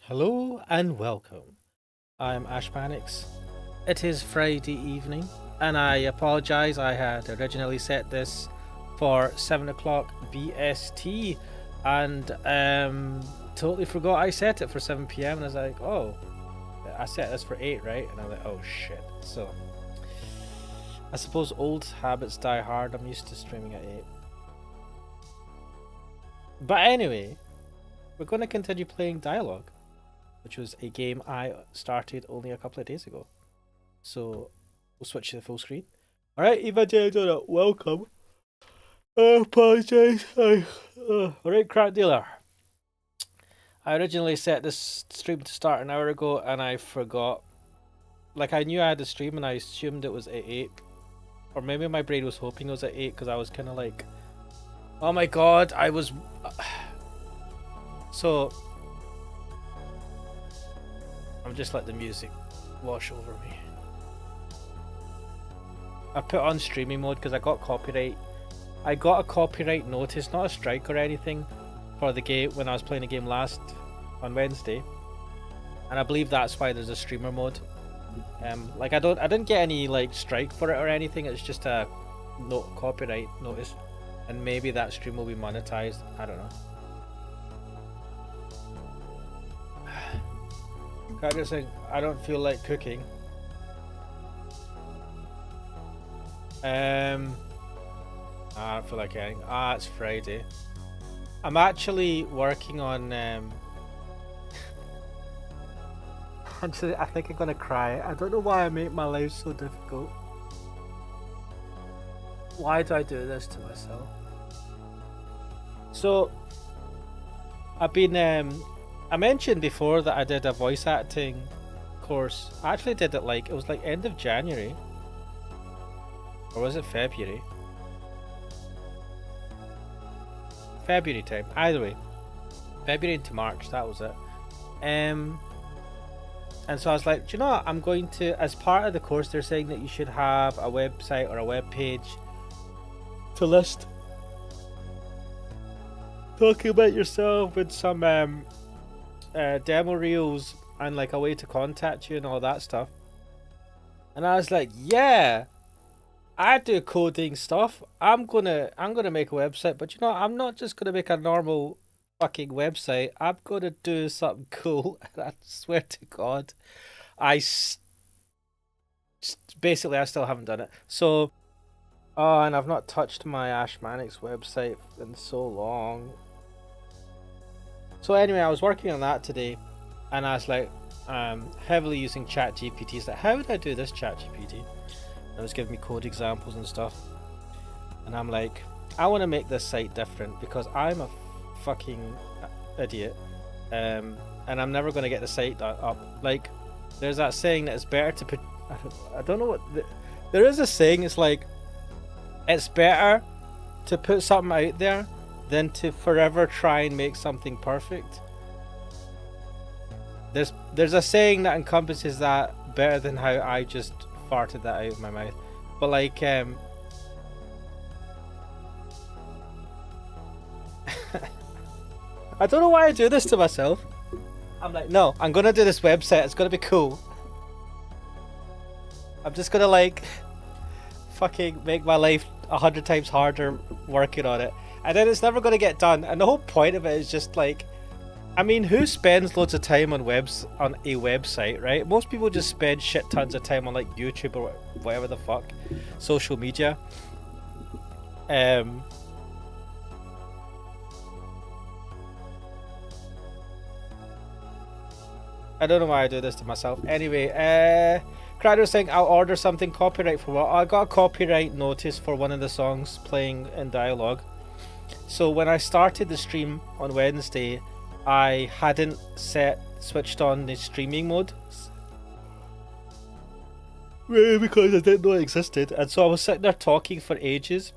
Hello and welcome. I'm Ashmanix. It is Friday evening, and I apologize. I had originally set this for 7 o'clock BST, and totally forgot I set it for 7 p.m. And I was like, oh, I set this for 8, right? And I'm like, oh shit. So, I suppose old habits die hard. I'm used to streaming at 8. But anyway, we're going to continue playing Dialogue, which was a game I started only a couple of days ago. So we'll switch to the full screen. Alright, Evangelion, welcome. I apologize. Alright, Crack Dealer. I originally set this stream to start an hour ago and I forgot. Like, I knew I had a stream and I assumed it was at 8. Or maybe my brain was hoping it was at 8 because I was kind of like, oh my god, I was. So, I'm just let the music wash over me. I put on streaming mode because I got copyright. I got a copyright notice, not a strike or anything, for the game when I was playing the game last on Wednesday, and I believe that's why there's a streamer mode. Like I didn't get any like strike for it or anything. It's just a copyright notice, and maybe that stream will be monetized. I don't know. I just think I don't feel like cooking. I don't feel like anything. It's Friday. I'm actually working on. Actually, I think I'm gonna cry. I don't know why I make my life so difficult. Why do I do this to myself? So, I've been. I mentioned before that I did a voice acting course. I actually did it it was like end of January. Or was it February? February time. Either way. February into March, that was it. And so I was like, do you know what? I'm going to, as part of the course, they're saying that you should have a website or a web page to list talking about yourself with some demo reels and like a way to contact you and all that stuff. And I was like, yeah, I do coding stuff. I'm gonna make a website, but you know, I'm not just gonna make a normal fucking website. I'm gonna do something cool. And I swear to God, basically I still haven't done it. So, oh, and I've not touched my Ashmanix website in so long. So anyway, I was working on that today, and I was like, heavily using ChatGPT. It's like, how would I do this, ChatGPT? It was giving me code examples and stuff, and I'm like, I want to make this site different because I'm a fucking idiot, and I'm never going to get the site up. Like, there's that saying that it's better to put. I don't know what. There is a saying. It's like, it's better to put something out there than to forever try and make something perfect. There's a saying that encompasses that better than how I just farted that out of my mouth. But like I don't know why I do this to myself. I'm like, no, I'm gonna do this website, it's gonna be cool. I'm just gonna like fucking make my life 100 times harder working on it. And then it's never gonna get done. And the whole point of it is just like, I mean, who spends loads of time on a website, right? Most people just spend shit tons of time on like YouTube or whatever the fuck, social media. I don't know why I do this to myself. Anyway, Crider was saying I'll order something copyright for what? I got a copyright notice for one of the songs playing in Dialogue. So when I started the stream on Wednesday, I hadn't switched on the streaming mode. Really, because I didn't know it existed. And so I was sitting there talking for ages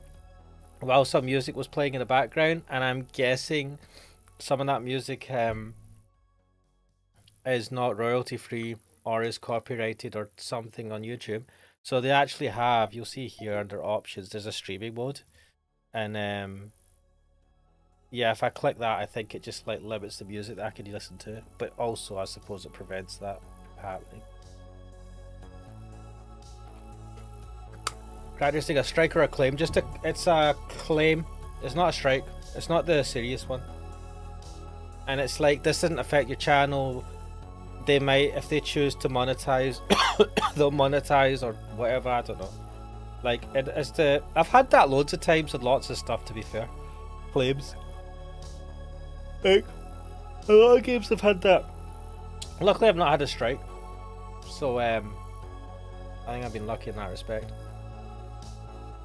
while some music was playing in the background, and I'm guessing some of that music is not royalty free or is copyrighted or something on YouTube. So they actually have, you'll see here under options, there's a streaming mode, and Yeah, if I click that, I think it just like limits the music that I can listen to, but also I suppose it prevents that from happening. Practicing a strike or a claim. It's a claim. It's not a strike. It's not the serious one. And it's like, this doesn't affect your channel. They might, if they choose to monetize, they'll monetize or whatever. I don't know. Like I've had that loads of times with lots of stuff. To be fair, claims. Like a lot of games have had that. Luckily, I've not had a strike, so I think I've been lucky in that respect.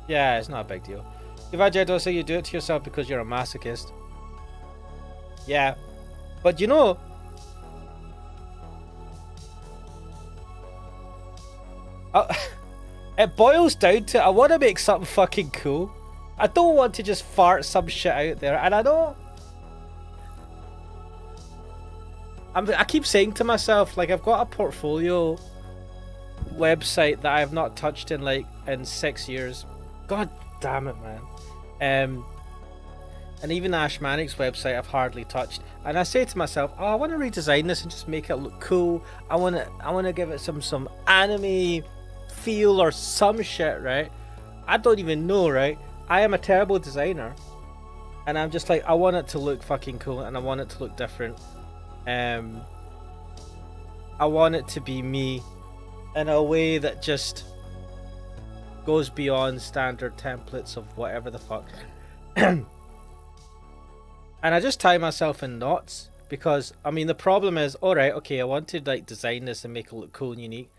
Yeah, it's not a big deal. If I don't say you do it to yourself because you're a masochist. Yeah, but you know, it boils down to I want to make something fucking cool. I don't want to just fart some shit out there, and I know. I keep saying to myself, like, I've got a portfolio website that I have not touched in 6 years. God damn it, man. And even Ashmanic's website I've hardly touched. And I say to myself, oh, I want to redesign this and just make it look cool. I want to give it some anime feel or some shit, right? I don't even know, right? I am a terrible designer. And I'm just like, I want it to look fucking cool and I want it to look different. I want it to be me in a way that just goes beyond standard templates of whatever the fuck. And I just tie myself in knots because, I mean, the problem is, alright, okay, I want to like design this and make it look cool and unique,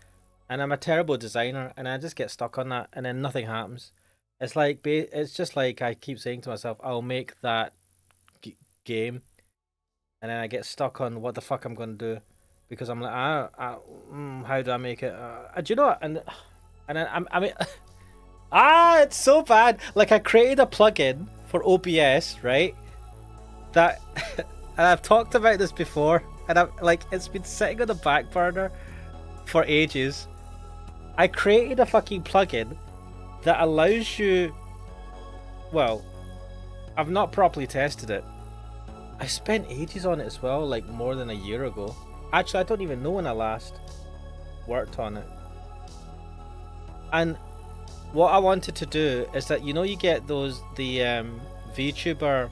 and I'm a terrible designer and I just get stuck on that and then nothing happens. It's like, it's just like I keep saying to myself, I'll make that game, and then I get stuck on what the fuck I'm going to do because I'm like, how do I make it? Do you know what? And then I mean, it's so bad. Like, I created a plugin for OBS, right? That, and I've talked about this before, and I'm like, it's been sitting on the back burner for ages. I created a fucking plugin that allows you, well, I've not properly tested it. I spent ages on it as well, like more than a year ago. Actually, I don't even know when I last worked on it. And what I wanted to do is that, you know, you get those, the VTube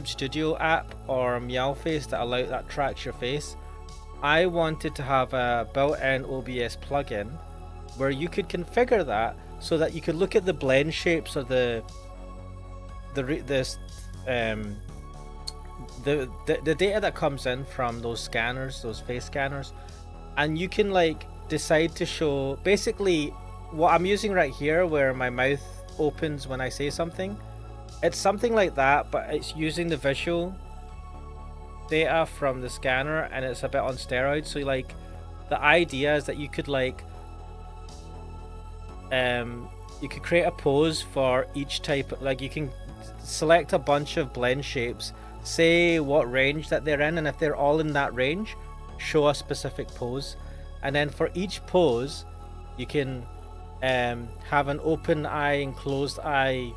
Studio app or Meowface that tracks your face. I wanted to have a built-in OBS plugin where you could configure that so that you could look at the blend shapes of the data that comes in from those scanners, those face scanners, and you can like decide to show basically what I'm using right here, where my mouth opens when I say something. It's something like that, but it's using the visual data from the scanner, and it's a bit on steroids. So like, the idea is that you could like, you could create a pose for each type. Like, you can select a bunch of blend shapes, say what range that they're in, and if they're all in that range, show a specific pose. And then for each pose, you can have an open eye and closed eye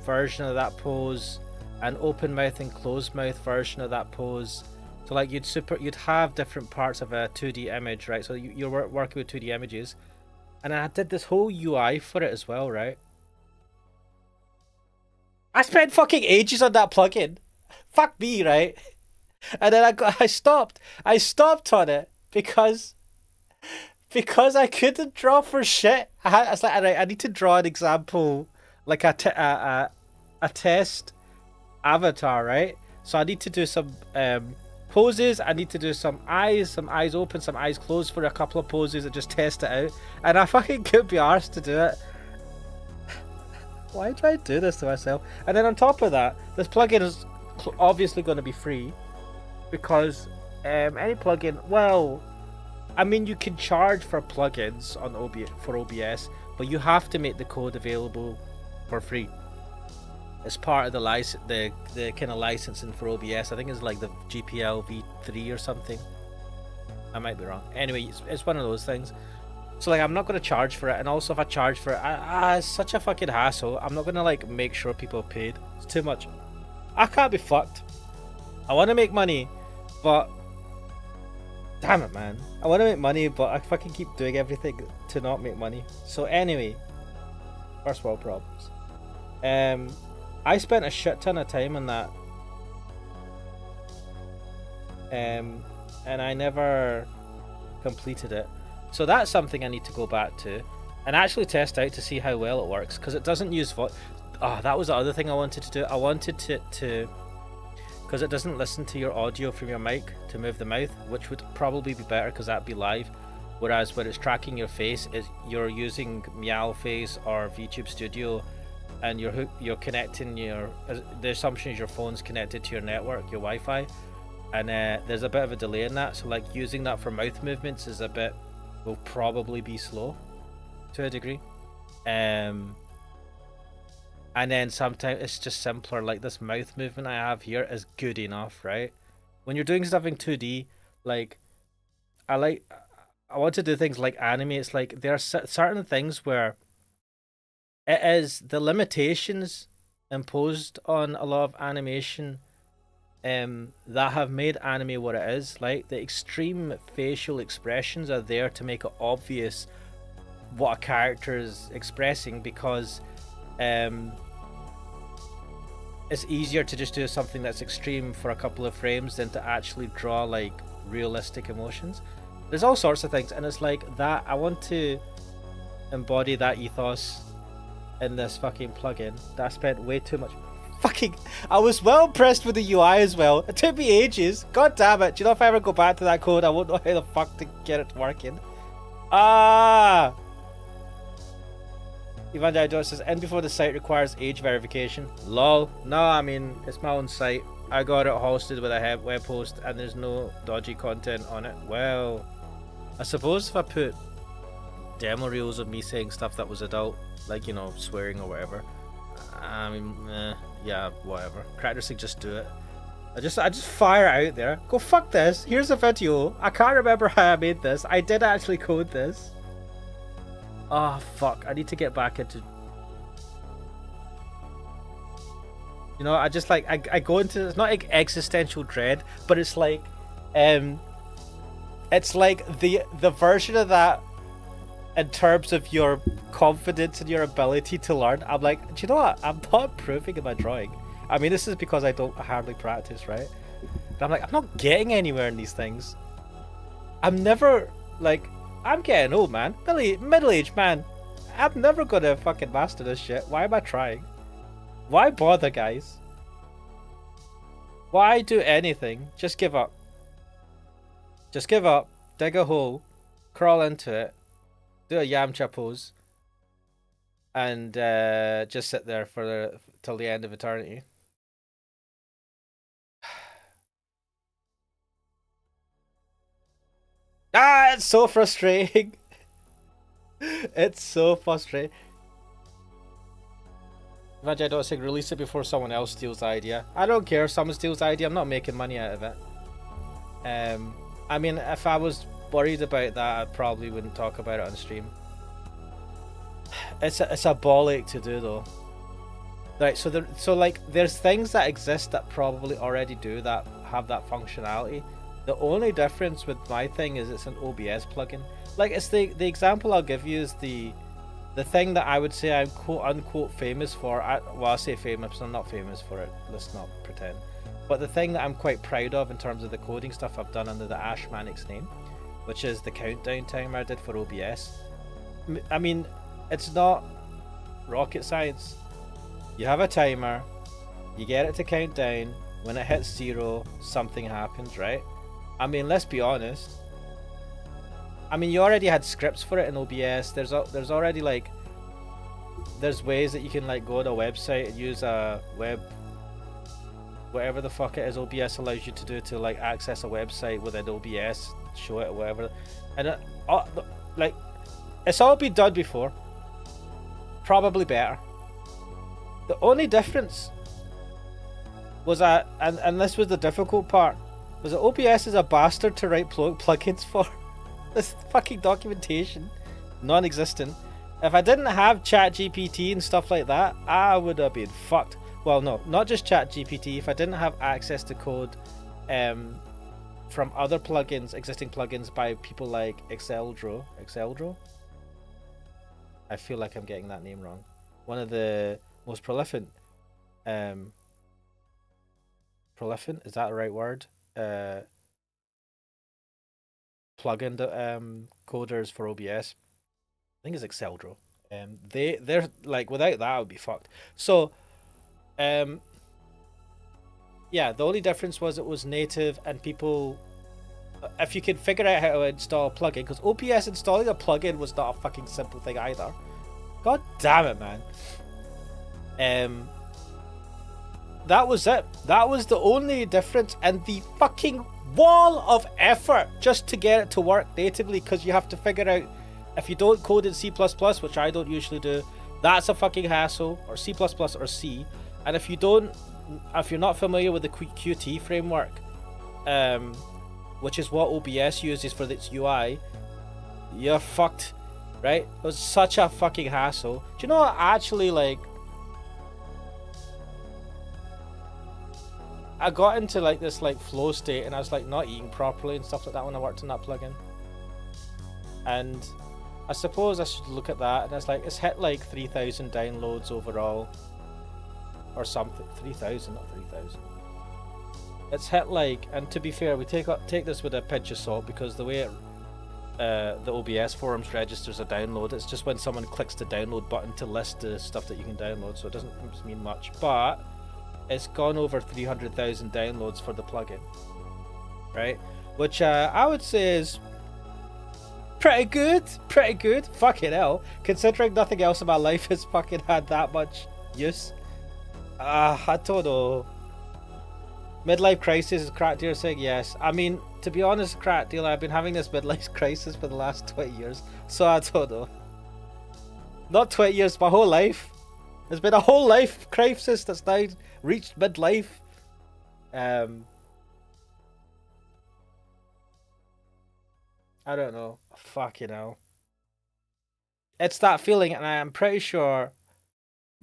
version of that pose, an open mouth and closed mouth version of that pose. So like, you'd have different parts of a 2D image, right? So you're working with 2D images, and I did this whole UI for it as well, right? I spent fucking ages on that plugin. Fuck me, right? And then I stopped on it because I couldn't draw for shit. I was like, alright, I need to draw an example, like a test avatar, right? So I need to do some poses. I need to do some eyes open, some eyes closed for a couple of poses and just test it out. And I fucking couldn't be arsed to do it. Why do I do this to myself? And then on top of that, this plugin is obviously going to be free, because any plugin, well, I mean, you can charge for plugins on OBS, but you have to make the code available for free. It's part of the kind of licensing for OBS. I think it's like the GPL v3 or something. I might be wrong. Anyway, it's one of those things. So like, I'm not going to charge for it, and also if I charge for it, it's such a fucking hassle. I'm not going to like make sure people are paid. It's too much. I can't be fucked. I want to make money, but damn it, man. I want to make money, but I fucking keep doing everything to not make money. So anyway, first world problems. I spent a shit ton of time on that. And I never completed it. So that's something I need to go back to and actually test out to see how well it works, because it doesn't use that was the other thing I wanted to do. I wanted to because it doesn't listen to your audio from your mic to move the mouth, which would probably be better because that'd be live. Whereas when it's tracking your face, you're using Meow Face or VTube Studio, and you're connecting the assumption is your phone's connected to your network, your Wi-Fi, and there's a bit of a delay in that. So like using that for mouth movements will probably be slow to a degree. And then sometimes it's just simpler, like this mouth movement I have here is good enough, right? When you're doing stuff in 2D, like I want to do things like anime. It's like there are certain things where it is the limitations imposed on a lot of animation that have made anime what it is. Like the extreme facial expressions are there to make it obvious what a character is expressing, because it's easier to just do something that's extreme for a couple of frames than to actually draw like realistic emotions. There's all sorts of things, and it's like that. I want to embody that ethos in this fucking plugin that I spent way too much I was well impressed with the UI as well. It took me ages. God damn it. Do you know, if I ever go back to that code, I won't know how the fuck to get it working. Evan says, and before the site requires age verification. Lol. No, I mean, it's my own site. I got it hosted with a web host and there's no dodgy content on it. Well, I suppose if I put demo reels of me saying stuff that was adult, like, you know, swearing or whatever, I mean, yeah, whatever. Crackdersig, just do it. I just fire it out there. Go fuck this. Here's a video. I can't remember how I made this. I did actually code this. Oh fuck. I need to get back into. You know, I just like I go into, it's not like existential dread, but it's like it's like the version of that in terms of your confidence and your ability to learn. I'm like, do you know what? I'm not improving in my drawing. I mean, this is because I don't hardly practice, right? But I'm like, I'm not getting anywhere in these things. I'm never, like, I'm getting old, man. Middle-aged, man. I'm never gonna fucking master this shit. Why am I trying? Why bother, guys? Why do anything? Just give up. Just give up. Dig a hole. Crawl into it. Do a Yamcha pose, and just sit there till the end of eternity. It's so frustrating. It's so frustrating. Imagine I don't say release it before someone else steals the idea. I don't care if someone steals the idea. I'm not making money out of it. I mean, if I was worried about that, I probably wouldn't talk about it on stream. It's a ball ache to do though. Right, so like there's things that exist that probably already do that, have that functionality. The only difference with my thing is it's an OBS plugin. Like, it's the example I'll give you is the thing that I would say I'm quote unquote famous for. Well, I say famous, I'm not famous for it. Let's not pretend. But the thing that I'm quite proud of in terms of the coding stuff I've done under the Ashmanix name, which is the countdown timer I did for OBS. I mean, it's not rocket science. You have a timer, you get it to count down, when it hits 0, something happens, right? I mean, let's be honest. I mean, you already had scripts for it in OBS. There's already like, there's ways that you can like go to a website and use a web, whatever the fuck it is OBS allows you to do to like access a website within OBS, show it or whatever, and like it's all been done before, probably better. The only difference was that, and this was the difficult part, was that OBS is a bastard to write plugins for. This fucking documentation, non-existent. If I didn't have ChatGPT and stuff like that, I would have been fucked. well, no, not just ChatGPT. If I didn't have access to code, from other plugins, existing plugins by people like Exceldro. I feel like I'm getting that name wrong. One of the most prolific, prolific, is that the right word? Plugin coders for OBS. I think it's Exceldro. They're like, without that I would be fucked. So, yeah, the only difference was it was native and people, if you could figure out how to install a plugin, because OBS installing a plugin was not a fucking simple thing either. God damn it, man. That was it. That was the only difference, and the fucking wall of effort just to get it to work natively, because you have to figure out, if you don't code in C++, which I don't usually do, that's a fucking hassle, or C++ or C. And if you're not familiar with the Qt framework, which is what OBS uses for its UI, you're fucked, right? It was such a fucking hassle. Do you know what, actually, like, I got into like this like flow state, and I was like not eating properly and stuff like that when I worked on that plugin. And I suppose I should look at that, and it's like, it's hit like 3,000 downloads overall or something. 3,000, not 3,000. It's hit like, and to be fair, we take this with a pinch of salt, because the way it, the OBS forums registers a download, it's just when someone clicks the download button to list the stuff that you can download, so it doesn't mean much. But it's gone over 300,000 downloads for the plugin, right? Which I would say is pretty good. Fucking hell, considering nothing else in my life has fucking had that much use. I don't know. Midlife crisis, is Crack Dealer saying yes. I mean, to be honest, Crack Dealer, I've been having this midlife crisis for the last 20 years, so I don't know. Not 20 years, my whole life. There's been a whole life crisis that's now reached midlife. I don't know. Fucking hell. It's that feeling, and I'm pretty sure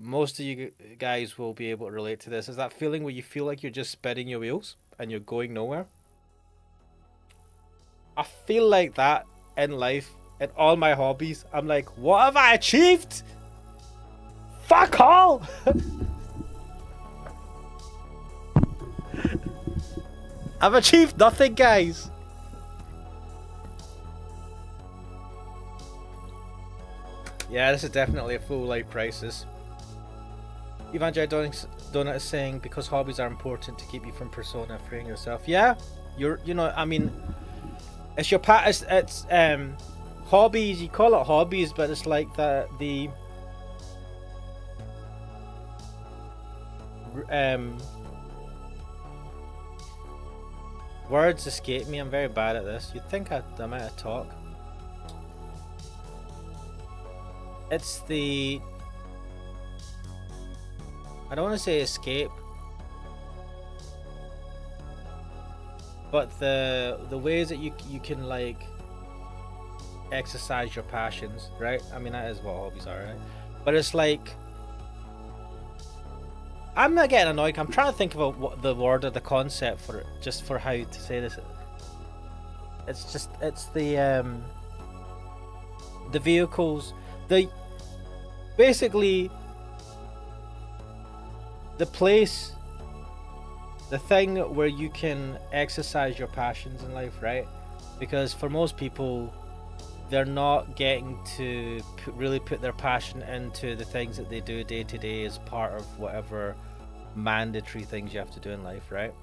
most of you guys will be able to relate to this. Is that feeling where you feel like you're just spinning your wheels and you're going nowhere? I feel like that in life, in all my hobbies. I'm like, what have I achieved? Fuck all! I've achieved nothing, guys. Yeah, this is definitely a full life crisis. Evangel Donut is saying, because hobbies are important to keep you from persona freeing yourself. Yeah, you know, I mean, it's your it's hobbies. You call it hobbies, but it's like the words escape me. I'm very bad at this. You'd think I might have talk. It's the, I don't want to say escape, but the ways that you can like exercise your passions, right? I mean, that is what hobbies are, right? But it's like, I'm not getting annoyed. I'm trying to think of what the word or the concept for it, just for how to say this. It's the vehicles, basically the place, the thing where you can exercise your passions in life, right? Because for most people, they're not getting to really put their passion into the things that they do day to day as part of whatever mandatory things you have to do in life, right?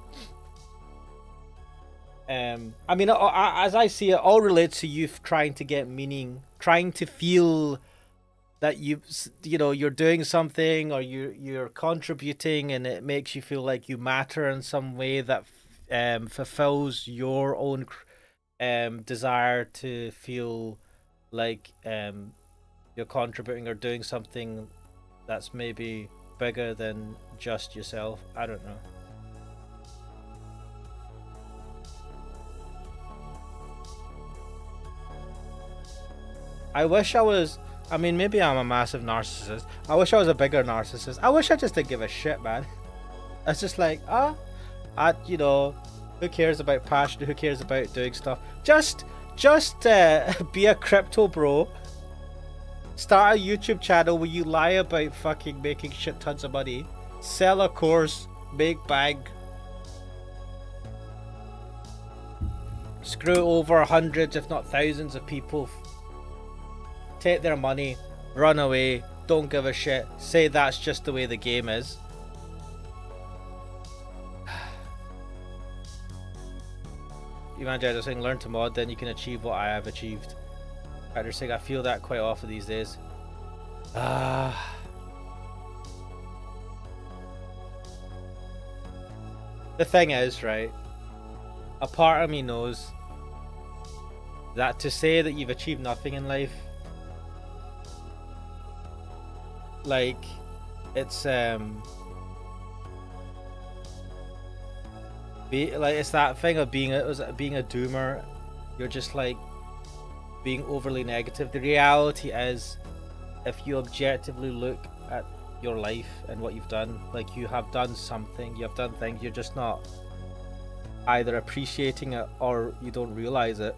I mean, as I see it, all relates to you trying to get meaning, trying to feel that you know, you're doing something, or you're contributing, and it makes you feel like you matter in some way that fulfills your own desire to feel like you're contributing or doing something that's maybe bigger than just yourself. I don't know. I wish I was I mean, maybe I'm a massive narcissist. I wish I was a bigger narcissist. I wish I just didn't give a shit, man. It's just like, you know, who cares about passion? Who cares about doing stuff? Just be a crypto bro. Start a YouTube channel where you lie about fucking making shit tons of money. Sell a course, make bank. Screw over hundreds, if not thousands of people. Take their money, run away, don't give a shit. Say that's just the way the game is. Evangelist saying, learn to mod, then you can achieve what I have achieved. They're saying, I feel that quite often these days. The thing is, right, a part of me knows that to say that you've achieved nothing in life, like, it's it's that thing of being a doomer. You're just like being overly negative. The reality is, if you objectively look at your life and what you've done, like, you have done something, you have done things, you're just not either appreciating it or you don't realize it.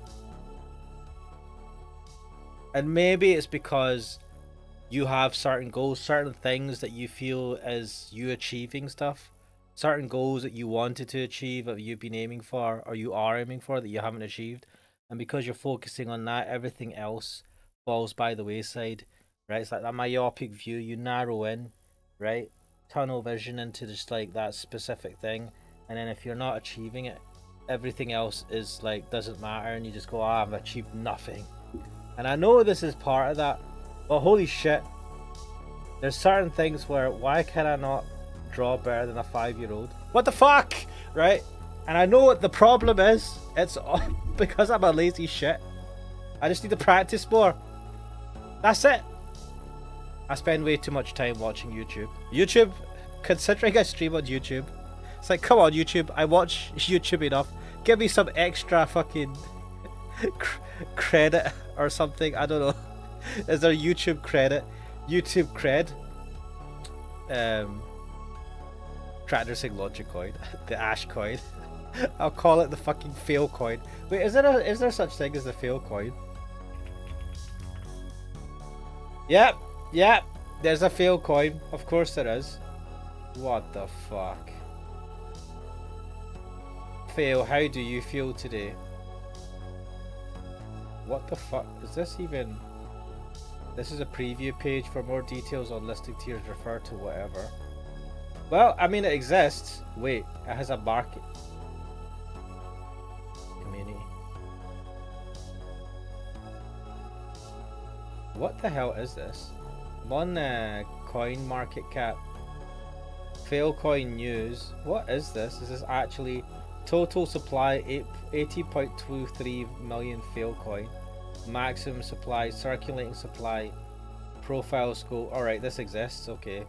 And maybe it's because you have certain goals, certain things that you feel is you achieving stuff, certain goals that you wanted to achieve, that you've been aiming for, or you are aiming for, that you haven't achieved. And because you're focusing on that, everything else falls by the wayside, right? It's like that myopic view. You narrow in, right? Tunnel vision into just like that specific thing. And then if you're not achieving it, everything else is like, doesn't matter. And you just go, I've achieved nothing. And I know this is part of that, but holy shit, there's certain things where, why can I not draw better than a 5-year-old? What the fuck, right? And I know what the problem is. It's because I'm a lazy shit. I just need to practice more. That's it. I spend way too much time watching YouTube, considering I stream on YouTube, it's like, come on YouTube, I watch YouTube enough, give me some extra fucking credit or something. I don't know. Is there YouTube credit? YouTube cred? Tractor saying Logic coin, the Ash coin. I'll call it the fucking fail coin. Wait, is there such thing as the fail coin? Yep, there's a fail coin. Of course there is. What the fuck? Fail, how do you feel today? What the fuck? Is this even... This is a preview page. For more details on listing tiers, refer to whatever. Well, I mean, it exists. Wait, it has a market. Community. What the hell is this? I'm on coin market cap. Fail coin news. What is this? Is this actually total supply 80.23 million fail coin? Maximum supply, circulating supply, profile scope. Alright, this exists. Okay.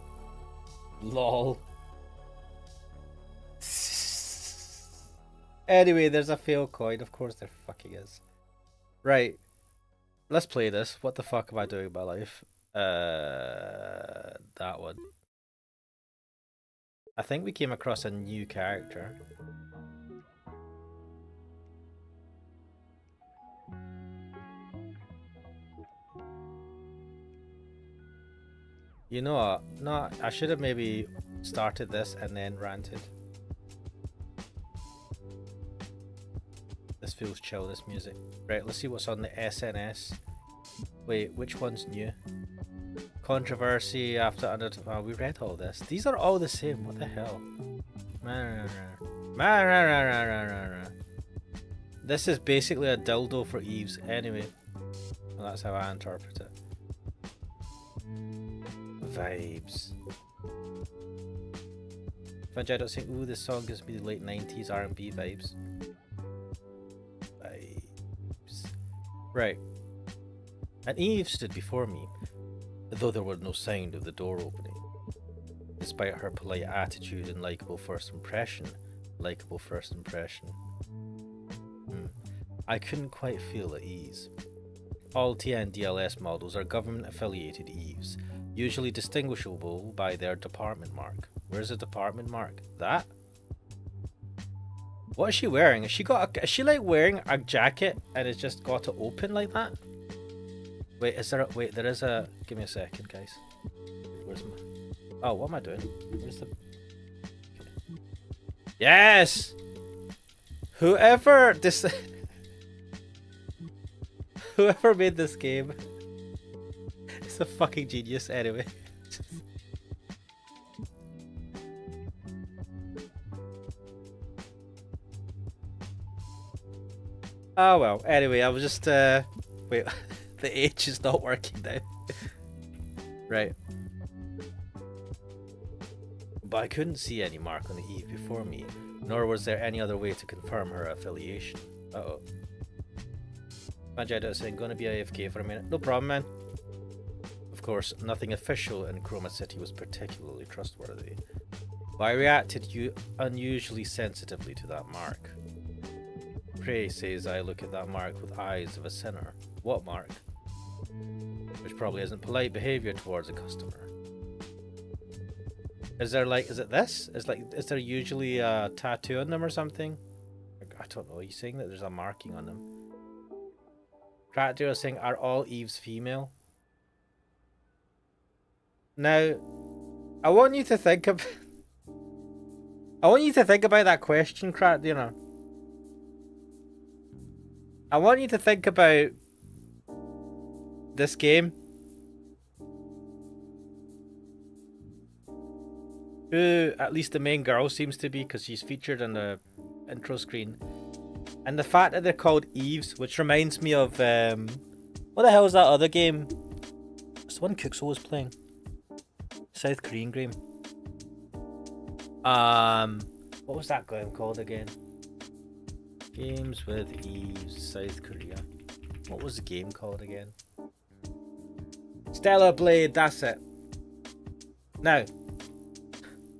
LOL. Anyway, there's a fail coin. Of course there fucking is. Right. Let's play this. What the fuck am I doing with my life? That one. I think we came across a new character. You know what? No, I should have maybe started this and then ranted. This feels chill, this music. Right, let's see what's on the SNS. Wait, which one's new? Controversy after under... Oh, we read all this. These are all the same. What the hell? This is basically a dildo for Eves. Anyway, well, that's how I interpret it. Vibes. If I don't think, ooh, this song gives me the late 90s R&B vibes. Vibes. Right. And Eve stood before me, though there was no sound of the door opening. Despite her polite attitude and likeable first impression. I couldn't quite feel at ease. all TN-DLS models are government-affiliated EVEs, usually distinguishable by their department mark. Where's the department mark? That? What is she wearing? Is she like wearing a jacket and it's just got to open like that? Wait, there is a, give me a second, guys. Where's my, oh, what am I doing? Where's the, okay. Yes! Whoever whoever made this game is a fucking genius anyway. Oh well, anyway, I was just wait, the H is not working now. Right. But I couldn't see any mark on the Eve before me, nor was there any other way to confirm her affiliation. Uh-oh. My Jedi is saying, gonna be AFK for a minute. No problem, man. Of course, nothing official in Chroma City was particularly trustworthy. But I reacted unusually sensitively to that mark. Prey says I look at that mark with eyes of a sinner. What mark? Which probably isn't polite behavior towards a customer. Is there like, is it this? Is there usually a tattoo on them or something? I don't know. Are you saying that there's a marking on them? Crackdeer is saying, are all Eves female? Now, I want you to think of. I want you to think about that question, Crackdeer. I want you to think about this game. Who, at least the main girl seems to be, because she's featured on the intro screen. And the fact that they're called Eves, which reminds me of, what the hell is that other game? It's the one Kuxo was playing. South Korean game. What was that game called again? Games with Eves, South Korea. What was the game called again? Stellar Blade, that's it. Now,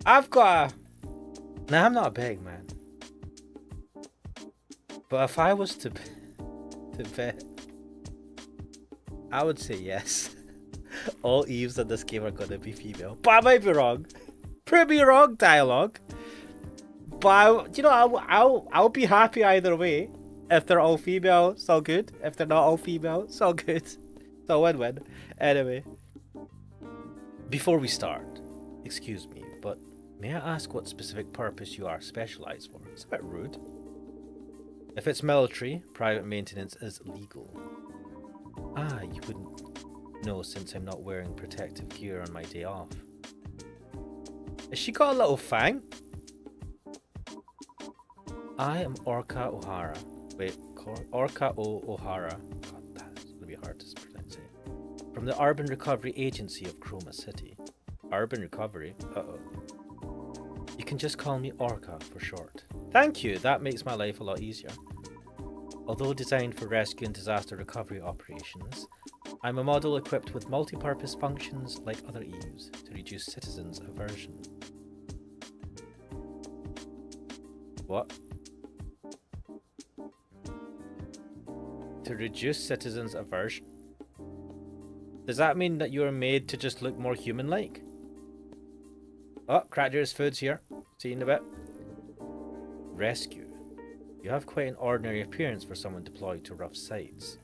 I've got a... Now, I'm not a big man. But if I was to bet, I would say yes. All Eves in this game are going to be female. But I might be wrong. Prove me wrong, D1AL-ogue. But, you know, I'll be happy either way. If they're all female, it's all good. If they're not all female, it's all good. It's a win-win. Anyway. Before we start, excuse me, but may I ask what specific purpose you are specialized for? It's a bit rude. If it's military, private maintenance is legal. Ah, you wouldn't know since I'm not wearing protective gear on my day off. Has she got a little fang? I am Orca O'Hara. Wait, Orca O'Hara. God, that's going to be hard to pronounce it. From the Urban Recovery Agency of Chroma City. Urban Recovery? Uh-oh. You can just call me Orca for short. Thank you, that makes my life a lot easier. Although designed for rescue and disaster recovery operations, I'm a model equipped with multi-purpose functions like other EVs to reduce citizens' aversion. What? To reduce citizens' aversion? Does that mean that you're made to just look more human-like? Oh, Crackdeer's food's here. See you in a bit. Rescue. You have quite an ordinary appearance for someone deployed to rough sites.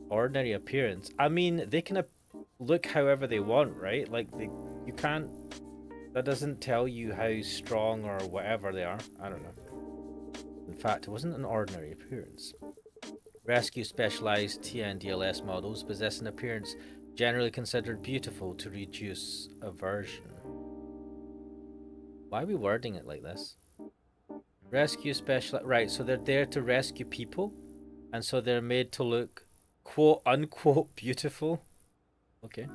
Ordinary appearance? I mean, they can look however they want, right? Like, you can't... That doesn't tell you how strong or whatever they are. I don't know. In fact, it wasn't an ordinary appearance. Rescue specialized TN-DLS models possess an appearance generally considered beautiful to reduce aversion. Why are we wording it like this? Rescue special... Right, so they're there to rescue people. And so they're made to look quote-unquote beautiful. Okay.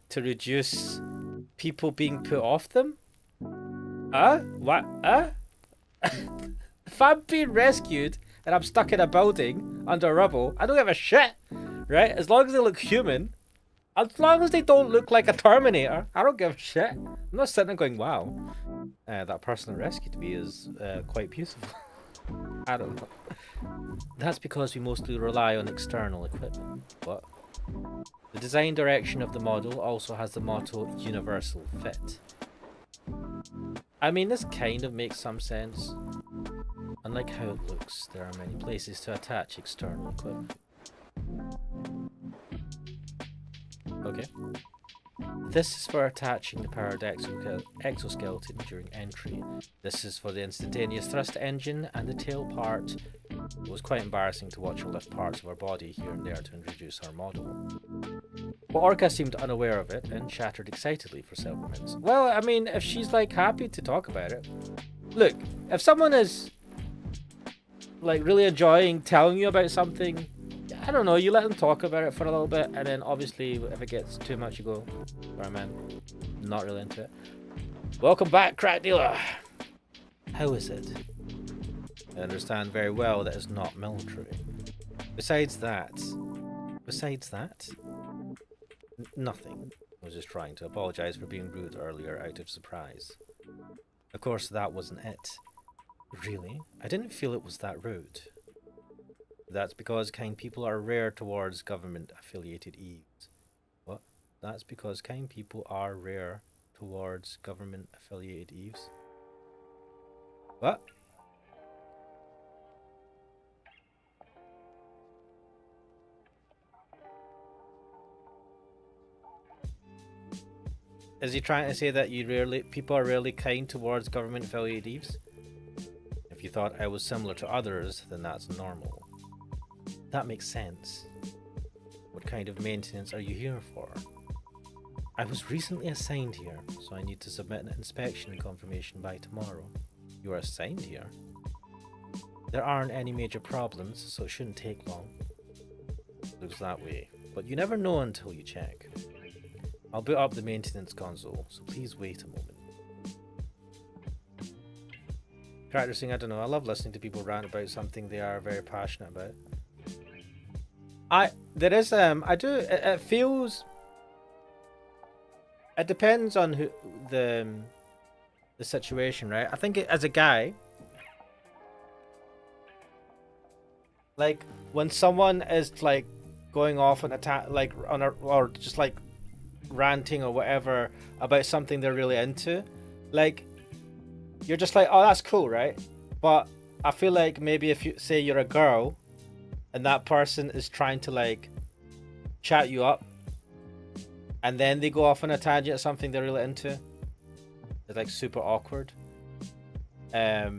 To reduce people being put off them? What? If I'm being rescued and I'm stuck in a building under rubble, I don't give a shit. Right? As long as they look human. As long as they don't look like a Terminator, I don't give a shit. I'm not sitting there going, wow, that person that rescued me is quite beautiful. I don't know. That's because we mostly rely on external equipment. What? The design direction of the model also has the motto Universal Fit. I mean, this kind of makes some sense. Unlike how it looks, there are many places to attach external equipment. Okay. This is for attaching the powered exoskeleton during entry. This is for the instantaneous thrust engine and the tail part. It was quite embarrassing to watch her lift parts of her body here and there to introduce our model. But Orca seemed unaware of it and chattered excitedly for several minutes. Well, I mean, if she's like happy to talk about it. Look, if someone is like really enjoying telling you about something, I don't know, you let them talk about it for a little bit, and then obviously if it gets too much you go, sorry man, not really into it. Welcome back, crack dealer. How is it? I understand very well that it's not military. Besides that, nothing. I was just trying to apologize for being rude earlier out of surprise. Of course, that wasn't it. Really? I didn't feel it was that rude. That's because kind people are rare towards government-affiliated eves. What? That's because kind people are rare towards government-affiliated eves? What? Is he trying to say that people are rarely kind towards government-affiliated eves? If you thought I was similar to others, then that's normal. That makes sense. What kind of maintenance are you here for? I was recently assigned here, so I need to submit an inspection confirmation by tomorrow. You are assigned here? There aren't any major problems, so it shouldn't take long. Looks that way, but you never know until you check. I'll boot up the maintenance console, so please wait a moment. Character saying, I don't know, I love listening to people rant about something they are very passionate about. It feels, it depends on who the situation, right? I think as a guy, like when someone is like going off on attack, like or just like ranting or whatever about something they're really into, like you're just like, oh, that's cool, right? But I feel like maybe if you say you're a girl and that person is trying to like chat you up and then they go off on a tangent of something they're really into, it's like super awkward. But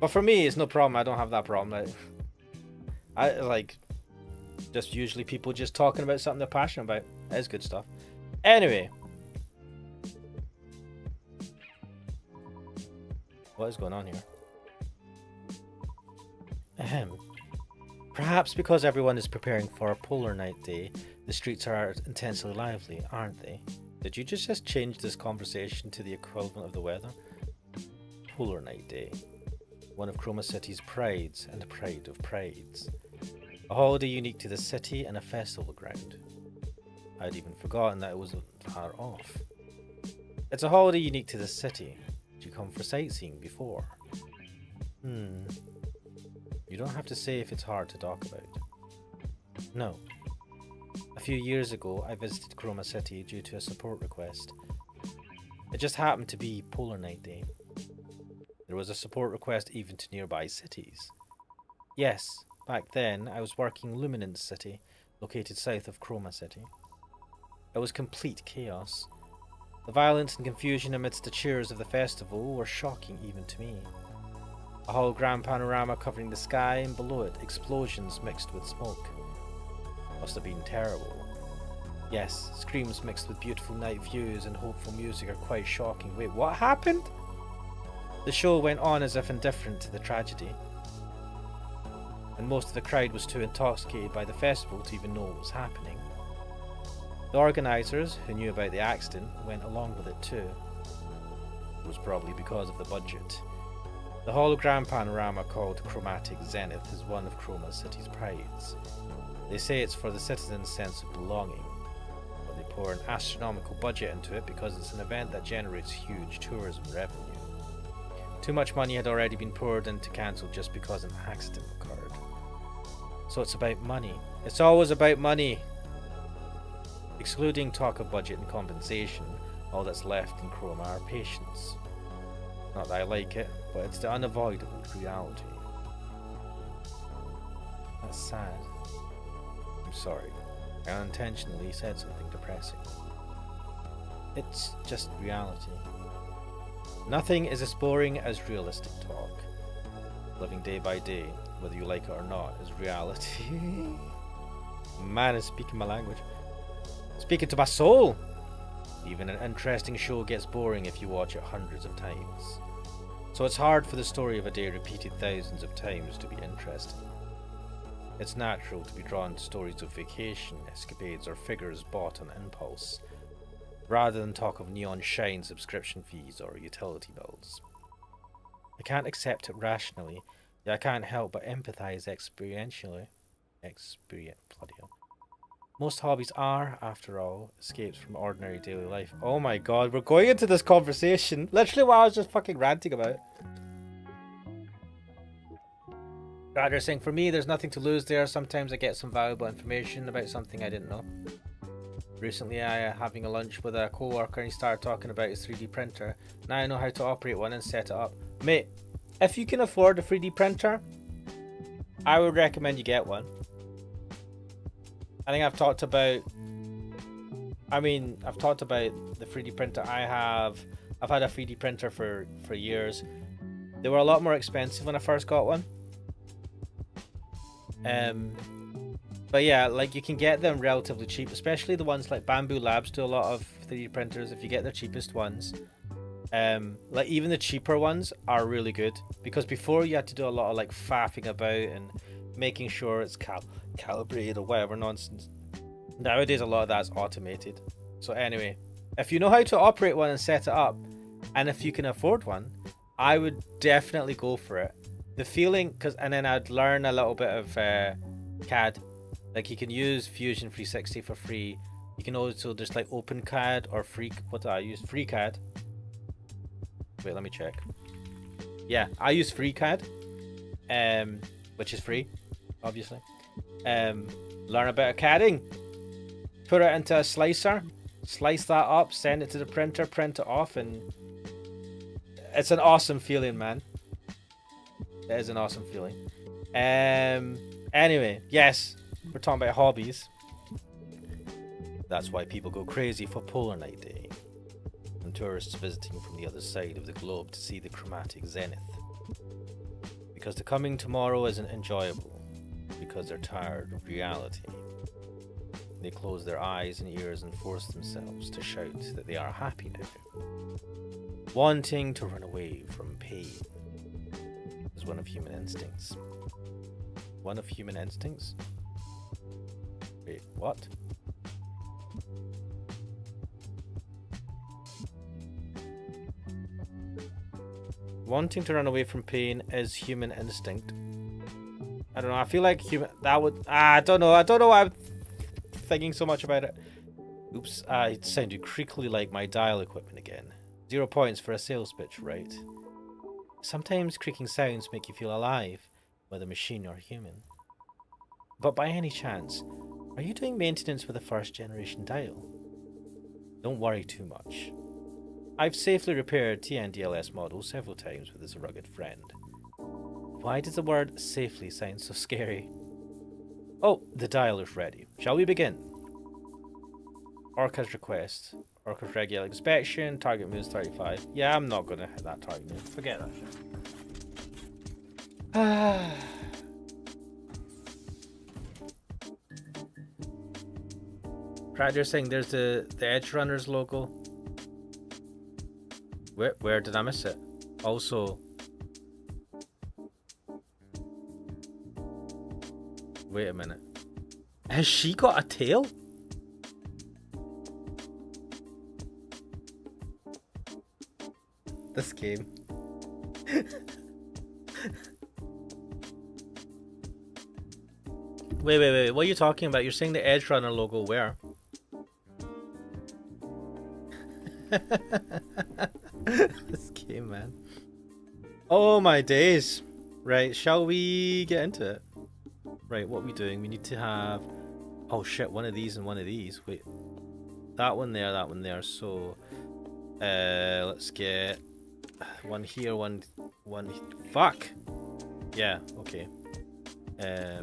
for me it's no problem. I don't have that problem. Like I like just usually people just talking about something they're passionate about. That is good stuff. Anyway, what is going on here? Ahem. Perhaps because everyone is preparing for a polar night day, the streets are intensely lively, aren't they? Did you just change this conversation to the equivalent of the weather? Polar night day. One of Chroma City's prides and a pride of prides. A holiday unique to the city and a festival ground. I'd even forgotten that it wasn't far off. It's a holiday unique to the city. Did you come for sightseeing before? You don't have to say if it's hard to talk about. No. A few years ago, I visited Chroma City due to a support request. It just happened to be Polar Night Day. There was a support request even to nearby cities. Yes, back then I was working Luminance City, located south of Chroma City. It was complete chaos. The violence and confusion amidst the cheers of the festival were shocking even to me. A hologram panorama covering the sky, and below it explosions mixed with smoke. Must have been terrible. Yes, screams mixed with beautiful night views and hopeful music are quite shocking. Wait, what happened? The show went on as if indifferent to the tragedy, and most of the crowd was too intoxicated by the festival to even know what was happening. The organisers, who knew about the accident, went along with it too. It was probably because of the budget. The hologram panorama called Chromatic Zenith is one of Chroma City's prides. They say it's for the citizens' sense of belonging, but they pour an astronomical budget into it because it's an event that generates huge tourism revenue. Too much money had already been poured into cancel just because an accident occurred. So it's about money. It's always about money. Excluding talk of budget and compensation, all that's left in Chroma are patience. Not that I like it, but it's the unavoidable reality. That's sad. I'm sorry. I unintentionally said something depressing. It's just reality. Nothing is as boring as realistic talk. Living day by day, whether you like it or not, is reality. Man is speaking my language. Speaking to my soul! Even an interesting show gets boring if you watch it hundreds of times. So it's hard for the story of a day repeated thousands of times to be interesting. It's natural to be drawn to stories of vacation, escapades, or figures bought on impulse, rather than talk of neon shine, subscription fees, or utility bills. I can't accept it rationally, yet I can't help but empathize experientially. Bloody hell. Most hobbies are, after all, escapes from ordinary daily life. Oh my god, we're going into this conversation. Literally what I was just fucking ranting about. Rather saying, for me, there's nothing to lose there. Sometimes I get some valuable information about something I didn't know. Recently, I having a lunch with a co-worker and he started talking about his 3D printer. Now I know how to operate one and set it up. Mate, if you can afford a 3D printer, I would recommend you get one. I think I've talked about the 3D printer I have. I've had a 3D printer for years. They were a lot more expensive when I first got one. But yeah, like you can get them relatively cheap, especially the ones like Bamboo Labs do a lot of 3D printers if you get their cheapest ones. Like even the cheaper ones are really good, because before you had to do a lot of like faffing about and making sure it's calibrated or whatever nonsense. Nowadays a lot of that's automated. So anyway, if you know how to operate one and set it up, and if you can afford one, I would definitely go for it. The feeling, and then I'd learn a little bit of CAD. Like you can use Fusion 360 for free. You can also just like OpenCAD or FreeCAD. Wait, let me check. Yeah, I use FreeCAD, which is free, obviously. Learn a bit of CADing. Put it into a slicer, slice that up, send it to the printer, print it off, and it's an awesome feeling, man. It is an awesome feeling. Anyway, yes, we're talking about hobbies. That's why people go crazy for Polar Night Day, and tourists visiting from the other side of the globe to see the chromatic zenith. Because the coming tomorrow isn't enjoyable, because they're tired of reality. They close their eyes and ears and force themselves to shout that they are happy now. Wanting to run away from pain is one of human instincts. One of human instincts? Wait, what? Wanting to run away from pain is human instinct. I don't know, I feel like I don't know why I'm thinking so much about it. Oops, it sounded creakily like my dial equipment again. 0 points for a sales pitch, right? Sometimes creaking sounds make you feel alive, whether machine or human. But by any chance, are you doing maintenance with a first generation dial? Don't worry too much. I've safely repaired TNDLS models several times with this rugged friend. Why does the word safely sound so scary? Oh, the dial is ready. Shall we begin? Orca's request. Orca's regular inspection. Target moves 35. Yeah, I'm not going to hit that target move. Forget that shit. Crowder's saying there's the Edge Runners logo. Where did I miss it? Also, wait a minute. Has she got a tail? This game. Wait. What are you talking about? You're saying the Edge Runner logo where? This game, man. Oh my days. Right, shall we get into it? Right, what are we doing? We need to have... Oh shit, one of these and one of these. Wait. That one there, that one there. So, let's get one here, one... Fuck! Yeah, okay. There.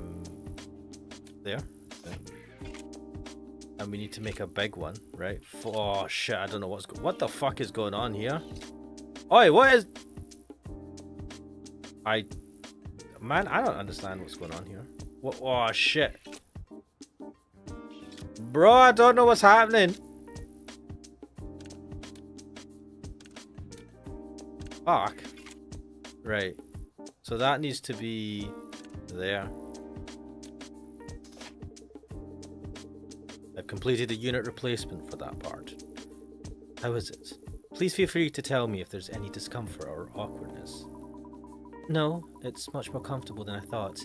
And we need to make a big one, right? Oh shit, I don't know what the fuck is going on here. Oi, what is... Man, I don't understand what's going on here. What? Oh shit. Bro, I don't know what's happening. Fuck. Right. So that needs to be there. I've completed a unit replacement for that part. How is it? Please feel free to tell me if there's any discomfort or awkwardness. No, it's much more comfortable than I thought.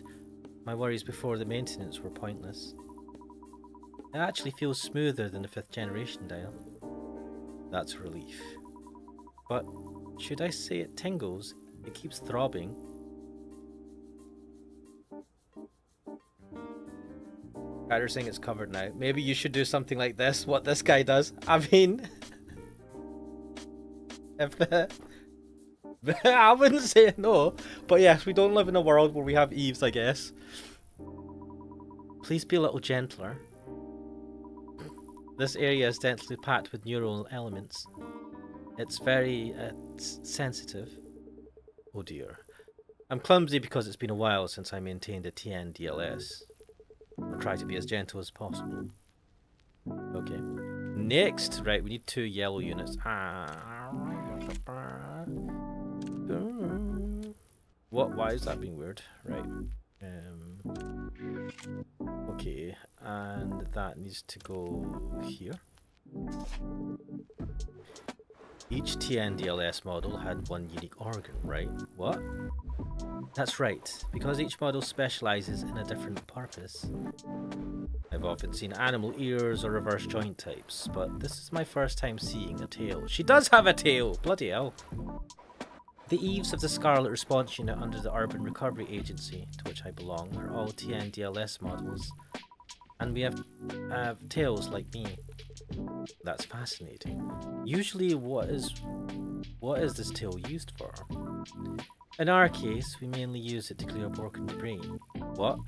My worries before the maintenance were pointless. It actually feels smoother than the 5th generation dial. That's a relief. But should I say it tingles? It keeps throbbing. Ryder's saying it's covered now. Maybe you should do something like this, what this guy does. I mean... I wouldn't say no, but yes, we don't live in a world where we have eaves, I guess. Please be a little gentler. This area is densely packed with neural elements. It's very sensitive. Oh dear. I'm clumsy because it's been a while since I maintained a TN-DLS. I'll try to be as gentle as possible. Okay. Next, right, we need 2 yellow units. What? Why is that being weird? Right. Okay, and that needs to go here. Each TN-DLS model had one unique organ, right? What? That's right, because each model specializes in a different purpose. I've often seen animal ears or reverse joint types, but this is my first time seeing a tail. She does have a tail! Bloody hell. The eaves of the Scarlet Response Unit under the Urban Recovery Agency, to which I belong, are all TN-DLS models. And we have tails like me. That's fascinating. Usually, what is this tail used for? In our case, we mainly use it to clear broken debris. What?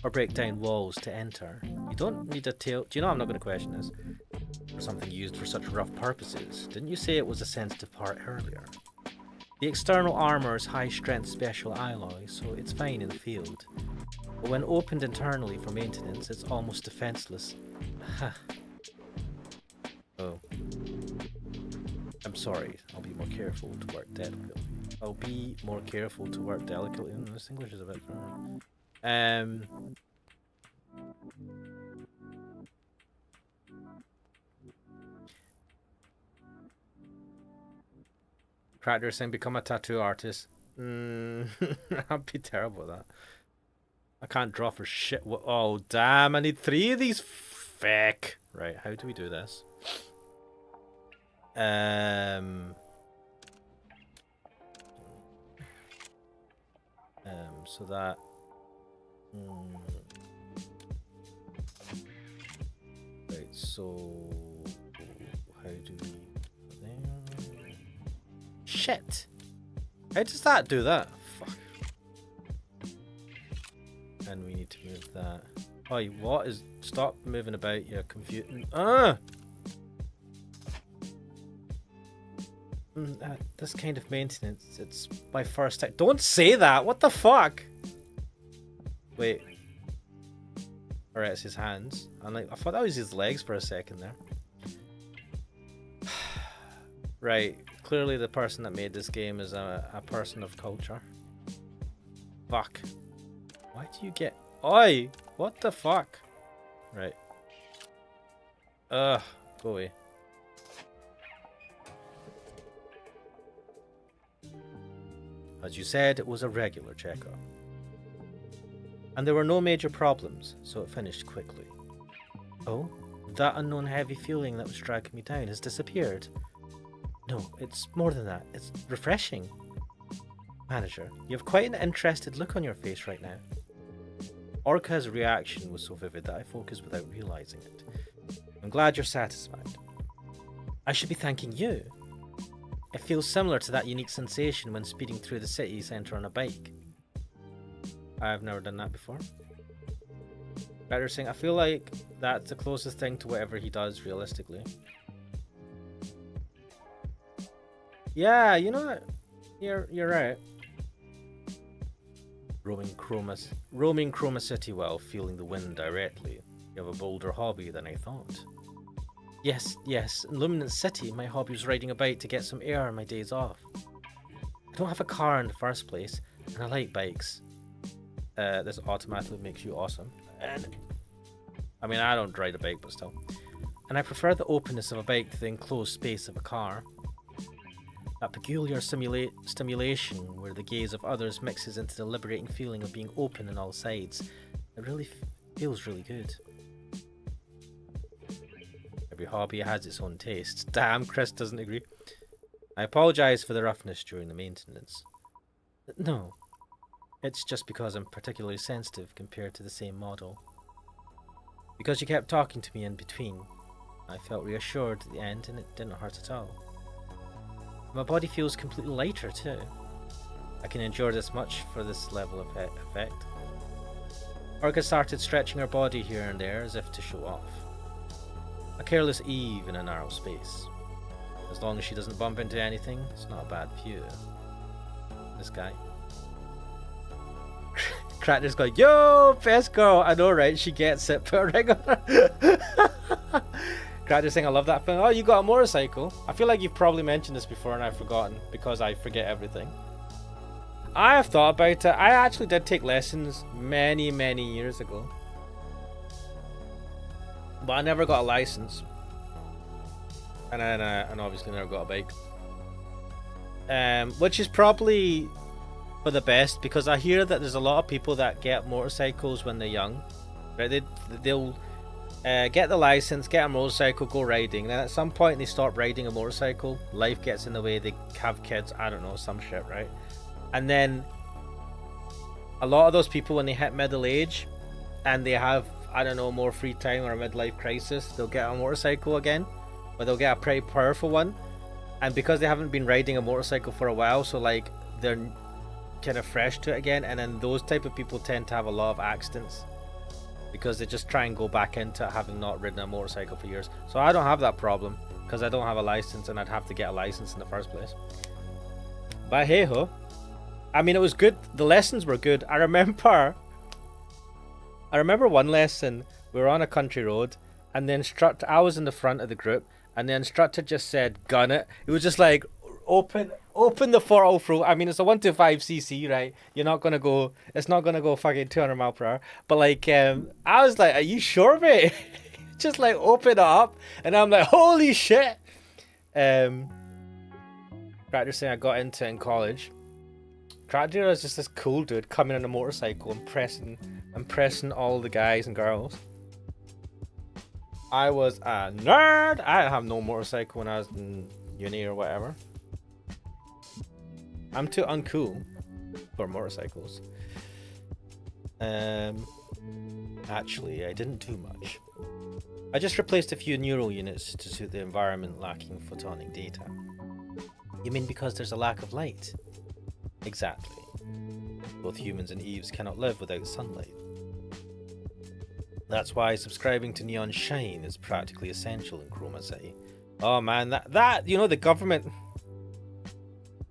Or break down walls to enter. You don't need a tail. Do you know I'm not going to question this? For something used for such rough purposes. Didn't you say it was a sensitive part earlier? The external armor is high-strength special alloy, so it's fine in the field. But when opened internally for maintenance, it's almost defenseless. Oh. I'm sorry. I'll be more careful to work delicately. I'll be more careful to work delicately. This English is a bit fun. Cracker saying become a tattoo artist. I'd be terrible at that. I can't draw for shit. Oh damn! I need 3 of these. Feck. Right. How do we do this? So that. Right. So how do we? Shit! How does that do that? Fuck. And we need to move that. Oh, what is... Stop moving about, you're confusing. This kind of maintenance, it's my first time. Don't say that! What the fuck? Wait. Alright, it's his hands. I thought that was his legs for a second there. Right. Clearly the person that made this game is a person of culture. Fuck. Why do you get... Oi! What the fuck? Right. Ugh. Go away. As you said, it was a regular checkup. And there were no major problems, so it finished quickly. Oh? That unknown heavy feeling that was dragging me down has disappeared. No, it's more than that. It's refreshing. Manager, you have quite an interested look on your face right now. Orca's reaction was so vivid that I focused without realizing it. I'm glad you're satisfied. I should be thanking you. It feels similar to that unique sensation when speeding through the city centre on a bike. I've never done that before. Better saying, I feel like that's the closest thing to whatever he does realistically. Yeah, you know what? You're right. Roaming Chroma City while feeling the wind directly. You have a bolder hobby than I thought. Yes. In Luminance City, my hobby was riding a bike to get some air on my days off. I don't have a car in the first place, and I like bikes. This automatically makes you awesome. And I mean, I don't ride a bike, but still. And I prefer the openness of a bike to the enclosed space of a car. That peculiar stimulation where the gaze of others mixes into the liberating feeling of being open on all sides. It really feels really good. Every hobby has its own tastes. Damn, Chris doesn't agree. I apologise for the roughness during the maintenance. No, it's just because I'm particularly sensitive compared to the same model. Because you kept talking to me in between, I felt reassured at the end and it didn't hurt at all. My body feels completely lighter too. I can endure this much for this level of effect. Orca started stretching her body here and there as if to show off. A careless Eve in a narrow space. As long as she doesn't bump into anything, it's not a bad view. This guy. Cratter's going, yo, best girl. I know, right? She gets it. Put a ring on her. Cratter's saying, I love that film. Oh, you got a motorcycle? I feel like you've probably mentioned this before and I've forgotten because I forget everything. I have thought about it. I actually did take lessons many years ago. But I never got a license. And then and obviously never got a bike. Which is probably for the best because I hear that there's a lot of people that get motorcycles when they're young. Right? They'll get the license, get a motorcycle, go riding. And then at some point they stop riding a motorcycle. Life gets in the way. They have kids. I don't know, some shit, right? And then a lot of those people, when they hit middle age and they have, I don't know, more free time or a midlife crisis, they'll get a motorcycle again, but they'll get a pretty powerful one. And because they haven't been riding a motorcycle for a while, so like they're kind of fresh to it again. And then those type of people tend to have a lot of accidents because they just try and go back into having not ridden a motorcycle for years. So I don't have that problem because I don't have a license and I'd have to get a license in the first place. But hey ho, I mean, it was good. The lessons were good. I remember one lesson. We were on a country road and the instructor, I was in the front of the group and the instructor just said gun it. It was just like open the throttle through. I mean, it's a 125cc, right? You're not gonna go, it's not gonna go fucking 200 mile per hour. But like I was like, are you sure, mate? Just like open it up and I'm like, holy shit. Tractor saying I got into it in college. Tractor was just this cool dude coming on a motorcycle and pressing all the guys and girls. I was a nerd. I didn't have no motorcycle when I was in uni or whatever. I'm too uncool for motorcycles. Actually, I didn't do much. I just replaced a few neural units to suit the environment lacking photonic data. You mean because there's a lack of light? Exactly. Both humans and Eves cannot live without sunlight. That's why subscribing to neon shine is practically essential in Chroma City. Oh man, that you know, the government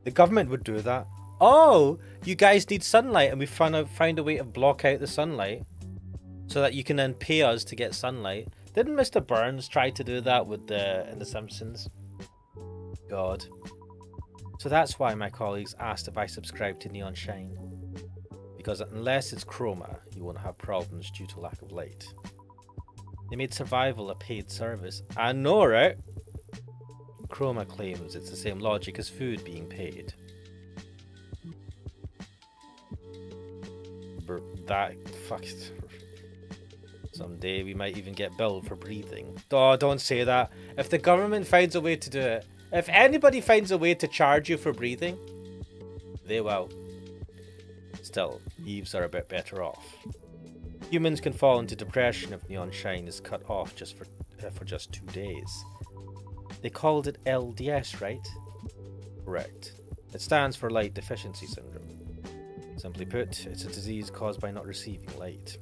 would do that. Oh, you guys need sunlight and we find a way to block out the sunlight so that you can then pay us to get sunlight. Didn't Mr. Burns try to do that with in The Simpsons? God. So that's why my colleagues asked if I subscribe to Neon Shine. Because unless it's Chroma, you won't have problems due to lack of light. They made survival a paid service. I know, right? Chroma claims it's the same logic as food being paid. Someday we might even get billed for breathing. Oh, don't say that. If the government finds a way to do it, if anybody finds a way to charge you for breathing, they will. Still, Eves are a bit better off. Humans can fall into depression if neon shine is cut off for just 2 days. They called it LDS, right? Correct. It stands for Light Deficiency Syndrome. Simply put, it's a disease caused by not receiving light.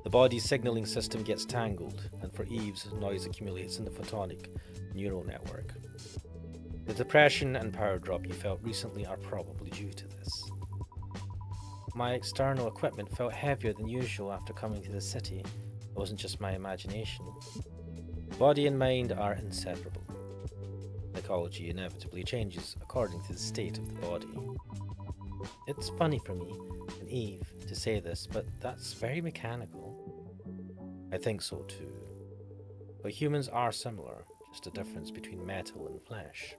The body's signaling system gets tangled, and for Eves, noise accumulates in the photonic neural network. The depression and power drop you felt recently are probably due to this. My external equipment felt heavier than usual after coming to the city. It wasn't just my imagination. Body and mind are inseparable. Psychology inevitably changes according to the state of the body. It's funny for me, and Eve, to say this, but that's very mechanical. I think so too. But humans are similar, just a difference between metal and flesh.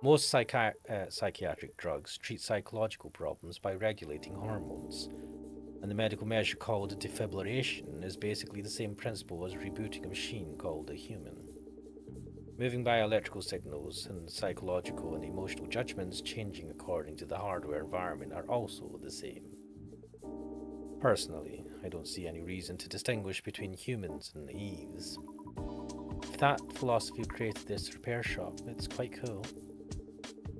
Most psychiatric drugs treat psychological problems by regulating hormones, and the medical measure called defibrillation is basically the same principle as rebooting a machine called a human. Moving by electrical signals and psychological and emotional judgments changing according to the hardware environment are also the same. Personally, I don't see any reason to distinguish between humans and Eves. If that philosophy created this repair shop, it's quite cool.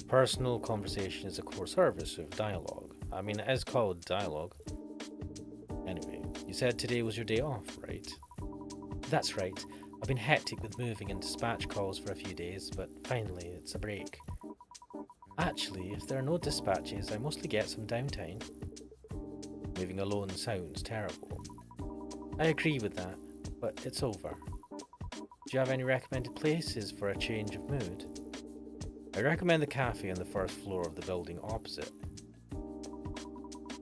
Personal conversation is a core service of D1AL-ogue. I mean, it is called D1AL-ogue. Anyway, you said today was your day off, right? That's right. I've been hectic with moving and dispatch calls for a few days, but finally it's a break. Actually, if there are no dispatches, I mostly get some downtime. Moving alone sounds terrible. I agree with that, but it's over. Do you have any recommended places for a change of mood? I recommend the cafe on the first floor of the building opposite.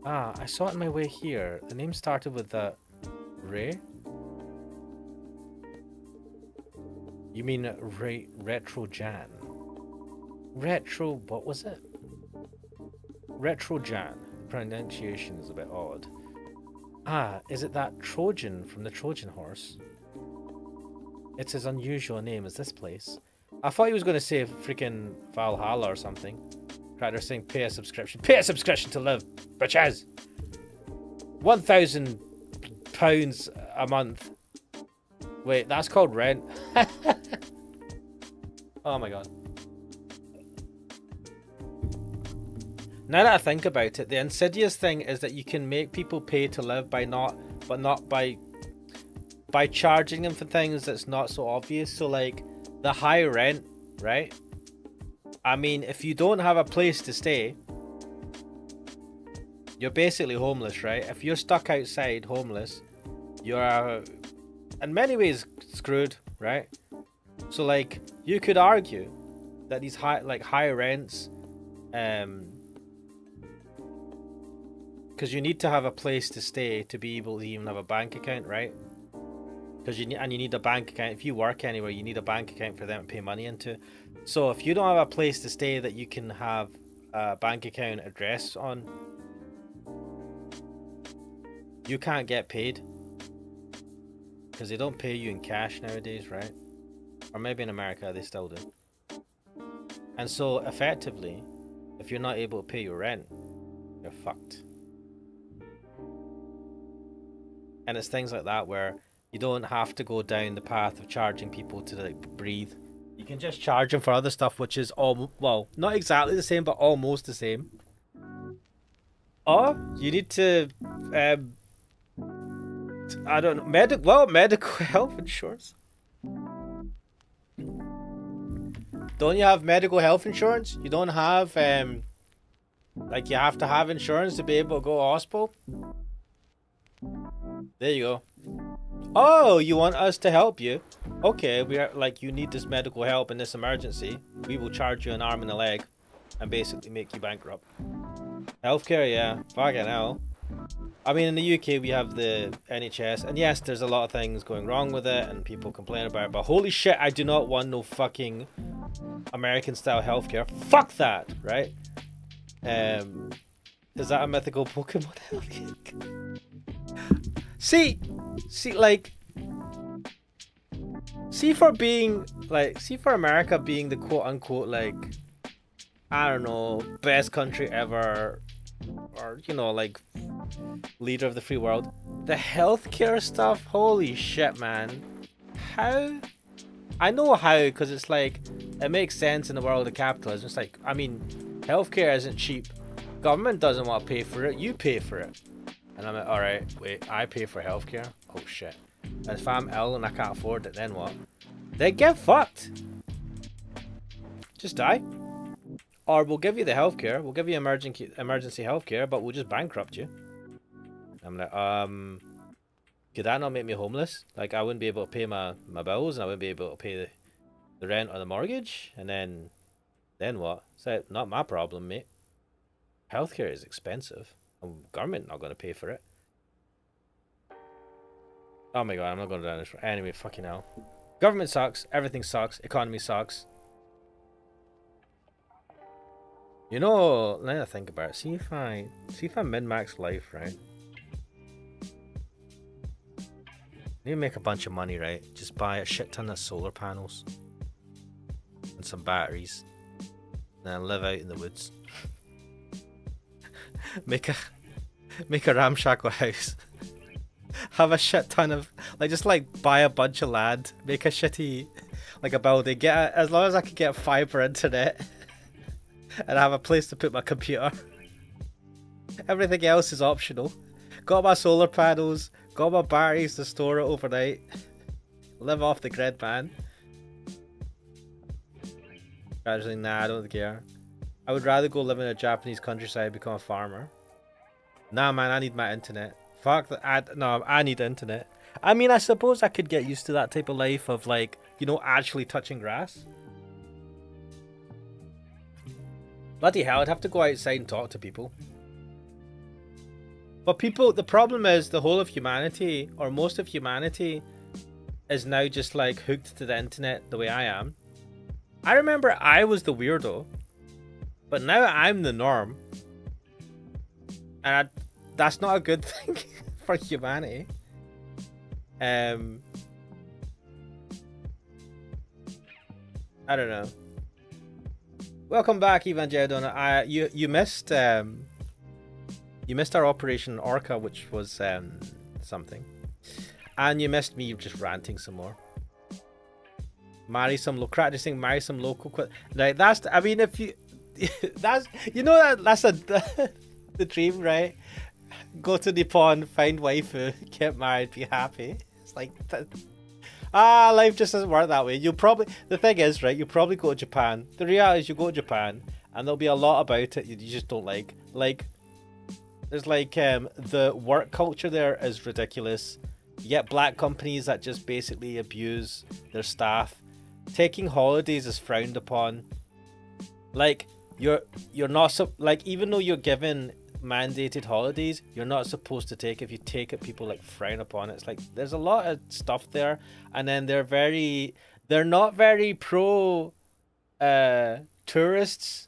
Ah, I saw it on my way here. The name started with a Ray? You mean Retro Jan? Retro, what was it? Retro Jan. The pronunciation is a bit odd. Ah, is it that Trojan from the Trojan horse? It's as unusual a name as this place. I thought he was going to say freaking Valhalla or something. Rather saying pay a subscription. Pay a subscription to live, bitches! £1,000 a month. Wait, that's called rent. Oh my god. Now that I think about it, the insidious thing is that you can make people pay to live by not by charging them for things that's not so obvious. So like the high rent, right? I mean, if you don't have a place to stay, you're basically homeless, right? If you're stuck outside homeless, you're in many ways screwed, right? So like you could argue that these high rents, because you need to have a place to stay to be able to even have a bank account, right? Because you need a bank account. If you work anywhere, you need a bank account for them to pay money into. So if you don't have a place to stay that you can have a bank account address on, you can't get paid. Because they don't pay you in cash nowadays, right? Or maybe in America they still do. And so effectively, if you're not able to pay your rent, you're fucked. And it's things like that where you don't have to go down the path of charging people to like breathe. You can just charge them for other stuff, which is well, not exactly the same, but almost the same. Or you need to, I don't know, medical health insurance. Don't you have medical health insurance? You don't have, like you have to have insurance to be able to go to hospital? There you go. Oh, you want us to help you? Okay, we are like, you need this medical help in this emergency. We will charge you an arm and a leg and basically make you bankrupt. Healthcare, yeah. Fucking hell. I mean, in the UK, we have the NHS, and yes, there's a lot of things going wrong with it, and people complain about it, but holy shit, I do not want no fucking American-style healthcare. Fuck that, right? Is that a mythical Pokemon healthcare? See, like, see for America being the quote-unquote, like, I don't know, best country ever, or you know, like leader of the free world. The healthcare stuff, holy shit, man. How? I know how, because it's like, it makes sense in the world of capitalism. It's like, I mean, healthcare isn't cheap. Government doesn't want to pay for it, you pay for it. And I'm like, alright, wait, I pay for healthcare? Oh shit. And if I'm ill and I can't afford it, then what? They get fucked. Just die. Or we'll give you the healthcare, we'll give you emergency healthcare, but we'll just bankrupt you. I'm like, could that not make me homeless? Like, I wouldn't be able to pay my bills, and I wouldn't be able to pay the rent or the mortgage, and then what? It's like, not my problem, mate. Healthcare is expensive. Government not going to pay for it. Oh my god, I'm not going down this. Anyway, fucking hell. Government sucks. Everything sucks. Economy sucks. You know, now I think about it. See if I min-max life, right? I need to make a bunch of money, right? Just buy a shit ton of solar panels and some batteries, and then live out in the woods. make a ramshackle house. Have a shit ton of, like, just like buy a bunch of land, make a shitty, like, a building, as long as I can get fiber internet and I have a place to put my computer. Everything else is optional. Got my solar panels, got my batteries to store it overnight. Live off the grid, man. Actually, nah, I don't care. I would rather go live in a Japanese countryside and become a farmer. Nah, man, I need my internet. Fuck that. No, I need internet. I mean, I suppose I could get used to that type of life of, like, you know, actually touching grass. Bloody hell, I'd have to go outside and talk to people. But people, the problem is the whole of humanity, or most of humanity, is now just like hooked to the internet the way I am. I remember I was the weirdo, but now I'm the norm. And that's not a good thing for humanity. I don't know. Welcome back, Evangelidon. You missed our Operation Orca, which was something, and you missed me just ranting some more. Marry some local. Just saying, marry some local. Like, that's. I mean, if you, that's, you know, that's the dream, right? Go to Nippon, find waifu, get married, be happy. It's like that. Life just doesn't work that way. The thing is, right, you'll probably go to Japan. The reality is you go to Japan and there'll be a lot about it you just don't like. Like, there's like, the work culture there is ridiculous. You get black companies that just basically abuse their staff. Taking holidays is frowned upon. Like, you're not, like, even though you're given mandated holidays, you're not supposed to take. If you take it, people like frown upon it. It's like, there's a lot of stuff there, and then they're not very pro tourists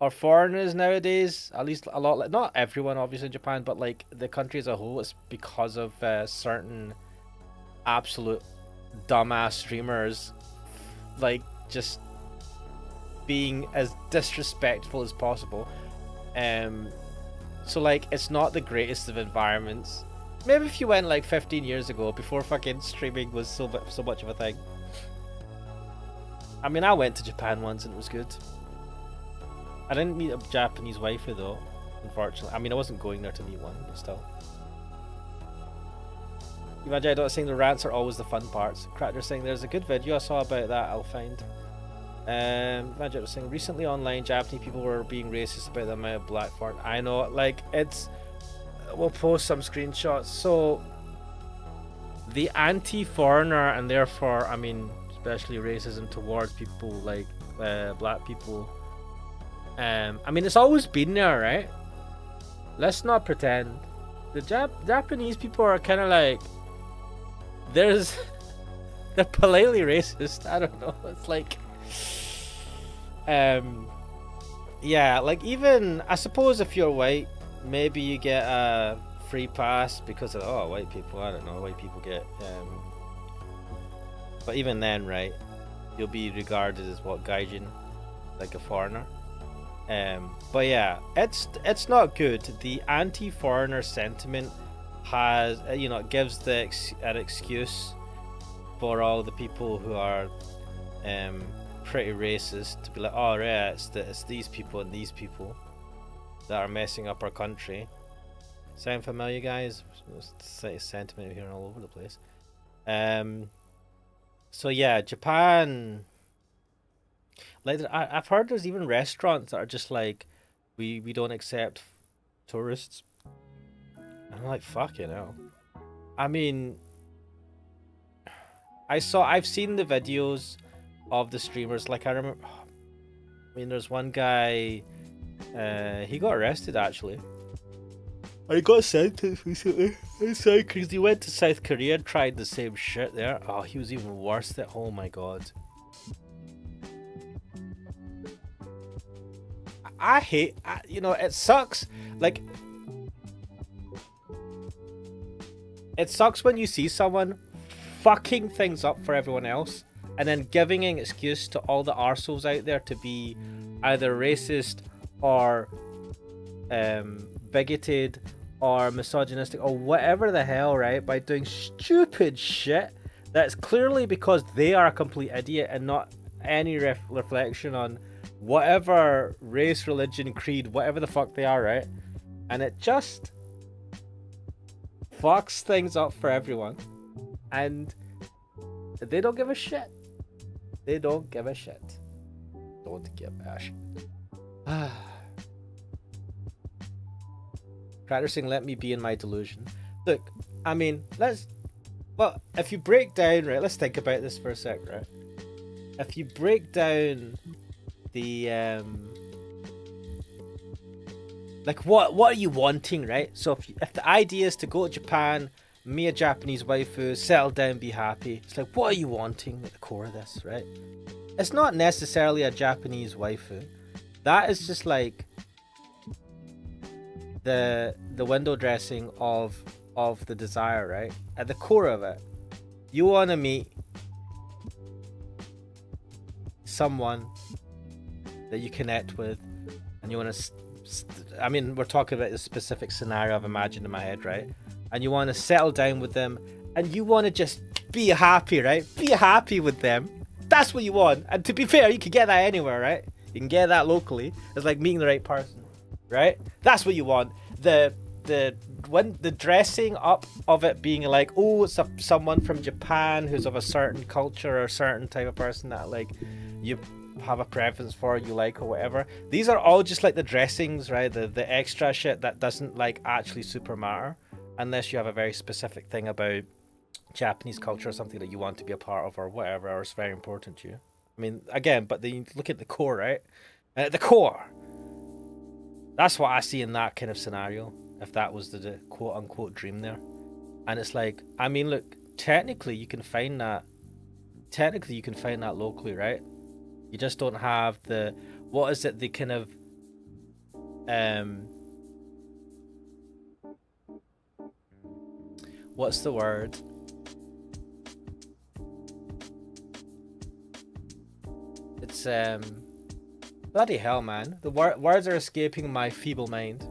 or foreigners nowadays. At least a lot, like, not everyone obviously in Japan, but like the country as a whole. It's because of certain absolute dumbass streamers, like, just being as disrespectful as possible. So, like, it's not the greatest of environments. Maybe if you went like 15 years ago, before fucking streaming was so much of a thing. I mean, I went to Japan once and it was good. I didn't meet a Japanese waifu though, unfortunately. I mean, I wasn't going there to meet one, but still. Imagine saying the rants are always the fun parts. Cracker saying there's a good video I saw about that I'll find. Imagine was saying recently online Japanese people were being racist about the amount of black foreign. I know, like, it's, we'll post some screenshots. So the anti-foreigner, and therefore, I mean, especially racism towards people like black people, I mean, it's always been there, right? Let's not pretend. The Japanese people are kind of like, they're politely racist. I don't know. It's like, yeah, like, even, I suppose if you're white, maybe you get a free pass because of, white people, I don't know, white people get, but even then, right, you'll be regarded as what, gaijin, like a foreigner. But yeah, it's not good. The anti-foreigner sentiment has, you know, it gives an excuse for all the people who are pretty racist to be like, oh yeah, it's these people and these people that are messing up our country. Sound familiar, guys? Sentiment here all over the place. So yeah, Japan. Like I've heard there's even restaurants that are just like, we don't accept tourists. I'm like, fuck, you know. I mean, I've seen the videos of the streamers. Like I remember, I mean, there's one guy, he got arrested actually. I got sentenced recently. It's like because he went to South Korea and tried the same shit there. Oh, he was even worse. That, oh my god. I hate, you know, it sucks. Like, it sucks when you see someone fucking things up for everyone else and then giving an excuse to all the arseholes out there to be either racist or bigoted or misogynistic or whatever the hell, right? By doing stupid shit that's clearly because they are a complete idiot and not any reflection on whatever race, religion, creed, whatever the fuck they are, right? And it just fucks things up for everyone. And they don't give a shit. They don't give a shit. Don't give a shit. Practicing let me be in my delusion. Look, I mean, well, if you break down, right, let's think about this for a sec, right? If you break down the like what are you wanting, right? So if the idea is to go to Japan, me a Japanese waifu, settle down, be happy, it's like, what are you wanting at the core of this, right? It's not necessarily a Japanese waifu. That is just like the window dressing of the desire, right? At the core of it, you want to meet someone that you connect with, and you want to I mean, we're talking about a specific scenario I've imagined in my head, right? And you want to settle down with them, and you want to just be happy, right? Be happy with them. That's what you want. And to be fair, you can get that anywhere, right? You can get that locally. It's like meeting the right person, right? That's what you want. When the dressing up of it being like, oh, it's someone from Japan who's of a certain culture or a certain type of person that like you have a preference for, you like, or whatever. These are all just like the dressings, right? The extra shit that doesn't like actually super matter unless you have a very specific thing about Japanese culture or something that you want to be a part of or whatever, or it's very important to you. I mean, again, but then you look at the core, right? And at the core, that's what I see in that kind of scenario, if that was the quote unquote dream there. And it's like, I mean, look, technically you can find that locally, right? You just don't have the, what is it, the kind of what's the word? It's bloody hell, man. The words are escaping my feeble mind.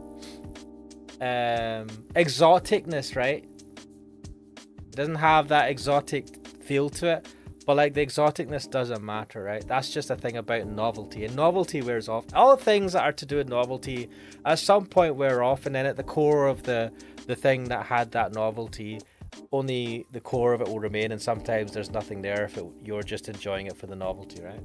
Exoticness, right? It doesn't have that exotic feel to it. But like the exoticness doesn't matter, right? That's just a thing about novelty, and novelty wears off. All things that are to do with novelty at some point wear off, and then at the core of the thing that had that novelty, only the core of it will remain, and sometimes there's nothing there if you're just enjoying it for the novelty, right?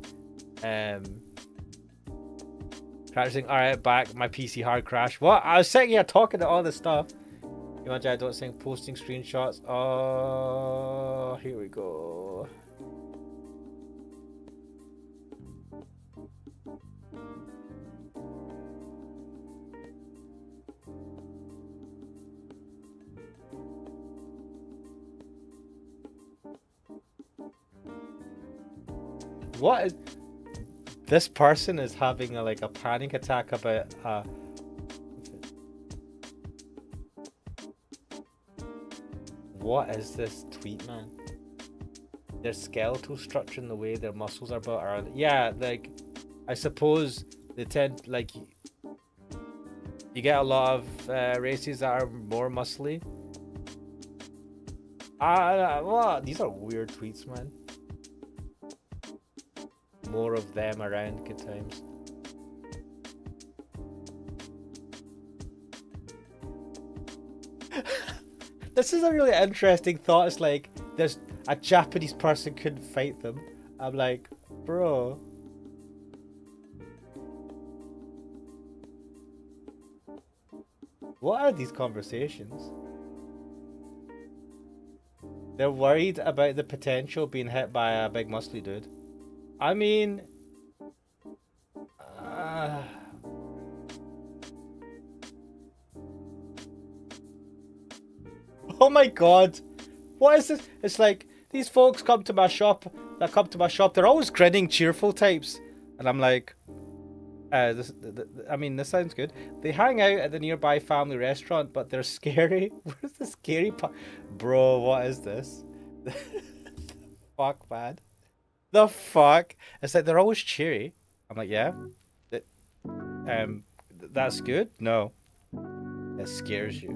Practicing, alright, back, my PC hard crash. What? I was sitting here talking to all this stuff. You want I don't think posting screenshots. Oh, here we go. What is this person is having a panic attack about what is this tweet, man? Their skeletal structure and the way their muscles are built around. Yeah, like I suppose They tend like you get a lot of races that are more muscly. Well, these are weird tweets, man. More of them around, good times. This is a really interesting thought. It's like there's a Japanese person couldn't fight them. I'm like, bro. What are these conversations? They're worried about the potential being hit by a big muscly dude. I mean, oh my god, what is this? It's like these folks come to my shop. They're always grinning, cheerful types, and I'm like, I mean, this sounds good. They hang out at the nearby family restaurant, but they're scary. Where's the scary part? Bro, what is this? Fuck, man. The fuck? It's like they're always cheery. I'm like, yeah. That's good? No. It scares you.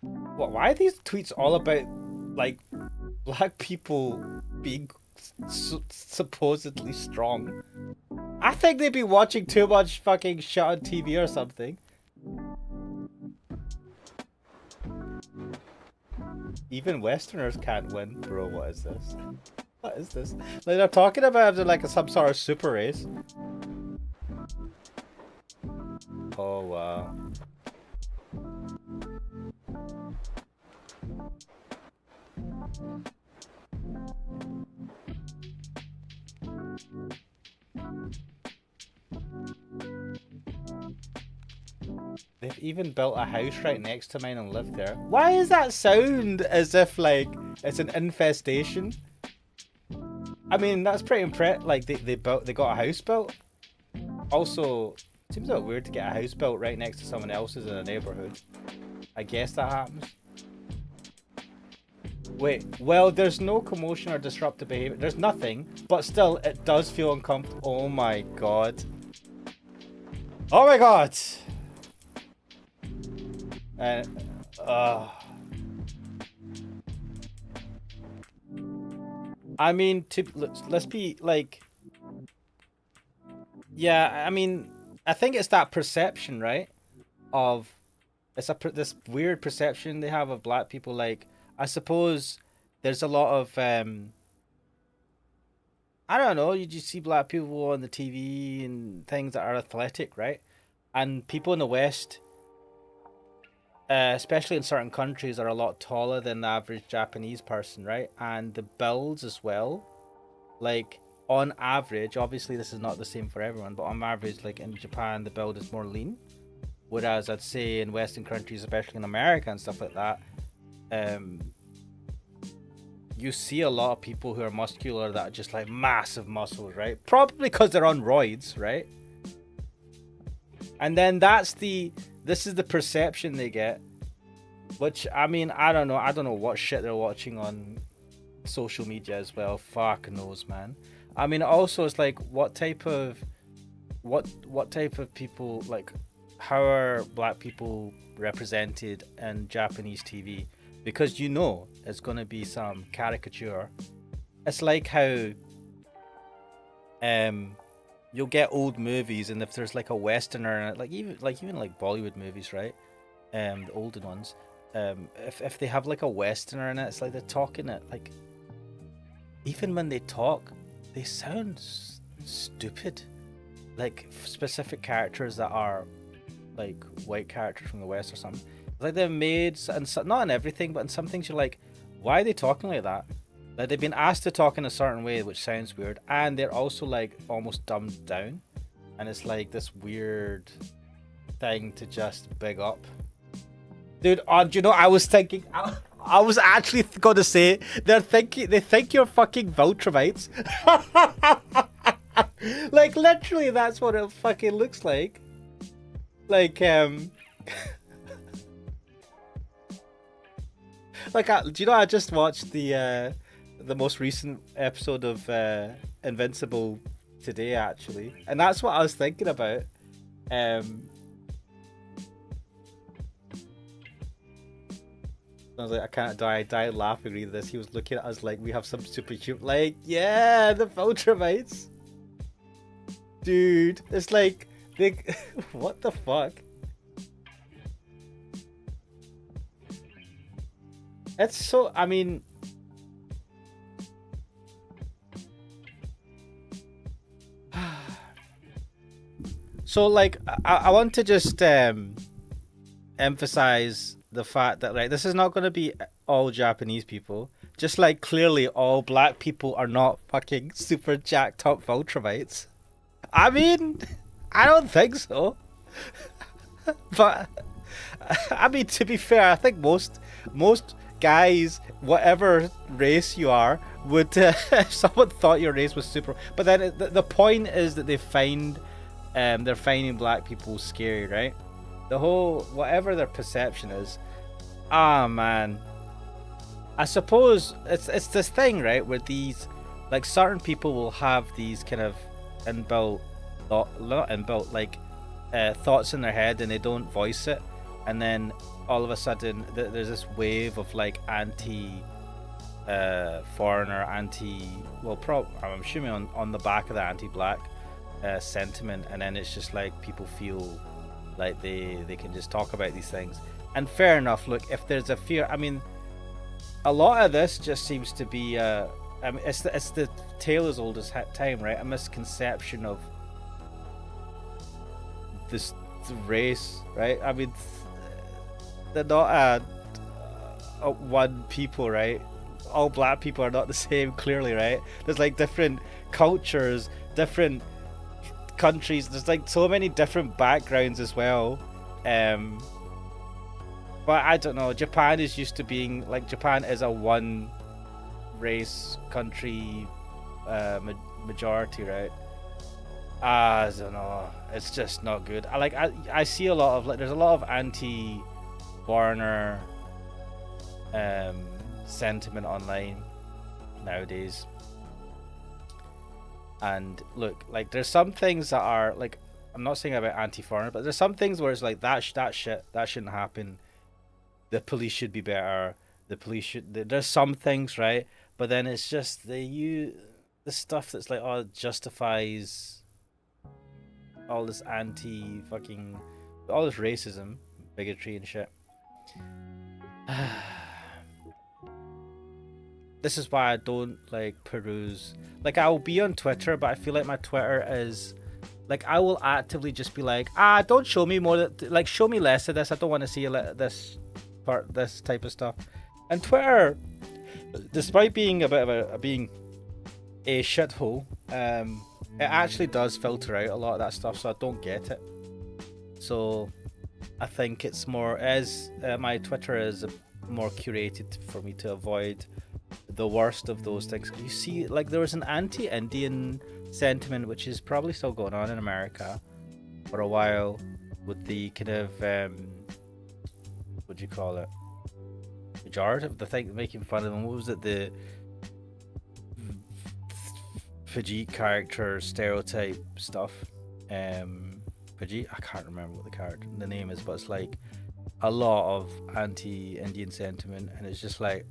What? Why are these tweets all about, like, black people being supposedly strong? I think they'd be watching too much fucking shit on TV or something. Even Westerners can't win, bro. What is this? What is this? Like they're talking about like some sort of super race. Oh wow. They've even built a house right next to mine and lived there. Why does that sound as if like it's an infestation? I mean, that's pretty impressive. Like they got a house built. Also, it seems a bit weird to get a house built right next to someone else's in a neighborhood. I guess that happens. Wait, well, there's no commotion or disruptive behavior. There's nothing, but still, it does feel uncomfortable. Oh my god. Oh my god. I mean, let's be like, yeah. I mean, I think it's that perception, right? Of this weird perception they have of black people. Like, I suppose there's a lot of I don't know. You just see black people on the TV and things that are athletic, right? And people in the West, especially in certain countries, are a lot taller than the average Japanese person, right? And the builds as well. Like, on average, obviously this is not the same for everyone, but on average, like in Japan, the build is more lean. Whereas I'd say in Western countries, especially in America and stuff like that, you see a lot of people who are muscular that are just like massive muscles, right? Probably because they're on roids, right? And then this is the perception they get, which, I mean, I don't know what shit they're watching on social media as well. Fuck knows, man. I mean, also it's like, what type of people, like, how are black people represented in Japanese TV? Because you know it's gonna be some caricature. It's like how you'll get old movies, and if there's like a westerner in it, like even Bollywood movies, right? The older ones. If they have like a westerner in it, it's like they're talking it like, even when they talk, they sound stupid. Like specific characters that are like white characters from the West or something. Like they're made, and not in everything, but in some things you're like, why are they talking like that? Like they've been asked to talk in a certain way, which sounds weird, and they're also like almost dumbed down, and it's like this weird thing to just big up. Dude, do you know, I was thinking, I was actually gonna say, they think you're fucking Viltrumites. Like literally, that's what it fucking looks like. Like like, do you know, I just watched the most recent episode of Invincible today actually, and that's what I was thinking about. Um, I was like, I can't die. I died laughing reading this. He was looking at us like we have some superhuman. Like, yeah, the Viltrumites, dude. It's like they. What the fuck? It's so. I mean, so like I want to just emphasize the fact that like this is not going to be all Japanese people. Just like clearly all black people are not fucking super jacked up Viltrumites. I mean, I don't think so. But I mean, to be fair, I think most guys, whatever race you are, would if someone thought your race was super. But then the point is that they're finding black people scary, right? The whole whatever their perception is. Ah, man. I suppose it's this thing, right, where these like certain people will have these kind of inbuilt not inbuilt like thoughts in their head and they don't voice it, and then all of a sudden there's this wave of like anti foreigner, anti I'm assuming on the back of the anti-black sentiment, and then it's just like people feel like they can just talk about these things. And fair enough, look, if there's a fear, I mean, a lot of this just seems to be I mean, it's the tale as old as time, right? A misconception of this race, right? I mean, they're not one people, right? All black people are not the same, clearly, right? There's like different cultures, different countries. There's like so many different backgrounds as well. But I don't know. Japan is used to being like, Japan is a one race country majority, right? I don't know. It's just not good. I see a lot of like, there's a lot of anti-foreigner sentiment online nowadays. And look, like there's some things that are like, I'm not saying about anti-foreigner, but there's some things where it's like that shouldn't happen. The police should be better. The police should. There's some things, right? But then it's just the stuff that's like, oh, it justifies all this anti-fucking, all this racism, bigotry and shit. This is why I don't like peruse. Like, I'll be on Twitter, but I feel like my Twitter is like, I will actively just be like, don't show me more. Like, show me less of this. I don't want to see this type of stuff. And Twitter, despite being a bit of being a shithole, it actually does filter out a lot of that stuff, so I don't get it. So I think it's more my Twitter is more curated for me to avoid the worst of those things. You see, like, there was an anti-Indian sentiment which is probably still going on in America for a while, with the kind of what do you call it, pejorative, the thing making fun of them. What was it, the Fajit character stereotype stuff? Fajit, I can't remember what the name is, but it's like a lot of anti-Indian sentiment, and it's just like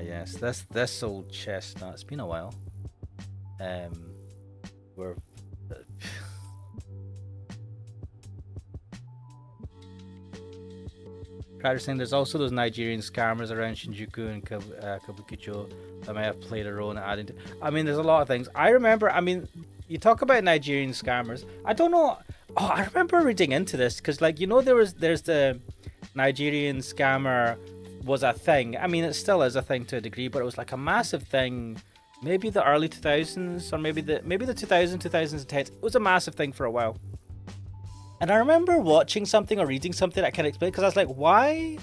yes, this old chestnut. It's been a while. We're saying there's also those Nigerian scammers around Shinjuku and Kabukicho that might have played a role in adding to. I mean, there's a lot of things. I remember, I mean, you talk about Nigerian scammers. I don't know. Oh, I remember reading into this because, like, you know, there's the Nigerian scammer was a thing. I mean, it still is a thing to a degree, but it was like a massive thing. Maybe the early 2000s, or maybe the 2010s. It was a massive thing for a while. And I remember watching something or reading something that can explain, because I was like, why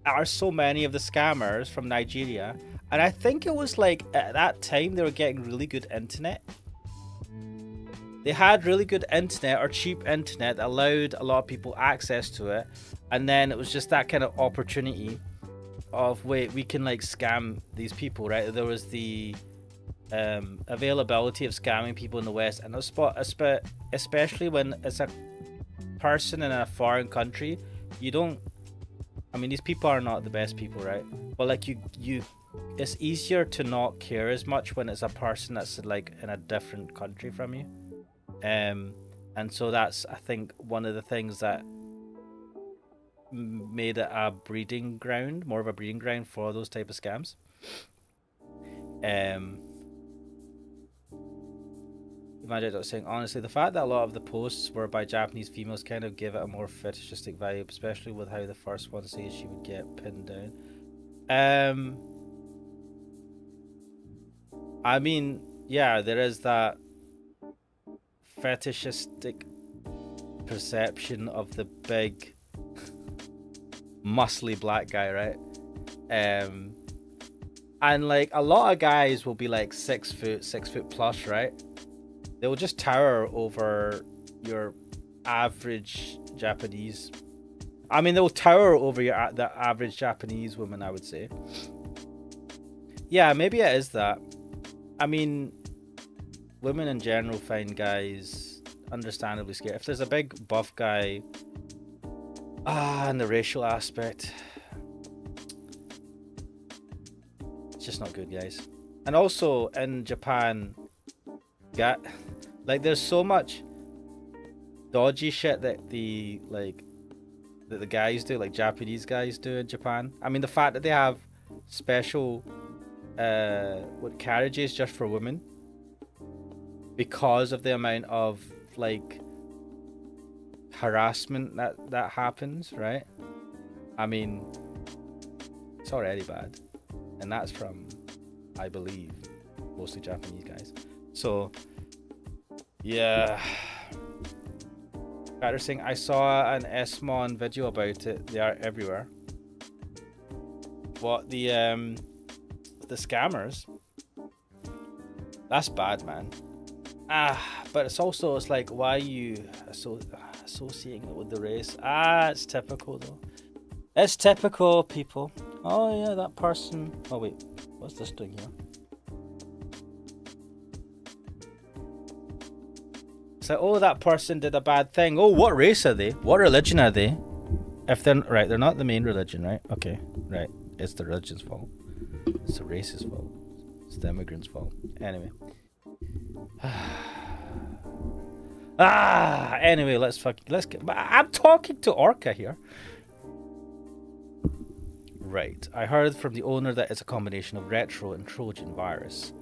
are so many of the scammers from Nigeria? And I think it was like, at that time, they were getting really good internet. They had really good internet, or cheap internet, that allowed a lot of people access to it. And then it was just that kind of opportunity of, wait, we can like scam these people, right? There was the availability of scamming people in the West, and especially when it's a person in a foreign country. You don't. I mean, these people are not the best people, right? But like you, it's easier to not care as much when it's a person that's like in a different country from you. And so that's, I think, one of the things that made it a breeding ground, more of a breeding ground for those type of scams. Imagine saying, honestly, the fact that a lot of the posts were by Japanese females kind of give it a more fetishistic value, especially with how the first one says she would get pinned down. I mean, yeah, there is that fetishistic perception of the big muscly black guy, right? And like a lot of guys will be like 6 foot plus, right? They will just tower over your average Japanese. I mean, they will tower over the average Japanese woman, I would say. Yeah, maybe it is that. I mean, women in general find guys understandably scary. If there's a big buff guy, and the racial aspect, it's just not good, guys. And also in Japan, like there's so much dodgy shit that the guys do, like Japanese guys do in Japan. I mean, the fact that they have special carriages just for women because of the amount of like harassment that happens, right? I mean, it's already bad, and that's from, I believe, mostly Japanese guys. So yeah, interesting. I saw an SMON video about it. They are everywhere. What the scammers? That's bad, man. But it's like, why are you associating it with the race? It's typical though. It's typical, people. Oh yeah, that person. Oh wait, what's this doing here? It's like, oh, that person did a bad thing. Oh, what race are they? What religion are they? If they're right, they're not the main religion, right? Okay, right. It's the religion's fault. It's the race's fault. It's the immigrants' fault. Anyway. Anyway, let's get. I'm talking to Orca here. Right. I heard from the owner that it's a combination of retro and Trojan virus.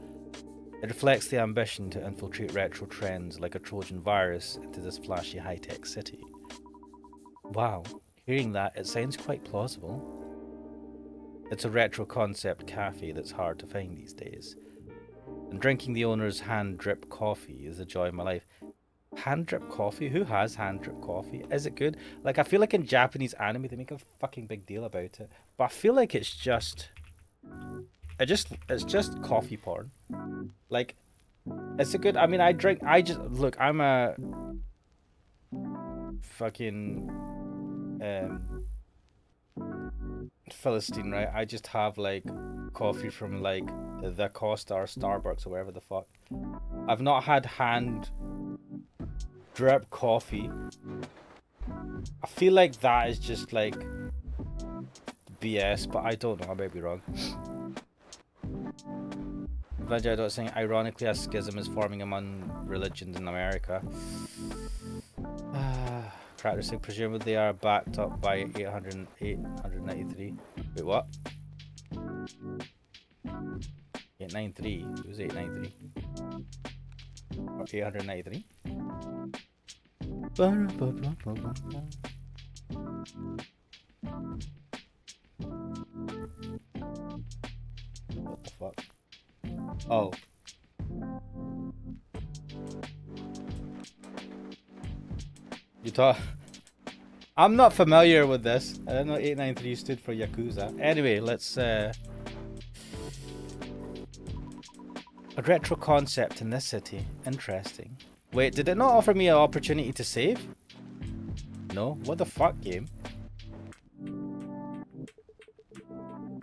It reflects the ambition to infiltrate retro trends like a Trojan virus into this flashy high-tech city. Wow. Hearing that, it sounds quite plausible. It's a retro concept cafe that's hard to find these days. And drinking the owner's hand-drip coffee is the joy of my life. Hand-drip coffee? Who has hand-drip coffee? Is it good? Like, I feel like in Japanese anime, they make a fucking big deal about it. But I feel like it's just coffee porn. Like, it's a good, I mean, look, I'm a fucking Philistine, right? I just have like coffee from like the Costa or Starbucks or wherever the fuck. I've not had hand drip coffee. I feel like that is just like BS, but I don't know, I might be wrong. Vajayadot saying, ironically, a schism is forming among religions in America. Crackers saying, presumably they are backed up by 893. Wait, what? 893? Who's 893? Or 893? What the fuck? Oh. You thought... I'm not familiar with this. I don't know 893 stood for Yakuza. Anyway, let's... A retro concept in this city. Interesting. Wait, did it not offer me an opportunity to save? No? What the fuck, game?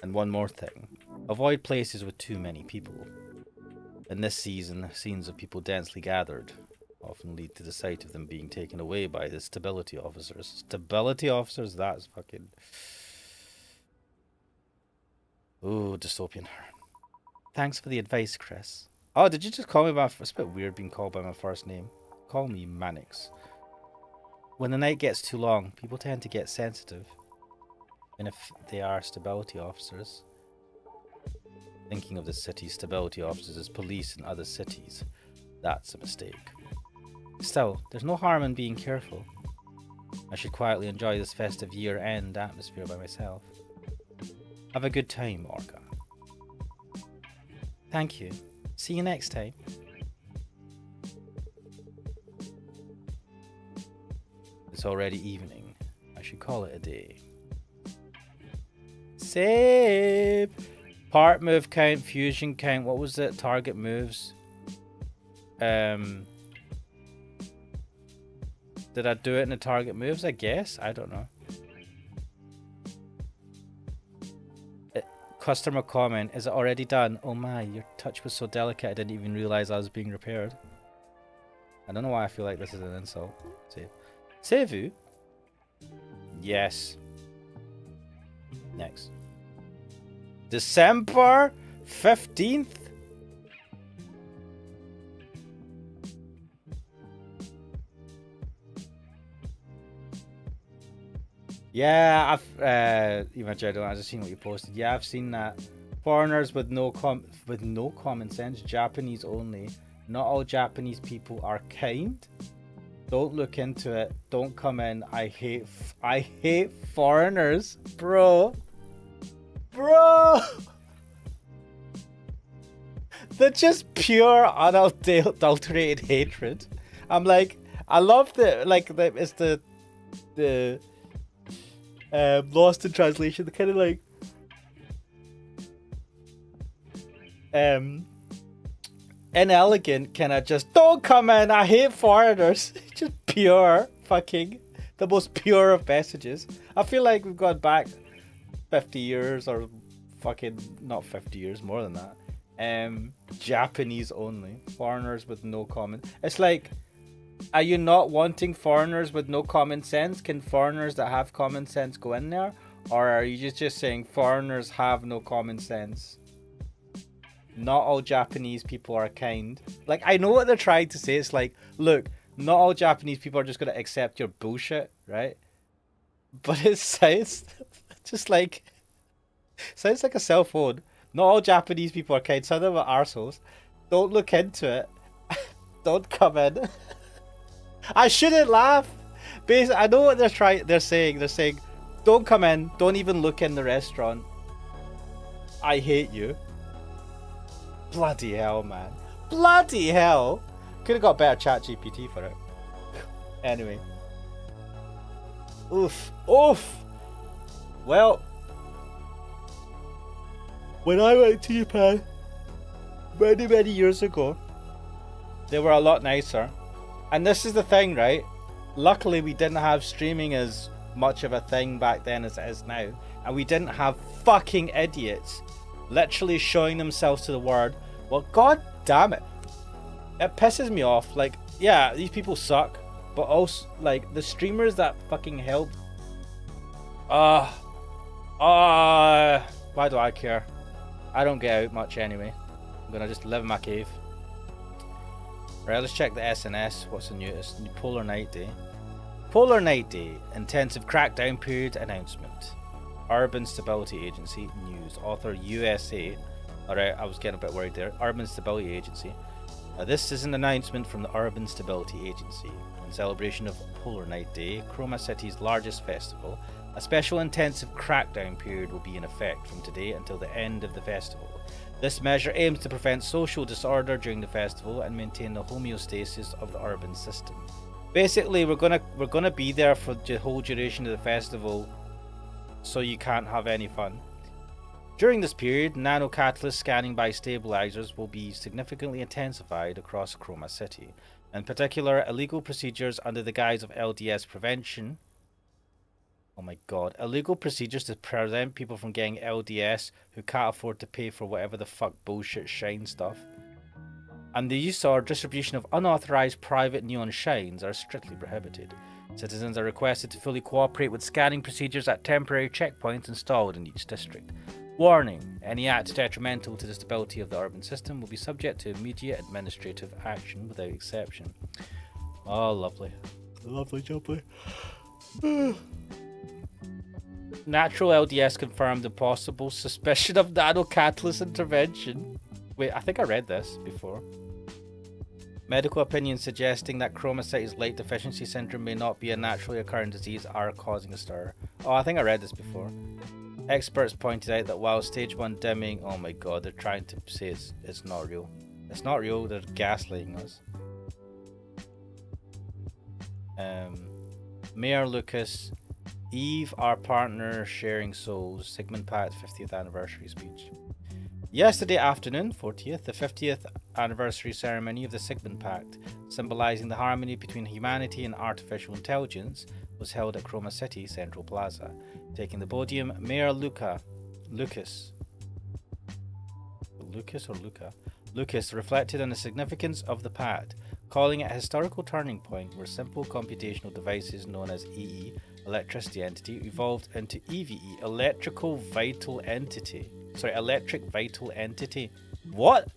And one more thing. Avoid places with too many people. In this season, scenes of people densely gathered often lead to the sight of them being taken away by the stability officers. Stability officers? That's fucking... Ooh, dystopian. Thanks for the advice, Chris. Oh, did you just call me by... It's a bit weird being called by my first name. Call me Mannix. When the night gets too long, people tend to get sensitive. And if they are stability officers... Thinking of the city's stability officers as police in other cities, that's a mistake. Still, there's no harm in being careful. I should quietly enjoy this festive year-end atmosphere by myself. Have a good time, Orca. Thank you. See you next time. It's already evening. I should call it a day. Save! Part move count, fusion count, what was it? Target moves. Did I do it in the target moves? I guess. I don't know. Customer comment. Is it already done? Oh my, your touch was so delicate I didn't even realize I was being repaired. I don't know why I feel like this is an insult. Save. Save-vous? Yes. Next. December 15th? Yeah, I've imagine I just seen what you posted. Yeah, I've seen that. Foreigners with no common sense, Japanese only. Not all Japanese people are kind. Don't look into it. Don't come in. I hate foreigners, bro. Bro! They're just pure, unadulterated hatred. I'm like, I love it's the lost in translation, the kind of like, inelegant kind of just, don't come in, I hate foreigners. Just pure fucking, the most pure of messages. I feel like we've gone back 50 years or fucking not 50 years, more than that. Japanese only, foreigners with no common. It's like, are you not wanting foreigners with no common sense? Can foreigners that have common sense go in there, or are you just saying foreigners have no common sense? Not all Japanese people are kind. Like, I know what they're trying to say. It's like, look, not all Japanese people are just going to accept your bullshit, right? But it sounds just like, sounds like a cell phone. Not all Japanese people are kind. Some of them are arseholes. Don't look into it. Don't come in. I shouldn't laugh. Basically, I know what they're saying. They're saying, don't come in. Don't even look in the restaurant. I hate you. Bloody hell, man. Bloody hell. Could have got better chat GPT for it. Anyway. Oof. Oof. Well, when I went to Japan many, many years ago, they were a lot nicer. And this is the thing, right? Luckily, we didn't have streaming as much of a thing back then as it is now. And we didn't have fucking idiots literally showing themselves to the world. Well, god damn it. It pisses me off. Like, yeah, these people suck. But also, like, the streamers that fucking help. Why do I care? I don't get out much anyway. I'm gonna just live in my cave. Right, let's check the SNS. What's the newest? Polar Night Day. Polar Night Day. Intensive crackdown period announcement. Urban Stability Agency news. Author USA. Alright, I was getting a bit worried there. Urban Stability Agency. This is an announcement from the Urban Stability Agency. In celebration of Polar Night Day, Chroma City's largest festival, a special intensive crackdown period will be in effect from today until the end of the festival. This measure aims to prevent social disorder during the festival and maintain the homeostasis of the urban system. Basically, we're gonna be there for the whole duration of the festival, so you can't have any fun. During this period, nanocatalyst scanning by stabilizers will be significantly intensified across Chroma City. In particular, illegal procedures under the guise of LDS prevention. Oh my god, illegal procedures to prevent people from getting LDS who can't afford to pay for whatever the fuck bullshit shine stuff. and the use or distribution of unauthorized private neon shines are strictly prohibited. Citizens are requested to fully cooperate with scanning procedures at temporary checkpoints installed in each district. Warning: any act detrimental to the stability of the urban system will be subject to immediate administrative action without exception. Oh, lovely. Lovely jubbly. Natural LDS confirmed impossible suspicion of nano-catalyst intervention. Wait, I think I read this before. Medical opinions suggesting that chromocytes light deficiency syndrome may not be a naturally occurring disease are causing a stir. Oh, I think I read this before. Experts pointed out that while stage 1 dimming, oh my god, they're trying to say it's not real. It's not real, they're gaslighting us. Mayor Lucas, Eve, our partner, sharing souls, Sigmund Pact 50th anniversary speech. Yesterday afternoon, 40th, the 50th anniversary ceremony of the Sigmund Pact, symbolizing the harmony between humanity and artificial intelligence, was held at Chroma City Central Plaza. Taking the podium, Mayor Lucas reflected on the significance of the pact, calling it a historical turning point where simple computational devices known as EE, electricity entity, evolved into EVE, electric vital entity. What?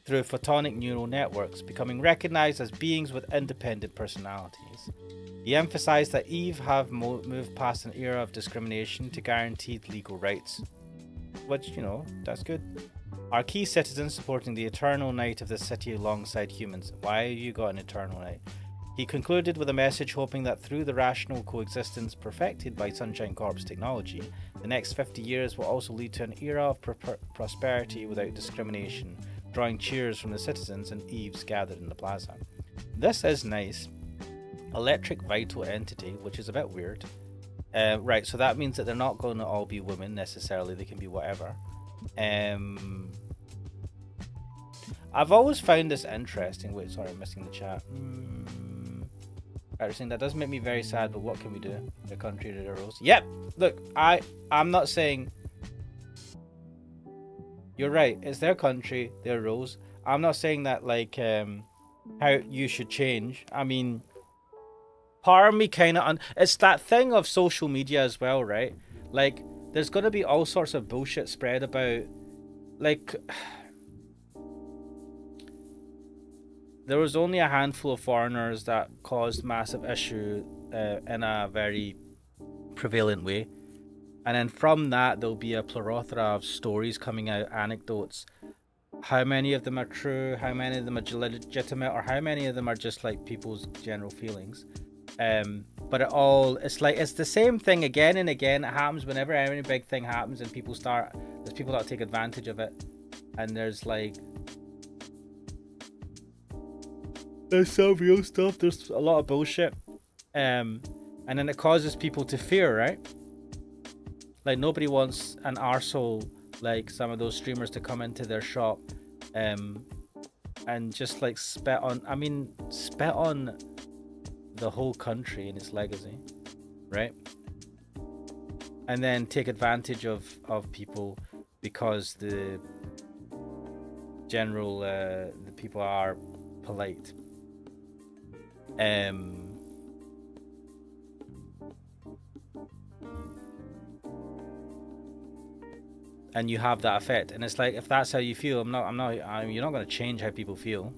Through photonic neural networks, becoming recognized as beings with independent personalities. He emphasized that Eve have moved past an era of discrimination to guaranteed legal rights. Which, that's good. Our key citizens supporting the eternal night of the city alongside humans. Why you got an eternal night? He concluded with a message hoping that through the rational coexistence perfected by Sunshine Corp's technology, the next 50 years will also lead to an era of prosperity without discrimination, drawing cheers from the citizens and Eves gathered in the plaza. This is nice. Electric vital entity, which is a bit weird. Right, so that means that they're not going to all be women necessarily, they can be whatever. I've always found this interesting. Wait, sorry, I'm missing the chat. Saying that does make me very sad, but what can we do? The country to the rules. Yep. Look, I'm not saying you're right. It's their country, their rules. I'm not saying that how you should change. I mean, part of me kind of it's that thing of social media as well, right? Like, there's gonna be all sorts of bullshit spread about, like. There was only a handful of foreigners that caused massive issue in a very prevalent way. And then from that, there'll be a plethora of stories coming out, anecdotes. How many of them are true, how many of them are legitimate, or how many of them are just like people's general feelings. But it's the same thing again and again. It happens whenever any big thing happens and there's people that take advantage of it. And there's some real stuff, there's a lot of bullshit. And then it causes people to fear, right? Like, nobody wants an arsehole like some of those streamers to come into their shop and just spit on the whole country and its legacy, right? And then take advantage of people because the people are polite. And you have that effect, and it's like, if that's how you feel, you're not going to change how people feel.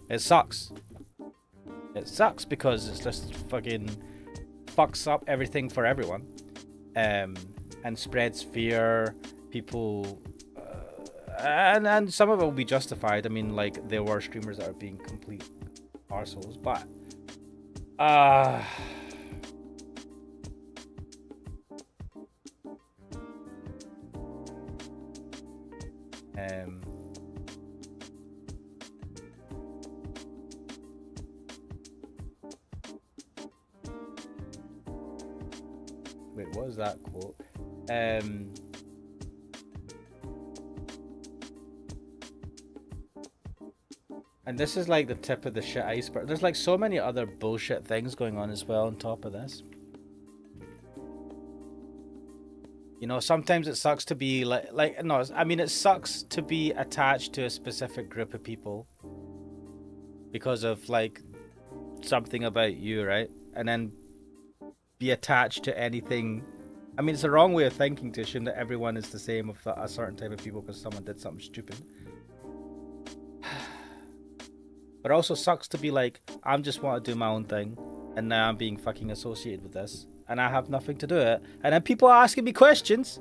It sucks because it's just fucking fucks up everything for everyone, and spreads fear. People and some of it will be justified. I mean, like, there were streamers that are being complete arseholes, but wait, what was that quote? And this is like the tip of the shit iceberg. There's like so many other bullshit things going on as well on top of this. You know, sometimes it sucks to be like no, I mean it sucks to be attached to a specific group of people because of like something about you, right? And then be attached to anything. I mean, it's a wrong way of thinking to assume that everyone is the same of a certain type of people because someone did something stupid. But it also sucks to be like, I just want to do my own thing, and now I'm being fucking associated with this, and I have nothing to do it. And then people are asking me questions.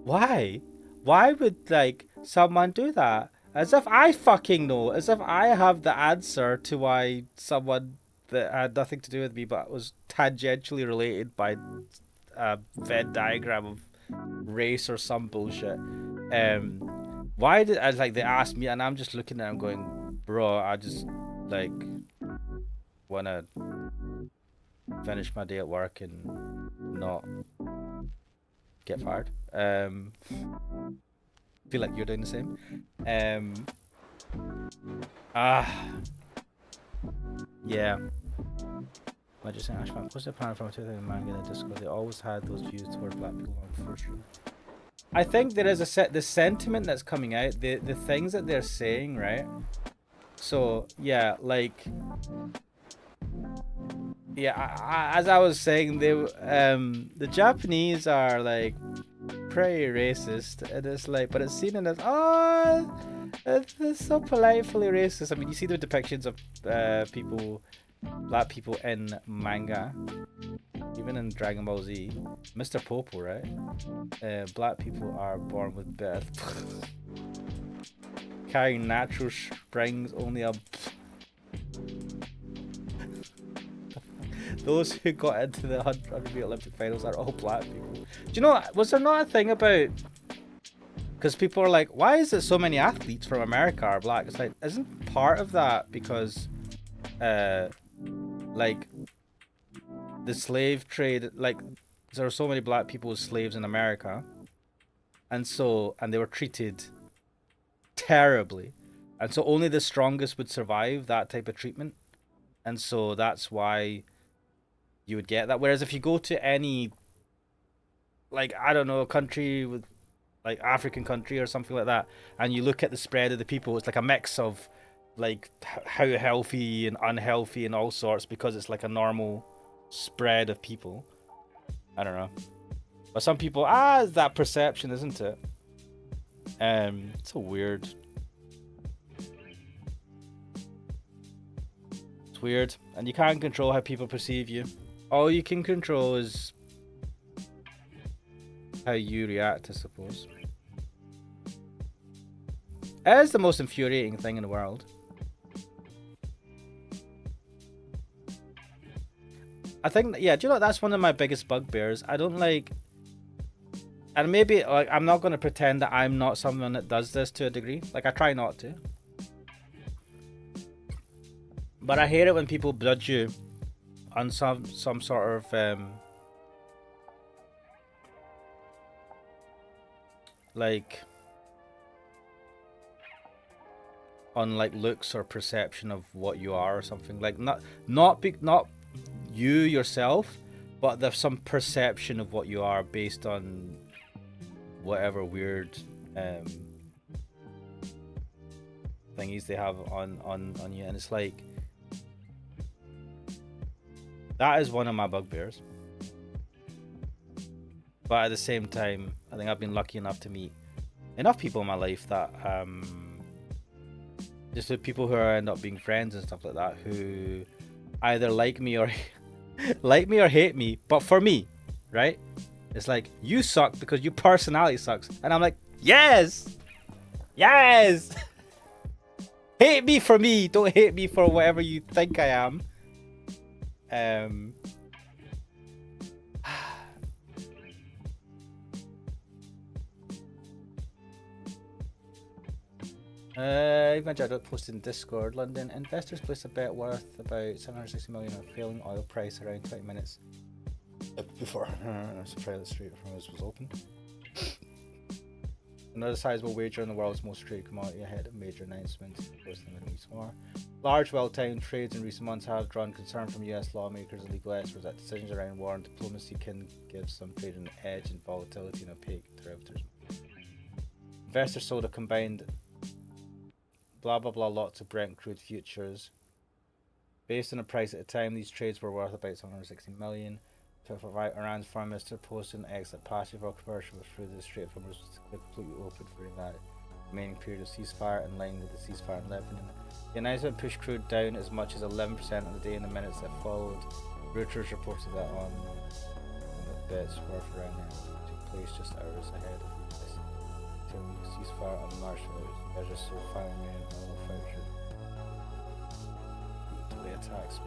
Why? Why would like someone do that? As if I fucking know. As if I have the answer to why someone that had nothing to do with me but was tangentially related by a Venn diagram of race or some bullshit. Why did I like they asked me and I'm just looking at them going, bro, I just like wanna finish my day at work and not get fired. Feel like you're doing the same. Yeah. I just saying, Ashman, what's the plan from 2000 manga in the Discord? They always had those views toward black people, unfortunately. I think there is the sentiment that's coming out, the things that they're saying, right? So yeah, like yeah, as I was saying, the Japanese are like pretty racist, and it's like, but it's seen as it's so politely racist. I mean, you see the depictions of black people in manga, even in Dragon Ball Z. Mr. Popo, right? Black people are born with birth, carrying natural springs only a. Those who got into the 100-meter Olympic finals are all black people. Do you know, was there not a thing about... Because people are like, why is it so many athletes from America are black? It's like, isn't part of that because, like, the slave trade, like, there are so many black people as slaves in America. And they were treated terribly. And so only the strongest would survive that type of treatment. And so that's why... you would get that. Whereas if you go to any, like, I don't know, a country with, like, African country or something like that, and you look at the spread of the people, it's like a mix of, like, how healthy and unhealthy and all sorts, because it's like a normal spread of people. I don't know. But some people, it's that perception, isn't it? It's so weird. It's weird. And you can't control how people perceive you. All you can control is how you react, I suppose. It is the most infuriating thing in the world. I think, yeah, do you know, that's one of my biggest bugbears. I don't like... And maybe, like, I'm not going to pretend that I'm not someone that does this to a degree. Like, I try not to. But I hate it when people judge you on some sort of like on like looks or perception of what you are or something, like not you yourself, but there's some perception of what you are based on whatever weird thingies they have on you, and it's like that is one of my bugbears. But at the same time, I think I've been lucky enough to meet enough people in my life that just the people who end up being friends and stuff like that, who either like me or hate me, but for me, right? It's like, you suck because your personality sucks, and I'm like, yes, hate me for me, don't hate me for whatever you think I am. Even Jadot posted in Discord, London investors placed a bet worth about 760 million on failing oil price around 20 minutes before the Strait of Hormuz was opened. Another sizable wager on the world's most traded commodity ahead of major announcements post the Middle East war. Large, well-timed trades in recent months have drawn concern from US lawmakers and legal experts that decisions around war and diplomacy can give some trade an edge in volatility and opaque derivatives. Investors sold a combined blah blah blah lots of Brent crude futures. Based on the price at the time, these trades were worth about 760 million. Iran's foreign minister posted an X that passive oil conversion was through the Strait of Hormuz was completely open during that remaining period of ceasefire in line with the ceasefire in Lebanon. The announcement pushed crude down as much as 11% on the day in the minutes that followed. Reuters reported that on the bets worth around there took place just hours ahead of the ceasefire on March 1st. Measures so far remain oil voucher. Delay attacks.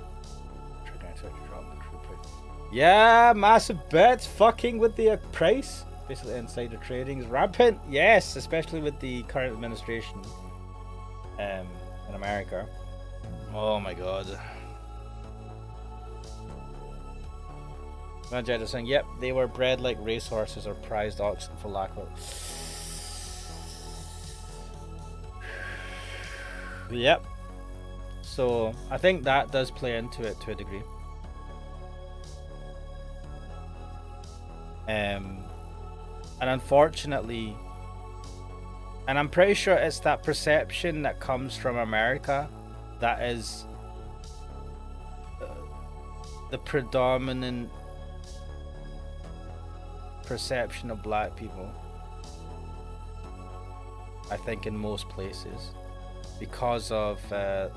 Triggering to drop the crude price. Yeah, massive bets fucking with the price. Basically, insider trading is rampant. Yes, especially with the current administration in America. Oh my god. Manjetta saying, yep, they were bred like racehorses or prized oxen for lack of. Yep. So I think that does play into it to a degree. And unfortunately, and I'm pretty sure it's that perception that comes from America that is the predominant perception of black people, I think, in most places, because of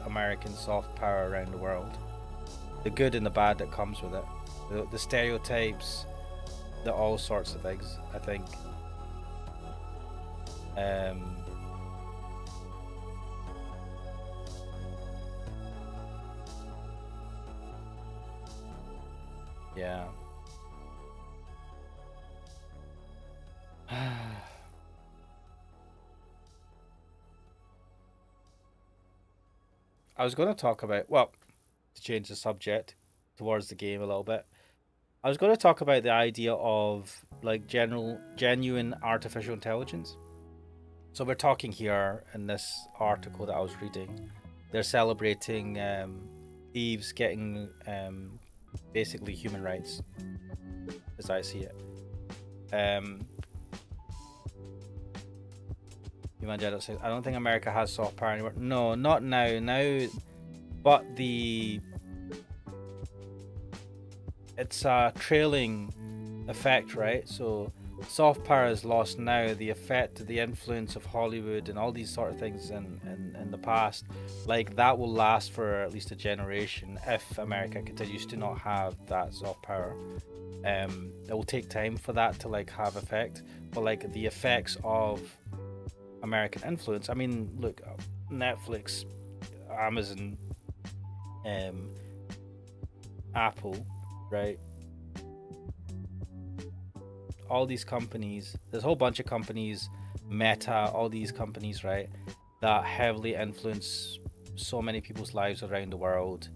American soft power around the world, the good and the bad that comes with it, the stereotypes, the all sorts of things, I think. Yeah. I was going to talk about, well, to change the subject towards the game a little bit, I was going to talk about the idea of like genuine artificial intelligence. So we're talking here in this article that I was reading, they're celebrating thieves getting basically human rights, as I see it. Evangelist says, I don't think America has soft power anymore. No, not now. Now, but it's a trailing effect, right? So soft power is lost now. The effect, the influence of Hollywood and all these sort of things in the past, like that will last for at least a generation if America continues to not have that soft power. It will take time for that to like have effect, but like the effects of American influence, I mean, look, Netflix, Amazon, Apple, right? All these companies, there's a whole bunch of companies, Meta, all these companies, right, that heavily influence so many people's lives around the world,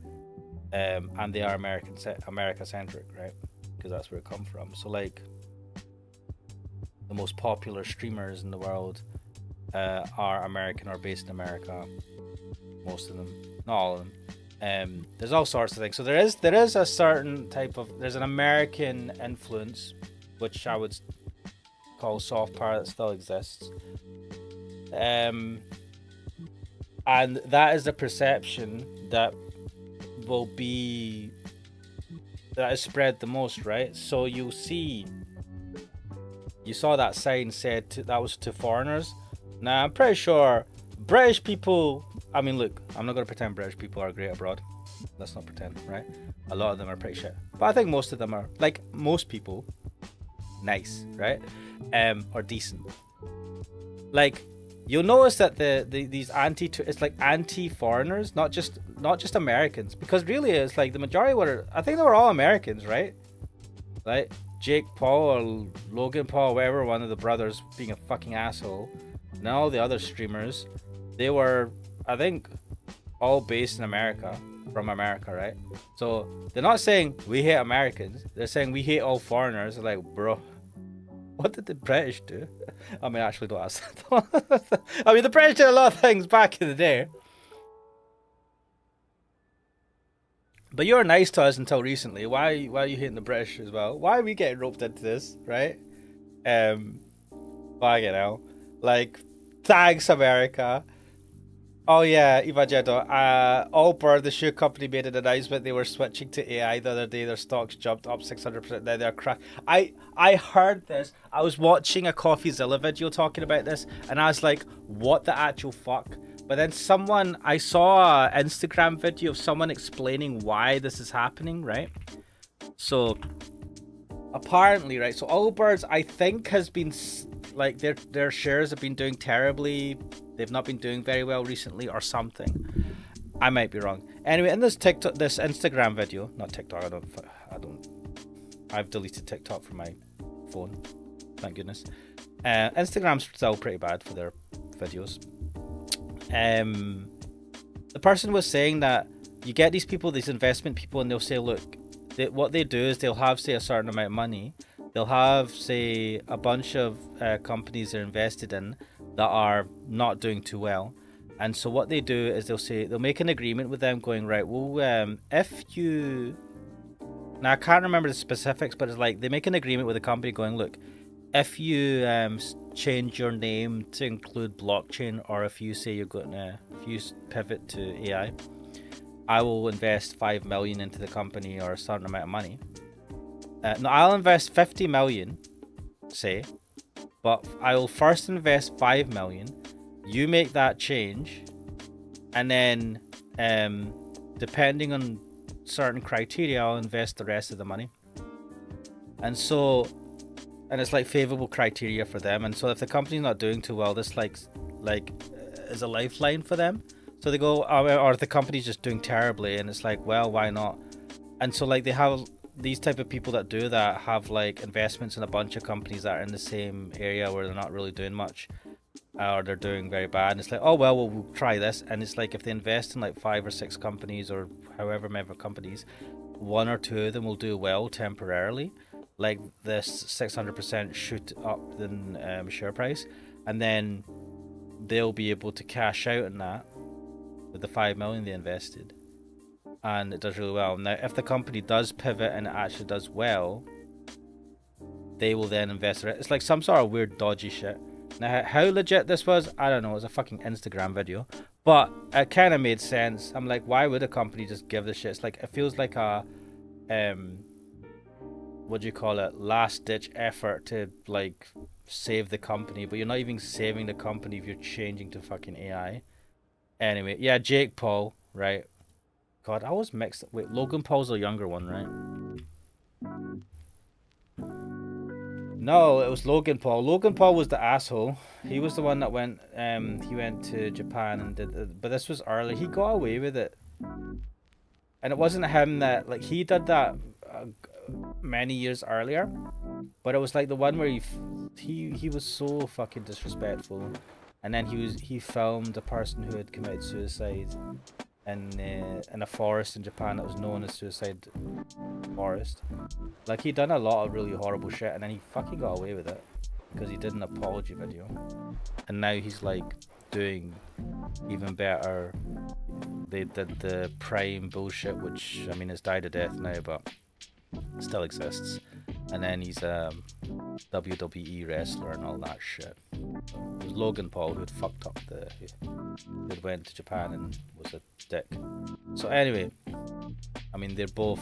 and they are America centric, right? Because that's where it comes from. So like the most popular streamers in the world are American or based in America, most of them, not all of them. There's all sorts of things. So there is a certain type of, there's an American influence, which I would call soft power, that still exists. And that is the perception that will be, that is spread the most, right? So you saw that sign said that was to foreigners. Now I'm pretty sure British people, I mean, look, I'm not going to pretend British people are great abroad. Let's not pretend, right? A lot of them are pretty shit. But I think most of them are, like most people, nice, right? Or decent. Like, you'll notice that these it's like anti-foreigners, not just Americans, because really it's like the majority I think they were all Americans, right? Like Jake Paul or Logan Paul, whatever, one of the brothers being a fucking asshole. And all the other streamers, they were, I think, all based in America, from America, right? So they're not saying we hate Americans, they're saying we hate all foreigners. They're like, bro, what did the British do? I mean, actually, don't ask that. I mean, the British did a lot of things back in the day. But you were nice to us until recently. Why are you hating the British as well? Why are we getting roped into this, right? Um, fucking hell. Like, thanks, America. Oh yeah, Ivagedo. Allbird, the shoe company, made an announcement they were switching to AI the other day. Their stocks jumped up 600%. Now they're I heard this. I was watching a CoffeeZilla video talking about this, and I was like, "What the actual fuck?" But then I saw an Instagram video of someone explaining why this is happening, right? So apparently, right. So Allbirds, I think, has been like their shares have been doing terribly. They've not been doing very well recently, or something. I might be wrong. Anyway, in this Instagram video, not TikTok. I don't. I've deleted TikTok from my phone. Thank goodness. Instagram's still pretty bad for their videos. The person was saying that you get these people, these investment people, and they'll say, look, what they do is they'll have, say, a certain amount of money. They'll have, say, a bunch of companies they're invested in that are not doing too well. And so what they do is they'll make an agreement with them going, right, well, if you... Now, I can't remember the specifics, but it's like they make an agreement with the company going, look, if you change your name to include blockchain, or if you say if you pivot to AI, I will invest 5 million into the company, or a certain amount of money. No, I'll invest 50 million, say, but I will first invest 5 million. You make that change, and then depending on certain criteria, I'll invest the rest of the money. And it's like favorable criteria for them. And so if the company's not doing too well, this like is a lifeline for them. So they go, or if the company's just doing terribly, and it's like, well, why not? And so like they have these type of people that do that have like investments in a bunch of companies that are in the same area where they're not really doing much, or they're doing very bad. And it's like, oh well, we'll try this. And it's like if they invest in like 5 or 6 companies, or however many companies, 1 or 2 of them will do well temporarily, like this 600% shoot up in share price, and then they'll be able to cash out on that with the 5 million they invested, and it does really well. Now, if the company does pivot and it actually does well, they will then invest it. It's like some sort of weird dodgy shit. Now, how legit this was, I don't know. It was a fucking Instagram video, but it kind of made sense. I'm like, why would a company just give this shit? It's like, it feels like a what do you call it, last ditch effort to like save the company, but you're not even saving the company if you're changing to fucking AI. Anyway, yeah, Jake Paul, right? God, I was mixed. Wait, Logan Paul's the younger one, right? No, it was Logan Paul. Logan Paul was the asshole. He was the one that went. He went to Japan and did. But this was early. He got away with it, and it wasn't him that like he did that many years earlier. But it was like the one where he was so fucking disrespectful, and then he filmed a person who had committed suicide in a forest in Japan that was known as Suicide Forest. Like he'd done a lot of really horrible shit, and then he fucking got away with it because he did an apology video, and now he's like doing even better. They did the Prime bullshit, which I mean it's died a death now, but it still exists. And then he's a WWE wrestler and all that shit. It was Logan Paul who had fucked up who had went to Japan and was a dick. So anyway, I mean they're both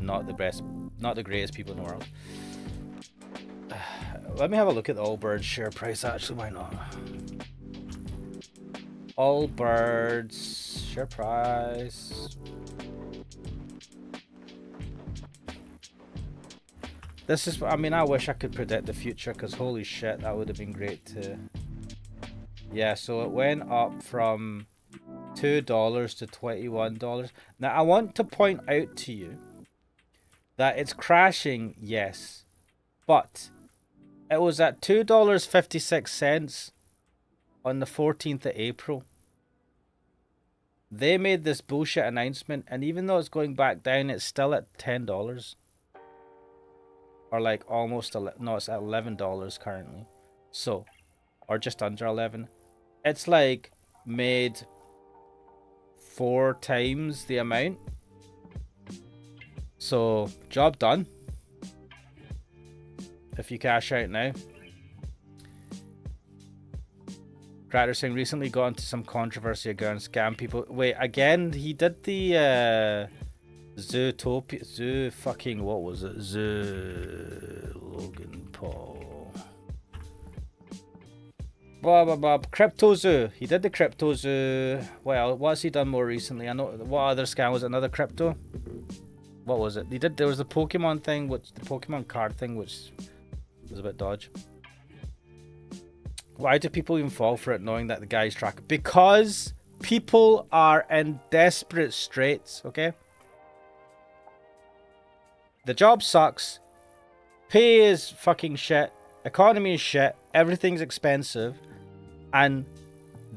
not the best, not the greatest people in the world. Let me have a look at the Allbirds share price actually, why not? Allbirds share price. This is, I mean, I wish I could predict the future because holy shit, that would have been great to. Yeah, so it went up from $2 to $21. Now, I want to point out to you that it's crashing, yes, but it was at $2.56 on the 14th of April. They made this bullshit announcement, and even though it's going back down, it's still at $10. Or like almost, no, it's at $11 currently. So, or just under 11. It's like made 4 times the amount. So, job done. If you cash out now. Cracker saying recently got into some controversy again, scam people. Wait, again, he did the Zootopia, Zoo fucking, what was it? Logan Paul. Blah blah blah. Crypto Zoo. He did the Crypto Zoo. Well, what's he done more recently? I know what other scam was it? Another crypto? What was it? He did. There was the Pokemon thing, which the Pokemon card thing, which was a bit dodge. Why do people even fall for it knowing that the guy's tracking? Because people are in desperate straits, okay? The job sucks. Pay is fucking shit. Economy is shit. Everything's expensive. And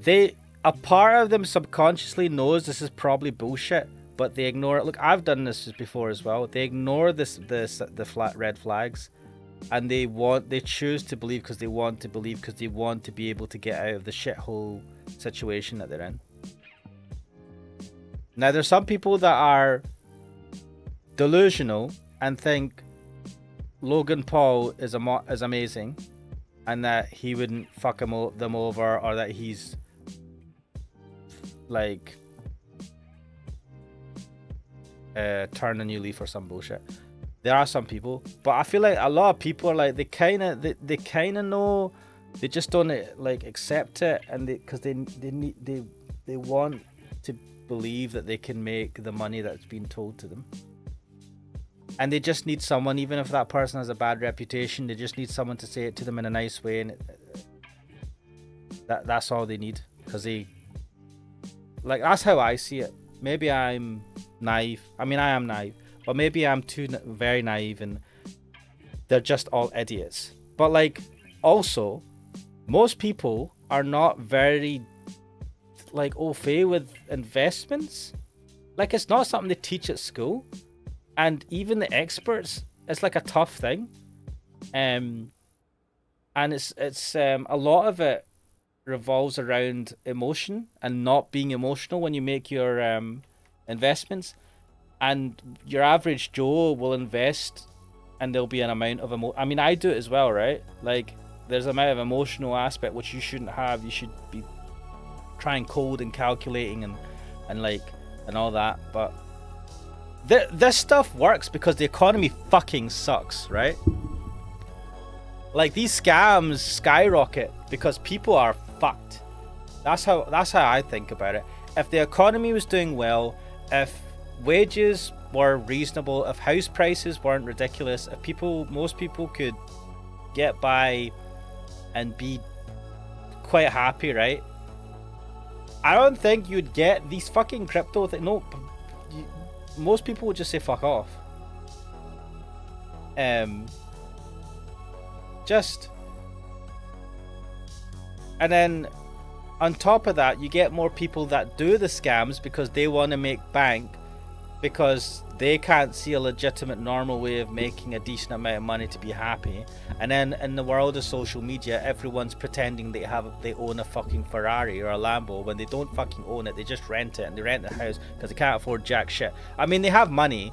a part of them subconsciously knows this is probably bullshit, but they ignore it. Look, I've done this before as well. They ignore the flat red flags. And they choose to believe because they want to believe because they want to be able to get out of the shithole situation that they're in. Now, there's some people that are delusional and think Logan Paul is amazing and that he wouldn't fuck them over, or that he's like turn a new leaf or some bullshit. There are some people, but I feel like a lot of people are like they kind of know, they just don't like accept it, and because they want to believe that they can make the money that's been told to them, and they just need someone, even if that person has a bad reputation, they just need someone to say it to them in a nice way, and that's all they need, because like that's how I see it. Maybe I'm naive. I mean, I am naive. But maybe I'm very naive and they're just all idiots. But like, also, most people are not very like au fait with investments. Like, it's not something they teach at school. And even the experts, it's like a tough thing. And it's a lot of it revolves around emotion and not being emotional when you make your investments. And your average Joe will invest and there'll be an amount of I mean, I do it as well, right? Like, there's an amount of emotional aspect which you shouldn't have. You should be trying code and calculating and all that. But this stuff works because the economy fucking sucks, right? Like, these scams skyrocket because people are fucked. That's how I think about it. If the economy was doing well, if wages were reasonable, if house prices weren't ridiculous, if most people could get by and be quite happy, right? I don't think you'd get these fucking crypto things. No, most people would just say fuck off. Just, and then on top of that, you get more people that do the scams because they want to make bank, because they can't see a legitimate normal way of making a decent amount of money to be happy. And then in the world of social media, everyone's pretending they own a fucking Ferrari or a Lambo when they don't fucking own it. They just rent it, and they rent the house because they can't afford jack shit. I mean, they have money,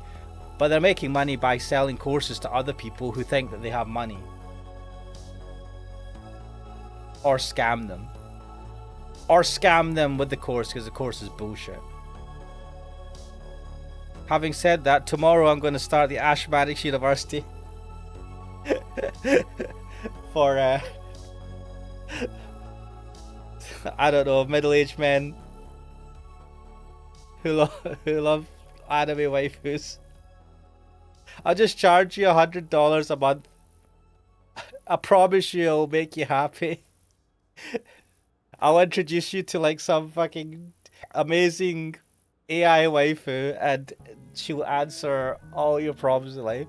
but they're making money by selling courses to other people who think that they have money, or scam them, with the course because the course is bullshit. Having said that, tomorrow I'm going to start the Ashmanics University for I don't know, middle-aged men who love anime waifus. I'll just charge you $100 a month. I promise you it'll make you happy. I'll introduce you to like some fucking amazing AI waifu and she'll answer all your problems in life.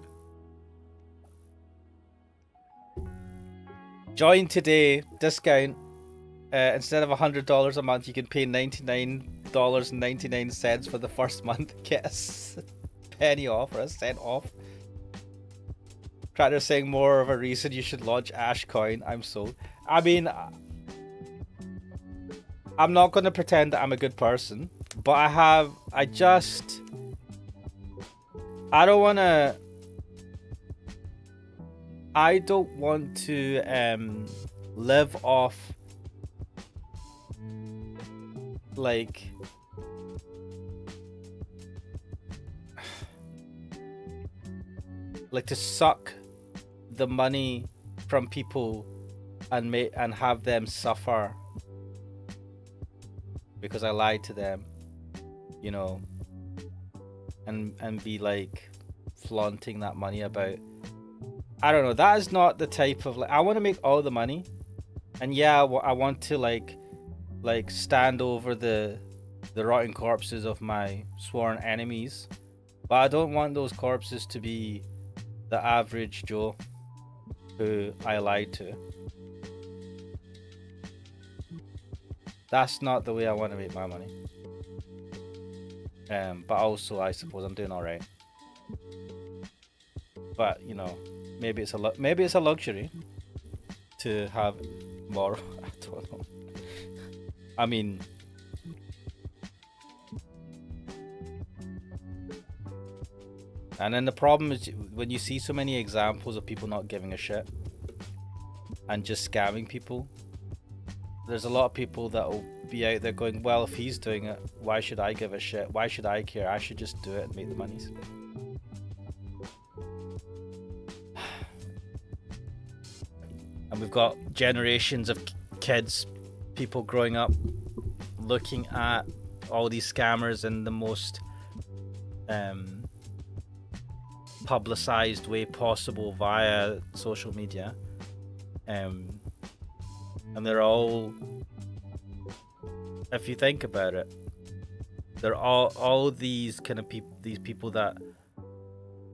Join today, discount. Instead of $100 a month, you can pay $99.99 for the first month. Get a penny off or a cent off. Cracker's saying more of a reason you should launch Ashcoin. I'm sold. I mean, I'm not going to pretend that I'm a good person, but I don't want to live off like to suck the money from people and have them suffer because I lied to them, you know, and be like flaunting that money about. I don't know. That is not the type of I want to make all the money, and yeah, I want to like stand over the rotten corpses of my sworn enemies, but I don't want those corpses to be the average Joe who I lied to. That's not the way I want to make my money. But also I suppose I'm doing all right. But you know, maybe it's a luxury to have more. I don't know. I mean, and then the problem is when you see so many examples of people not giving a shit and just scamming people. There's a lot of people that will be out there going, well, if he's doing it, why should I give a shit? Why should I care? I should just do it and make the monies. And we've got generations of kids, people growing up looking at all these scammers in the most publicized way possible via social media. And they're all, if you think about it, they're all these kind of people, these people that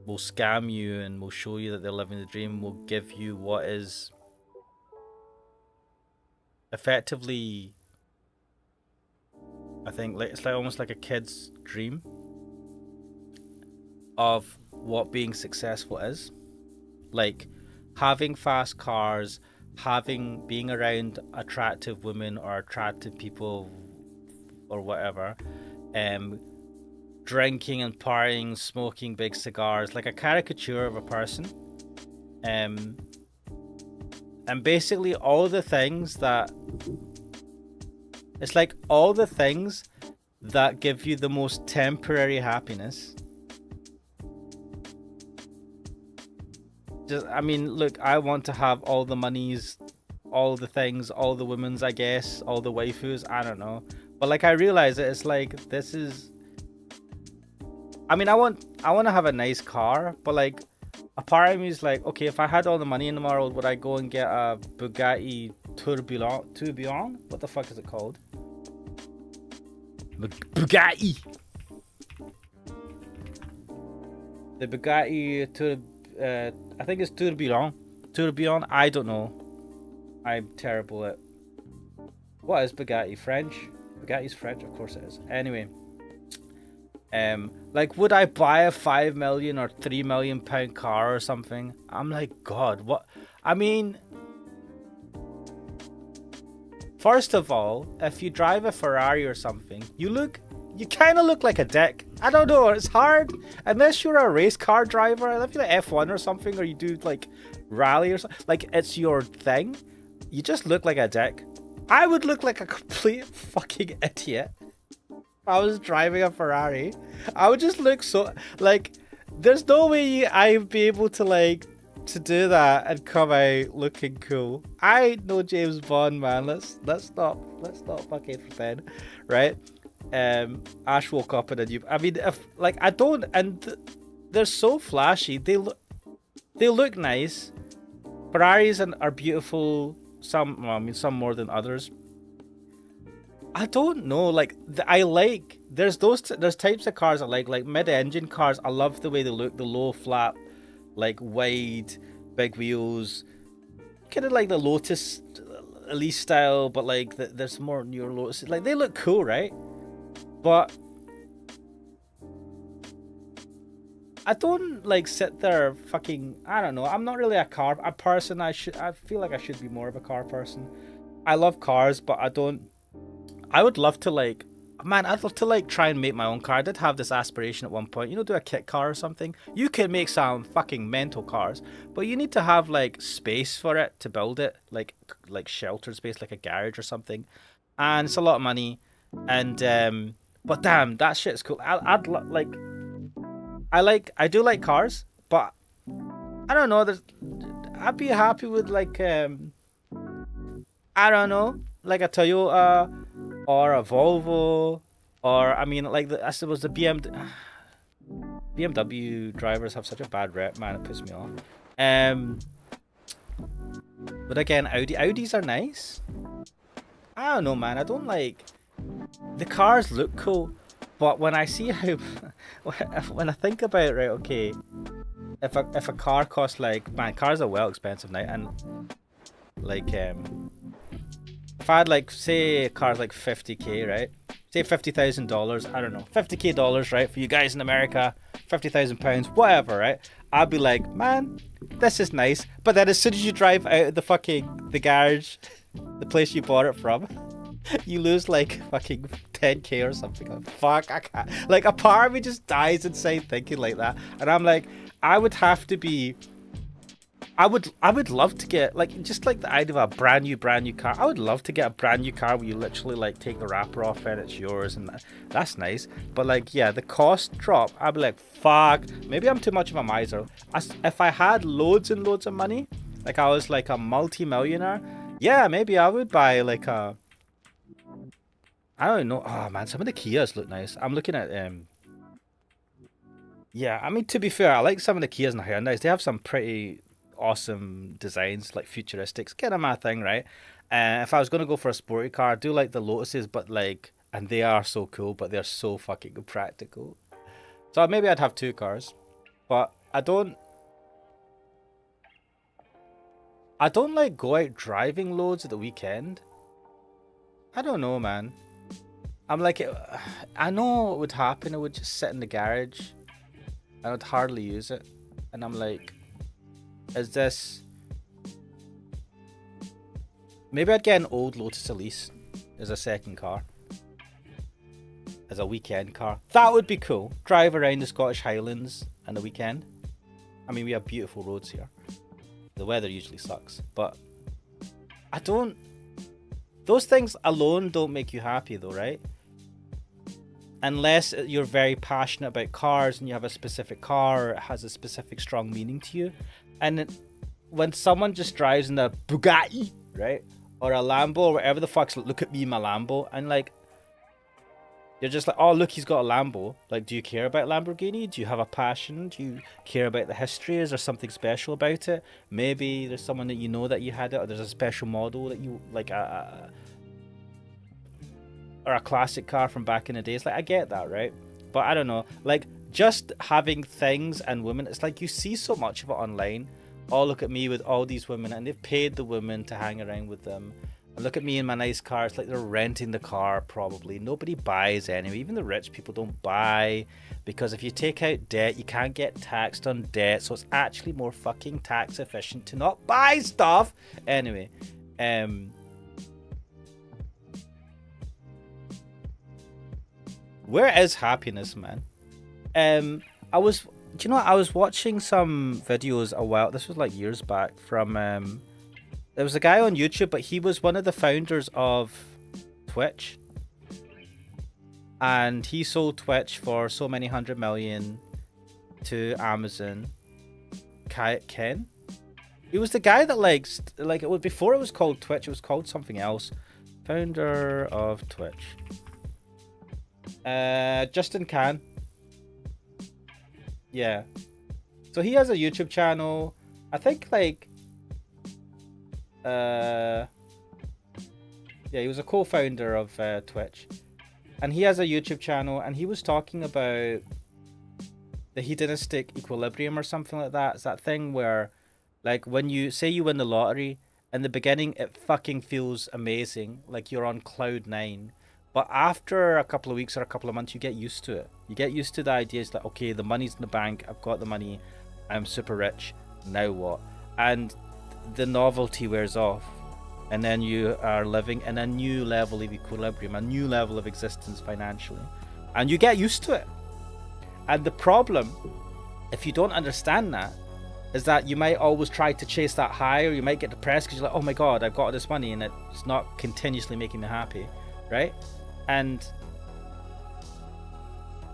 will scam you and will show you that they're living the dream, will give you what is effectively, I think, like it's like almost like a kid's dream of what being successful is, like having fast cars, being around attractive women or attractive people or whatever, drinking and partying, smoking big cigars, like a caricature of a person, and basically all the things that it's like all the things that give you the most temporary happiness. I mean, look, I want to have all the monies, all the things, all the women's, I guess, all the waifus, I don't know. But like I realize that it's like this is, I mean, I want to have a nice car, but like a part of me is like, okay, if I had all the money in the world, would I go and get a Bugatti Tourbillon? What the fuck is it called? Bugatti. The Bugatti I think it's Tourbillon. I don't know. I'm terrible at. What is Bugatti? French? Bugatti's French, of course it is. Anyway, like, would I buy a 5 million or 3 million pound car or something? I'm like, God, what? I mean, first of all, if you drive a Ferrari or something, you kind of look like a dick. I don't know, it's hard. Unless you're a race car driver, if you're like F1 or something, or you do like rally or something, like it's your thing, you just look like a dick. I would look like a complete fucking idiot if I was driving a Ferrari. I would just look so, like, there's no way I'd be able to, like, to do that and come out looking cool. I know James Bond, man. Let's not fucking pretend, right? Ash woke up in a new. I mean, if like I don't, and they're so flashy. They look nice. Ferraris are beautiful. Some, well, I mean, some more than others. I don't know. Like there's types of cars I like mid-engine cars. I love the way they look. The low flat, like wide, big wheels. Kind of like the Lotus Elise style, but like there's more newer Lotus. Like they look cool, right? But I don't like sit there fucking, I don't know. I'm not really a person. I feel like I should be more of a car person. I love cars, but I would love to like Man, I'd love to like try and make my own car. I did have this aspiration at one point, you know, do a kit car or something. You can make some fucking mental cars, but you need to have like space for it to build it, like sheltered space, like a garage or something. And it's a lot of money. And but damn, that shit's cool. I do like cars, but I don't know. I'd be happy with like I don't know, like a Toyota or a Volvo, or I mean, like I suppose the BMW drivers have such a bad rep, man. It pisses me off. But again, Audis are nice. I don't know, man. I don't like the cars look cool, but when I see how when I think about it, right, okay, if a car costs like, man, cars are well expensive now, and like if I had like, say a car's like 50k, right? Say $50,000, I don't know, 50k dollars, right? For you guys in America, 50,000 pounds, whatever, right? I'd be like, man, this is nice. But then as soon as you drive out of the garage, the place you bought it from, you lose like fucking 10k or something. Like, fuck, I can't. Like, a part of me just dies inside thinking like that. And I'm like, I would have to be. I would love to get like, just like the idea of a brand new car. I would love to get a brand new car where you literally like take the wrapper off and it's yours, and that's nice. But like, yeah, the cost drop, I'd be like, fuck, maybe I'm too much of a miser. If I had loads and loads of money, like I was like a multi-millionaire, yeah, maybe I would buy like a, I don't know. Oh man, some of the Kias look nice. I'm looking at yeah, I mean, to be fair, I like some of the Kias and the Hyundais. They have some pretty awesome designs, like futuristics, kind of my thing, right? If I was gonna go for a sporty car, I do like the Lotuses, but like, and they are so cool, but they're so fucking practical. So maybe I'd have two cars, but I don't like go out driving loads at the weekend. I don't know, man. I'm like, I know what would happen. It would just sit in the garage. I would hardly use it, and I'm like, is this? Maybe I'd get an old Lotus Elise as a second car, as a weekend car. That would be cool. Drive around the Scottish Highlands on the weekend. I mean, we have beautiful roads here. The weather usually sucks, but I don't. Those things alone don't make you happy, though, right? Unless you're very passionate about cars and you have a specific car, or it has a specific strong meaning to you. And when someone just drives in a Bugatti, right, or a Lambo, or whatever the fuck's, look at me in my Lambo, and like, you're just like, oh look, he's got a Lambo. Like, do you care about Lamborghini? Do you have a passion? Do you care about the history? Is there something special about it? Maybe there's someone that you know that you had it, or there's a special model that you like, or a classic car from back in the days. Like, I get that, right? But I don't know, like, just having things and women, it's like you see so much of it online. Oh, look at me with all these women, and they've paid the women to hang around with them. And look at me in my nice car. It's like they're renting the car, probably. Nobody buys anyway. Even the rich people don't buy, because if you take out debt, you can't get taxed on debt. So it's actually more fucking tax efficient to not buy stuff. Anyway, where is happiness, man? I was, do you know what? I was watching some videos a while. This was like years back from there was a guy on YouTube, but he was one of the founders of Twitch, and he sold Twitch for so many 100 million to Amazon. Ken? He was the guy that like it was before it was called Twitch. It was called something else. Founder of Twitch. Justin Can. Yeah. So he has a YouTube channel. I think like yeah, he was a co-founder of Twitch. And he has a YouTube channel, and he was talking about the hedonistic equilibrium or something like that. It's that thing where, like, when you say you win the lottery, in the beginning it fucking feels amazing, like you're on cloud nine. But after a couple of weeks or a couple of months, you get used to it. You get used to the ideas that, okay, the money's in the bank, I've got the money, I'm super rich, now what? And the novelty wears off. and then you are living in a new level of equilibrium, a new level of existence financially, and you get used to it. And the problem, if you don't understand that, is that you might always try to chase that high, or you might get depressed because you're like, oh my god, I've got all this money and it's not continuously making me happy, right? And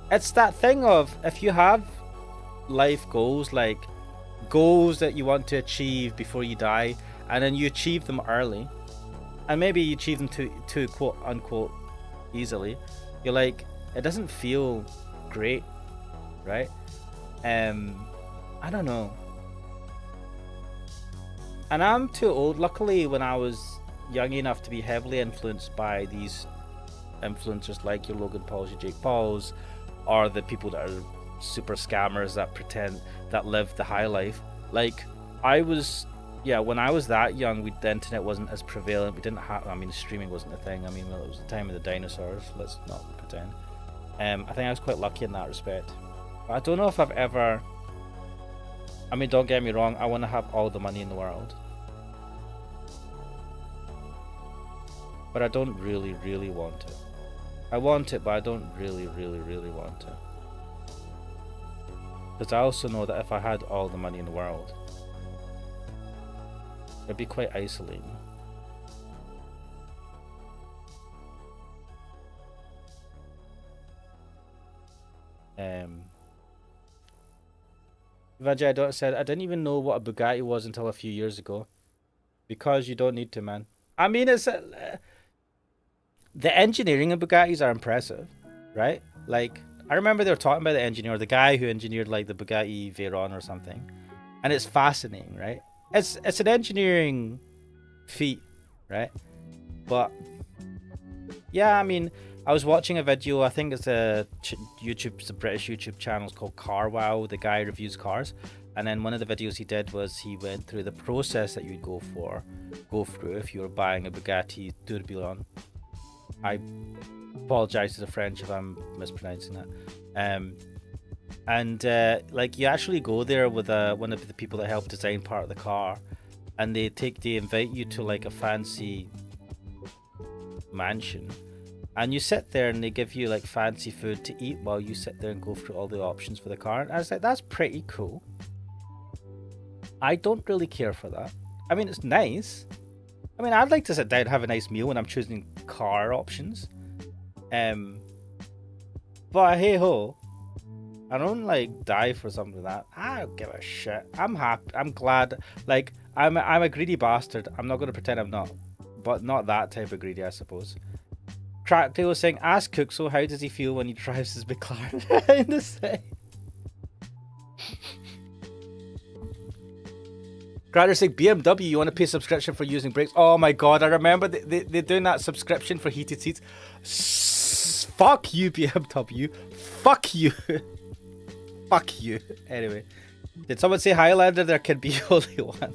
it's that thing of, if you have life goals, like goals that you want to achieve before you die, and then you achieve them early, and maybe you achieve them too quote unquote easily, you're like, it doesn't feel great, right? I don't know. And I'm too old. Luckily, when I was young enough to be heavily influenced by these influencers like your Logan Pauls, your Jake Pauls, or the people that are super scammers that pretend that live the high life. Like, I was, when I was that young, the internet wasn't as prevalent. We didn't have, streaming wasn't a thing. It was the time of the dinosaurs. Let's not pretend. I think I was quite lucky in that respect. But I don't know if I've ever, don't get me wrong, I want to have all the money in the world. But I don't really, really want it. I want it, but I don't really, really, really want it. Because I also know that if I had all the money in the world, it'd be quite isolating. Vajay said, I didn't even know what a Bugatti was until a few years ago. Because you don't need to, man. It's the engineering of Bugattis are impressive, right? Like, I remember they were talking about the engineer, the guy who engineered like the Bugatti Veyron or something, and it's fascinating, right? It's an engineering feat, right? But yeah, I was watching a video. I think it's a British YouTube channel. It's called Car Wow. The guy reviews cars, and then one of the videos he did was he went through the process that you'd go through if you were buying a Bugatti Tourbillon. I apologize to the French if I'm mispronouncing that. Like, you actually go there with one of the people that helped design part of the car, and they invite you to like a fancy mansion, and you sit there and they give you like fancy food to eat while you sit there and go through all the options for the car. And I was like, that's pretty cool. I don't really care for that. It's nice. I'd like to sit down and have a nice meal when I'm choosing car options. But hey ho, I don't like die for something like that. I don't give a shit. I'm happy. I'm glad. Like, I'm a greedy bastard. I'm not gonna pretend I'm not, but not that type of greedy, I suppose. Cracktail was saying, ask Cookso how does he feel when he drives his McLaren in the city. Grander's saying, BMW, you want to pay subscription for using brakes? Oh my god, I remember they're doing that subscription for heated seats. Fuck you, BMW. Fuck you. Fuck you. Anyway, did someone say Highlander? There could be only one.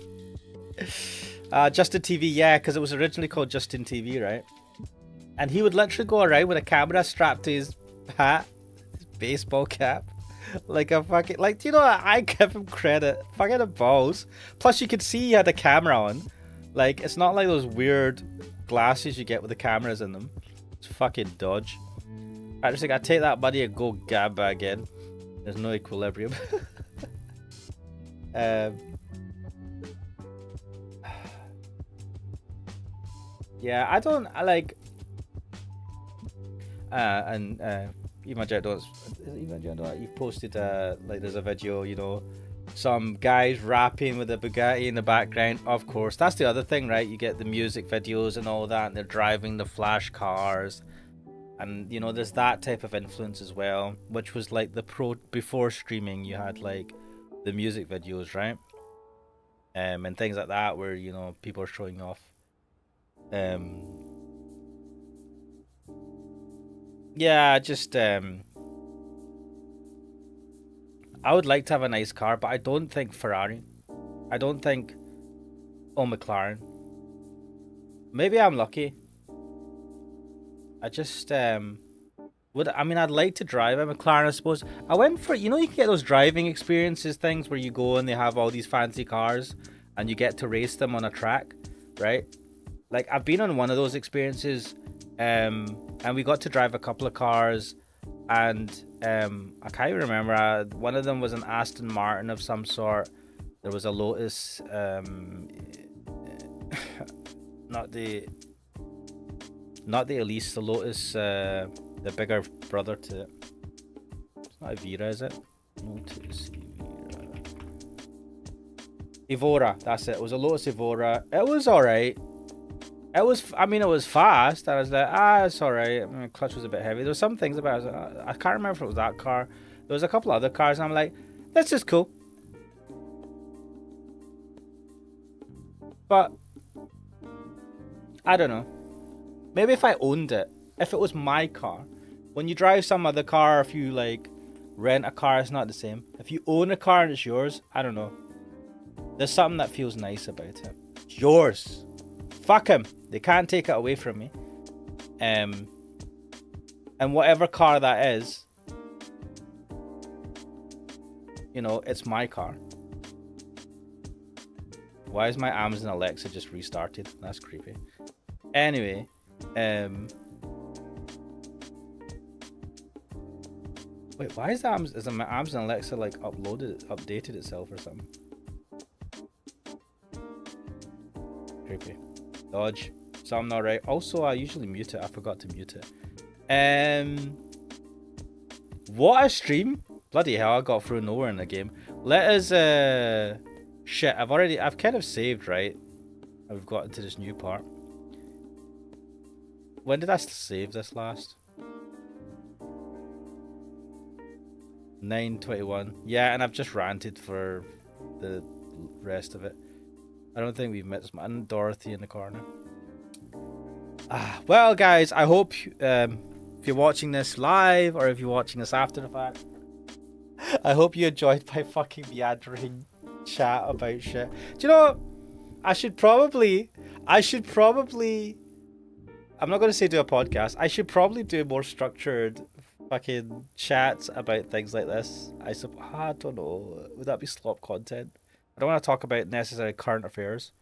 Justin TV, yeah, because it was originally called Justin TV, right? And he would literally go around with a camera strapped to his hat, his baseball cap. Like a fucking, like, do you know what? I give him credit. Fucking the balls. Plus, you could see he had a camera on. Like, it's not like those weird glasses you get with the cameras in them. It's fucking dodge. I just think I take that money and go gamba again. There's no equilibrium. Yeah, I like. You posted like there's a video, you know, some guys rapping with a Bugatti in the background. Of course, that's the other thing, right? You get the music videos and all that, and they're driving the flash cars, and you know, there's that type of influence as well, which was like before streaming. You had like the music videos, right? And things like that, where, you know, people are showing off. Yeah, just I would like to have a nice car, but I don't think Ferrari. I don't think McLaren. Maybe I'm lucky. I just I'd like to drive a McLaren, I suppose. I went for, you know, you can get those driving experiences things where you go and they have all these fancy cars and you get to race them on a track, right? like I've been on one of those experiences, and we got to drive a couple of cars, and I can't remember. One of them was an Aston Martin of some sort. There was a Lotus, not the Elise, the Lotus, the bigger brother to it. It's not Evira, is it? Lotus Evora, that's it. It was a Lotus Evora. It was alright. It was fast. I was like, it's alright. I mean, clutch was a bit heavy. There were some things about it. I can't remember if it was that car. There was a couple other cars, and I'm like, this is cool. But I don't know. Maybe if I owned it, if it was my car. When you drive some other car, if you like rent a car, it's not the same. If you own a car and it's yours, I don't know. There's something that feels nice about it. It's yours. Fuck him. They can't take it away from me. And whatever car that is, you know, it's my car. Why is my Amazon Alexa just restarted? That's creepy. Anyway, wait, why is that? Is my Amazon Alexa like updated itself or something? Creepy. Dodge. Something not right. Also, I usually mute it. I forgot to mute it. What a stream! Bloody hell, I got through nowhere in the game. Let us shit, I've kind of saved, right? I've got into this new part. When did I save this last? 9:21. Yeah, and I've just ranted for the rest of it. I don't think we've met this man. And Dorothy in the corner. Well, guys, I hope if you're watching this live or if you're watching this after the fact, I hope you enjoyed my fucking meandering chat about shit. Do you know, I should probably, I'm not going to say do a podcast. I should probably do more structured fucking chats about things like this. I don't know. Would that be slop content? I don't want to talk about necessarily current affairs,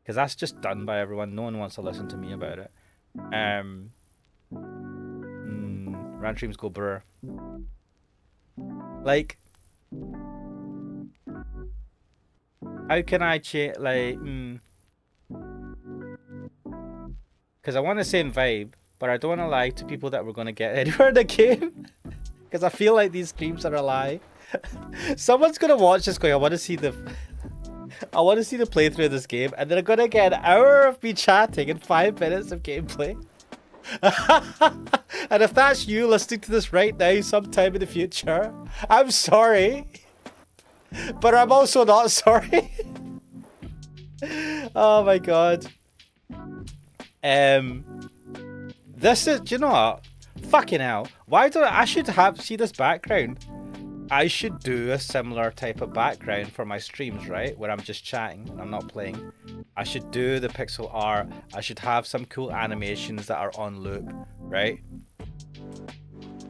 because that's just done by everyone. No one wants to listen to me about it. Rant streams go brr. Like, how can I change, like, because I want to say vibe, but I don't want to lie to people that we're going to get anywhere in the game, because I feel like these streams are a lie. Someone's going to watch this going, I want to see the playthrough of this game, and then I'm going to get an hour of me chatting and 5 minutes of gameplay. And if that's you listening to this right now sometime in the future, I'm sorry, but I'm also not sorry. Oh my god. This is, do you know what? Fucking hell. Why do I should see this background? I should do a similar type of background for my streams, right? Where I'm just chatting and I'm not playing. I should do the pixel art. I should have some cool animations that are on loop, right?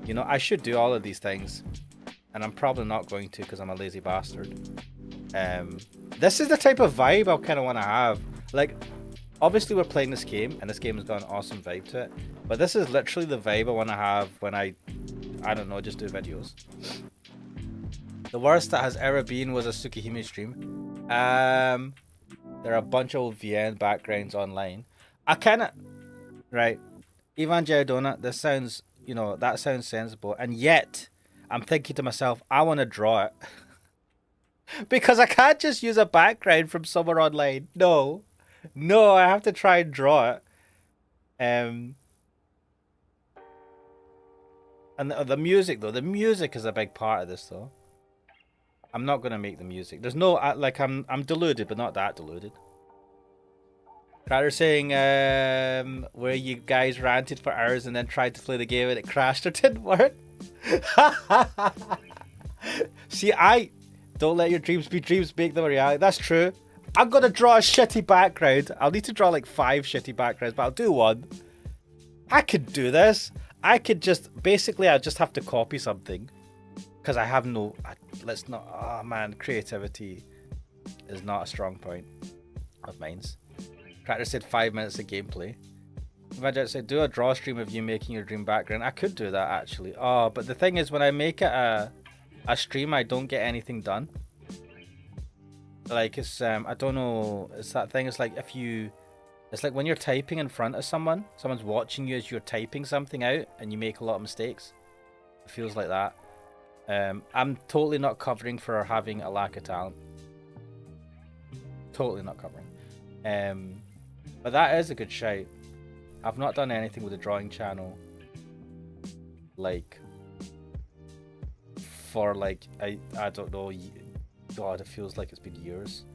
You know, I should do all of these things. And I'm probably not going to because I'm a lazy bastard. This is the type of vibe I kind of want to have. Like, obviously we're playing this game and this game has got an awesome vibe to it. But this is literally the vibe I want to have when I don't know, just do videos. The worst that has ever been was a Tsukihime stream. There are a bunch of old VN backgrounds online. I kind of... Right. Evangel Donut, this sounds... You know, that sounds sensible. And yet, I'm thinking to myself, I want to draw it. Because I can't just use a background from somewhere online. No. No, I have to try and draw it. And the music, though. The music is a big part of this, though. I'm not going to make the music. There's no... Like, I'm deluded, but not that deluded. Crowder saying, where you guys ranted for hours and then tried to play the game and it crashed or didn't work. See, don't let your dreams be dreams, make them a reality. That's true. I'm going to draw a shitty background. I'll need to draw like 5 shitty backgrounds, but I'll do one. I could do this. I could just... Basically, I just have to copy something. Because I have no... Let's not... Oh, man. Creativity is not a strong point of mine's. Character said 5 minutes of gameplay. Imagine it said, do a draw stream of you making your dream background. I could do that actually. Oh, but the thing is, when I make it a stream, I don't get anything done. Like, it's I don't know, it's that thing. It's like if you, it's like when you're typing in front of someone's watching you as you're typing something out, and you make a lot of mistakes. It feels like that. I'm totally not covering for having a lack of talent. Totally not covering. But that is a good shout. I've not done anything with the drawing channel, like, for like, I don't know, God, it feels like it's been years.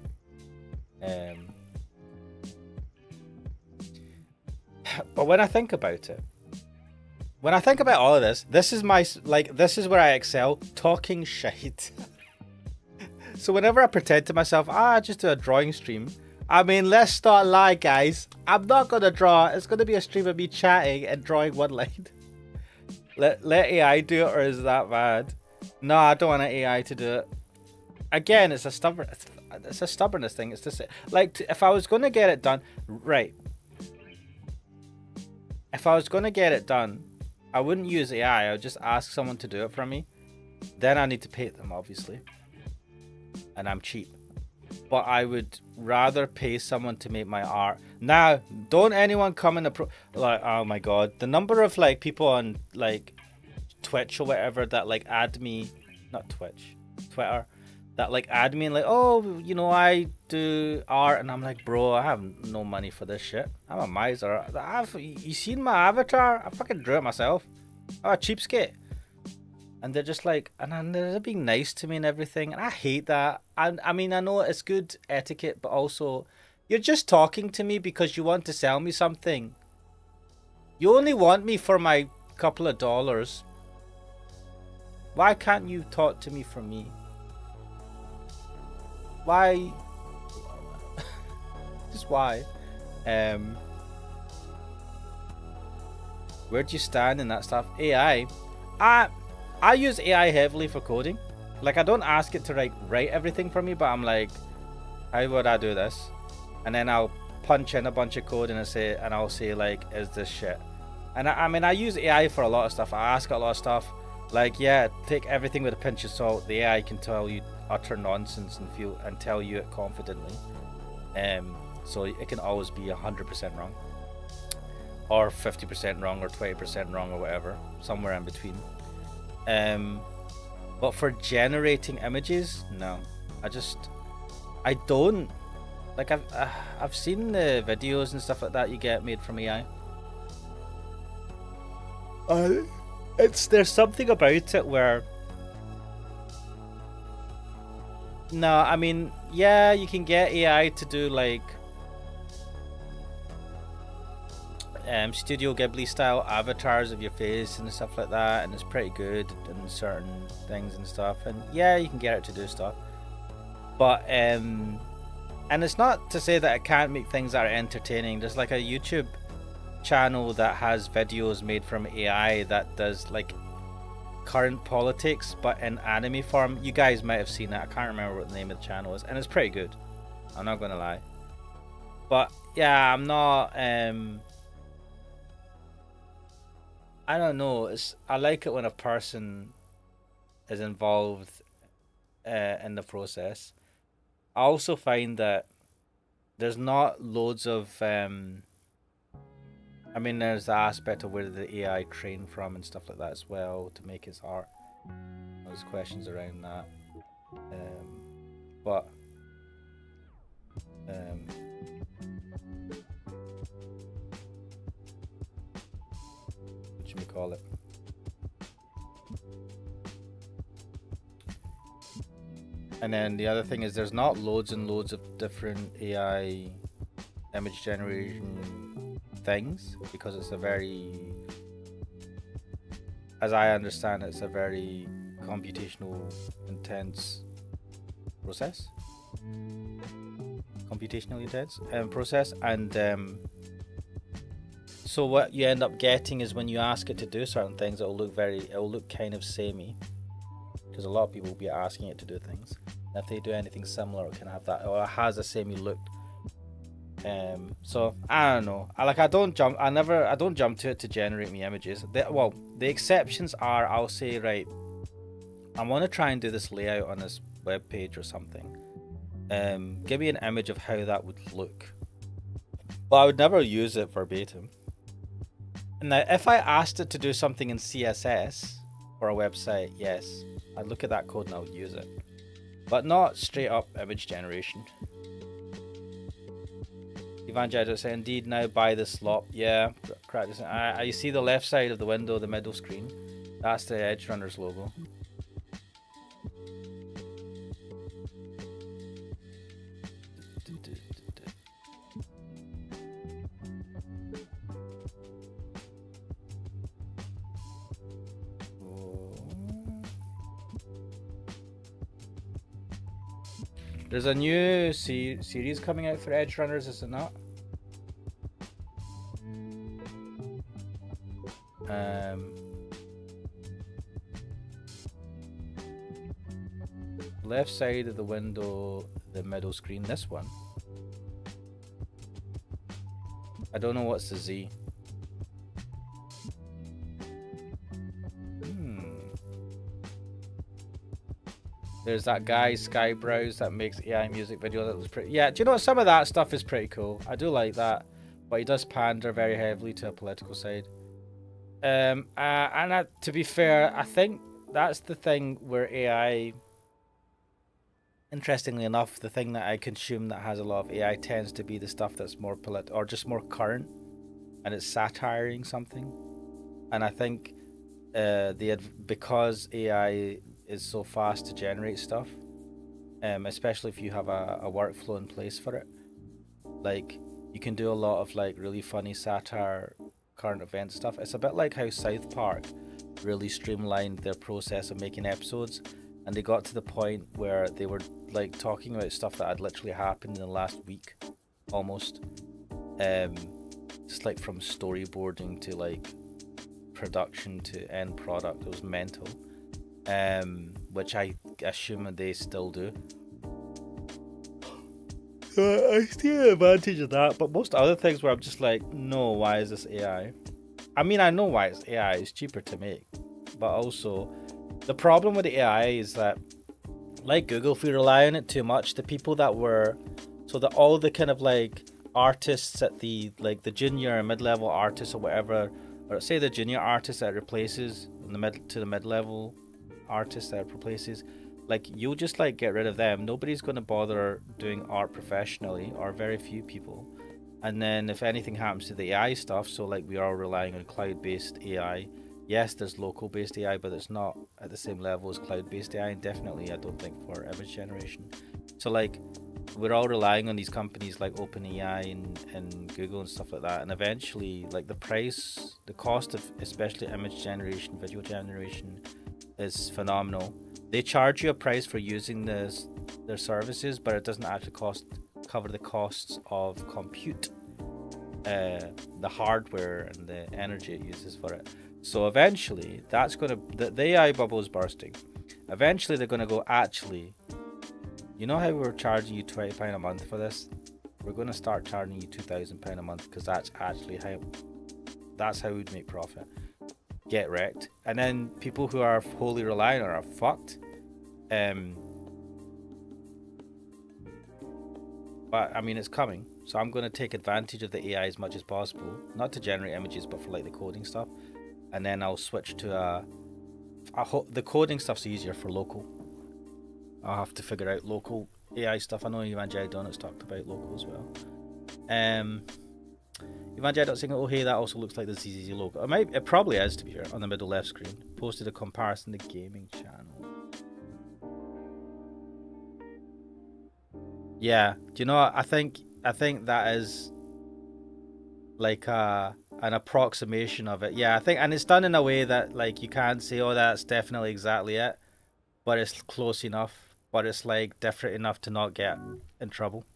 But when I think about it, when I think about all of this, this is my, like, this is where I excel, talking shite. So whenever I pretend to myself, I just do a drawing stream. I mean, let's not lie, guys. I'm not gonna draw. It's gonna be a stream of me chatting and drawing one line. Let AI do it, or is that bad? No, I don't want an AI to do it. Again, it's a stubbornness thing. It's just like, if I was gonna get it done, right? If I was gonna get it done, I wouldn't use AI. I would just ask someone to do it for me. Then I need to pay them, obviously, and I'm cheap. But I would rather pay someone to make my art. Now, don't anyone come in like, oh my god, the number of like people on like Twitch or whatever that like add me, not Twitch, Twitter, that like add me and like, oh, you know, I do art, and I'm like, bro, I have no money for this shit. I'm a miser. You seen my avatar? I fucking drew it myself. I'm a cheapskate. And they're just like, and they're being nice to me and everything, and I hate that. And I mean, I know it's good etiquette, but also, you're just talking to me because you want to sell me something. You only want me for my couple of dollars. Why can't you talk to me for me? Why? Just why? Where'd you stand in that stuff? AI. I use AI heavily for coding. Like, I don't ask it to write everything for me, but I'm like, how would I do this? And then I'll punch in a bunch of code and I'll say like, is this shit? And I mean, I use AI for a lot of stuff. I ask it a lot of stuff. Like, yeah, take everything with a pinch of salt. The AI can tell you utter nonsense and tell you it confidently. So it can always be 100% wrong, or 50% wrong, or 20% wrong, or whatever, somewhere in between. But for generating images, no, I don't like. I've seen the videos and stuff like that you get made from AI. There's something about it where, no, I mean, yeah, you can get AI to do like Studio Ghibli style avatars of your face and stuff like that, and it's pretty good in certain things and stuff, and yeah, you can get it to do stuff, but and it's not to say that it can't make things that are entertaining. There's like a YouTube channel that has videos made from AI that does like current politics but in anime form. You guys might have seen it. I can't remember what the name of the channel is, and it's pretty good, I'm not gonna lie. But yeah, I'm not I don't know. I like it when a person is involved in the process. I also find that there's not loads of I mean, there's the aspect of where the AI trained from and stuff like that as well to make its art. There's questions around that, but what you call it? And then the other thing is, there's not loads and loads of different AI image generation things, because it's a very, as I understand, it's a very computational intense process. Computationally intense process, and so what you end up getting is, when you ask it to do certain things, it'll look kind of samey, because a lot of people will be asking it to do things. And if they do anything similar, it can have that, or it has a samey look. So I don't know. I don't jump to it to generate me images. The exceptions are, I'll say, right, I want to try and do this layout on this web page or something. Give me an image of how that would look. But I would never use it verbatim. Now, if I asked it to do something in CSS for a website, yes, I'd look at that code and I would use it. But not straight up image generation. Evangelical say, indeed, now buy the slop. Yeah, you see the left side of the window, the middle screen. That's the Edge Runners logo. There's a new series coming out for Edge Runners, is it not? Left side of the window, the middle screen, this one. I don't know what's the Z. There's that guy, Skybrows, that makes AI music video that looks pretty... Yeah, do you know what? Some of that stuff is pretty cool. I do like that. But he does pander very heavily to a political side. To be fair, I think that's the thing where AI... Interestingly enough, the thing that I consume that has a lot of AI tends to be the stuff that's more or just more current. And it's satiring something. And I think because AI... is so fast to generate stuff, especially if you have a workflow in place for it. Like, you can do a lot of like really funny satire, current event stuff. It's a bit like how South Park really streamlined their process of making episodes, and they got to the point where they were like talking about stuff that had literally happened in the last week, almost. Just like from storyboarding to like production to end product. It was mental. Which I assume they still do. I see the advantage of that, but most other things where I'm just like, no, why is this AI? I mean, I know why it's AI, it's cheaper to make. But also, the problem with the AI is that, like Google, if we rely on it too much, the people that were, so that all the kind of like artists at the, like the junior and mid-level artists or whatever, or say the junior artist that replaces in the mid-level artist that replaces, like, you'll just like get rid of them. Nobody's going to bother doing art professionally, or very few people. And then if anything happens to the AI stuff, so like we are relying on cloud-based AI. Yes, there's local-based AI, but it's not at the same level as cloud-based AI, and definitely I don't think for image generation. So like we're all relying on these companies like OpenAI and Google and stuff like that, and eventually like the cost of especially image generation, video generation is phenomenal. They charge you a price for using their services, but it doesn't actually cover the costs of compute, the hardware and the energy it uses for it. So eventually the AI bubble is bursting. Eventually they're gonna go, actually, you know how we're charging you £20 a month for this? We're gonna start charging you £2,000 a month, because that's how we'd make profit. Get wrecked. And then people who are wholly reliant are fucked. But I mean, it's coming, so I'm going to take advantage of the AI as much as possible, not to generate images but for like the coding stuff. And then I'll switch to the coding stuff's easier for local. I'll have to figure out local AI stuff. I know Evangelical Donut's talked about local as well. Evangelical saying, oh hey, that also looks like the ZZZ logo. It probably is, to be fair, on the middle left screen. Posted a comparison to gaming channel. Yeah, do you know what? I think that is like an approximation of it. Yeah, I think, and it's done in a way that like you can't say, oh, that's definitely exactly it, but it's close enough. But it's like different enough to not get in trouble.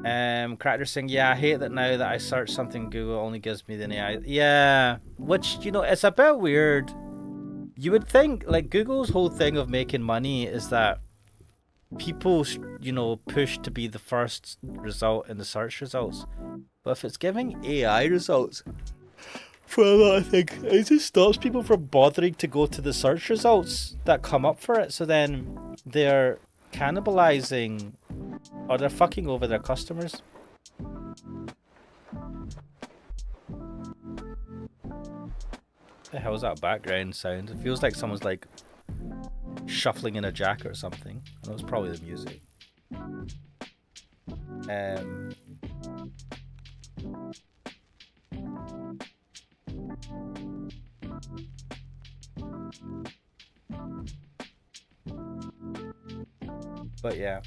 Cracker saying, yeah, I hate that now that I search something, Google only gives me the AI. Yeah, which, you know, it's a bit weird. You would think, like, Google's whole thing of making money is that people, you know, push to be the first result in the search results. But if it's giving AI results for a lot of things, it just stops people from bothering to go to the search results that come up for it. So then they're cannibalizing or they're fucking over their customers. The hell's that background sound? It feels like someone's like shuffling in a jacket or something. I know it's probably the music. But yeah,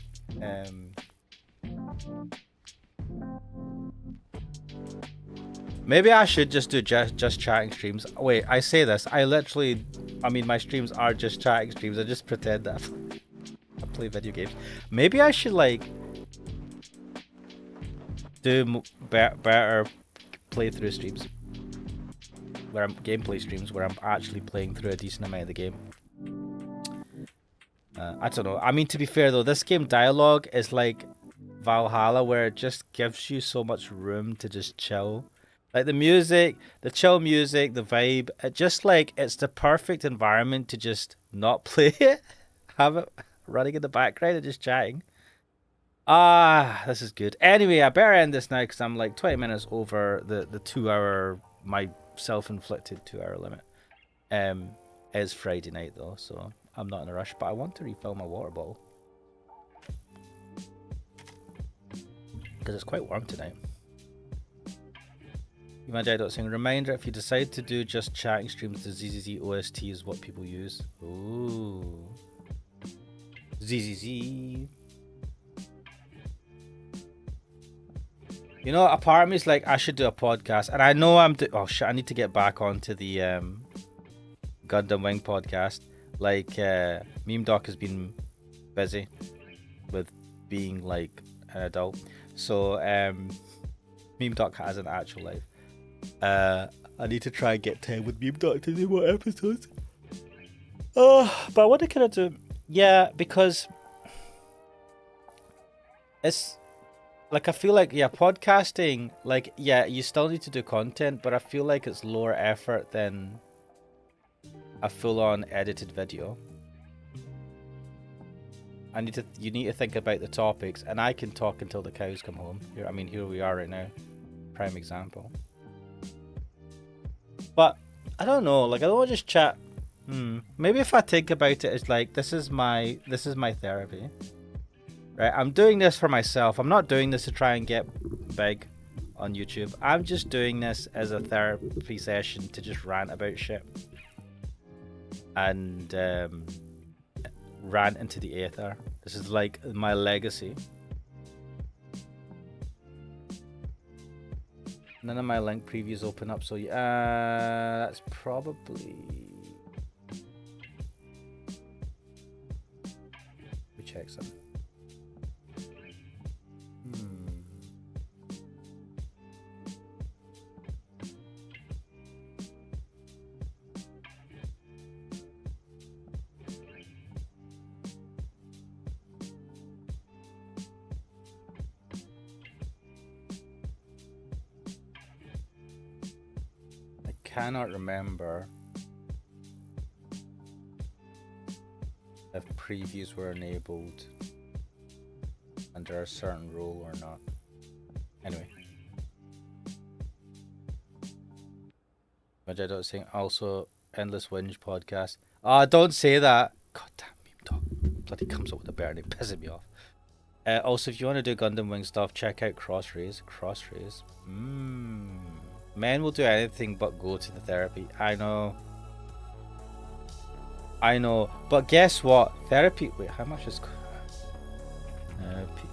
maybe I should just do just chatting streams. Wait, I say this, I mean, my streams are just chatting streams. I just pretend that I play video games. Maybe I should like do better playthrough streams, where I'm gameplay streams where I'm actually playing through a decent amount of the game. I don't know. I mean, to be fair though, this game D1AL-ogue is like Valhalla, where it just gives you so much room to just chill. Like the music, the chill music, the vibe, it just like, it's the perfect environment to just not play it, have it running in the background and just chatting. This is good. Anyway, I better end this now because I'm like 20 minutes over the 2 hour, my self-inflicted 2 hour limit. It's Friday night though, so I'm not in a rush, but I want to refill my water bottle because it's quite warm tonight. D1AL-ogue, reminder, if you decide to do just chatting streams, the ZZZ OST is what people use. Ooh. ZZZ. You know, a part of me is like, I should do a podcast. And I know oh shit, I need to get back onto the Gundam Wing podcast. Like, Meme Doc has been busy with being like an adult. So, Meme Doc has an actual life. I need to try and get time with Meme Doc to do more episodes. But what can I do? Yeah, because it's like, I feel like, yeah, podcasting, like, yeah, you still need to do content, but I feel like it's lower effort than a full-on edited video. You need to think about the topics, and I can talk until the cows come home. Here we are right now, prime example. But I don't know, like, I don't want to just chat. Maybe if I think about it, it's like, this is my therapy, right? I'm doing this for myself. I'm not doing this to try and get big on YouTube. I'm just doing this as a therapy session to just rant about shit and rant into the aether. This is like my legacy. None of my link previews open up, so yeah, that's probably. We check some. Cannot remember if previews were enabled under a certain rule or not. Anyway, D1AL-ogue saying also Endless Whinge podcast. Don't say that. God damn, Meme Dog bloody comes up with a better name, pissing me off. Also, if you want to do Gundam Wing stuff, check out Crossrays. Men will do anything but go to the therapy. I know. But guess what? Therapy. Wait, how much is therapy?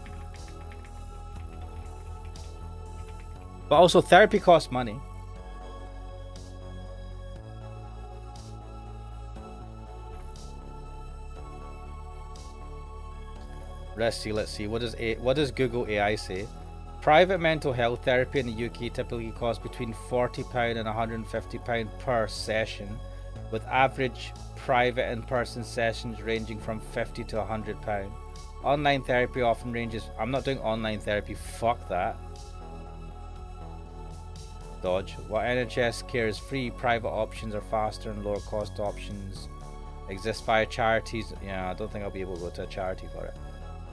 But also, therapy costs money. Let's see. What does Google AI say? Private mental health therapy in the UK typically costs between £40 and £150 per session, with average private in-person sessions ranging from £50 to £100. Online therapy often ranges. I'm not doing online therapy. Fuck that. Dodge. What NHS care is free, private options are faster and lower cost options exist via charities. Yeah, I don't think I'll be able to go to a charity for it.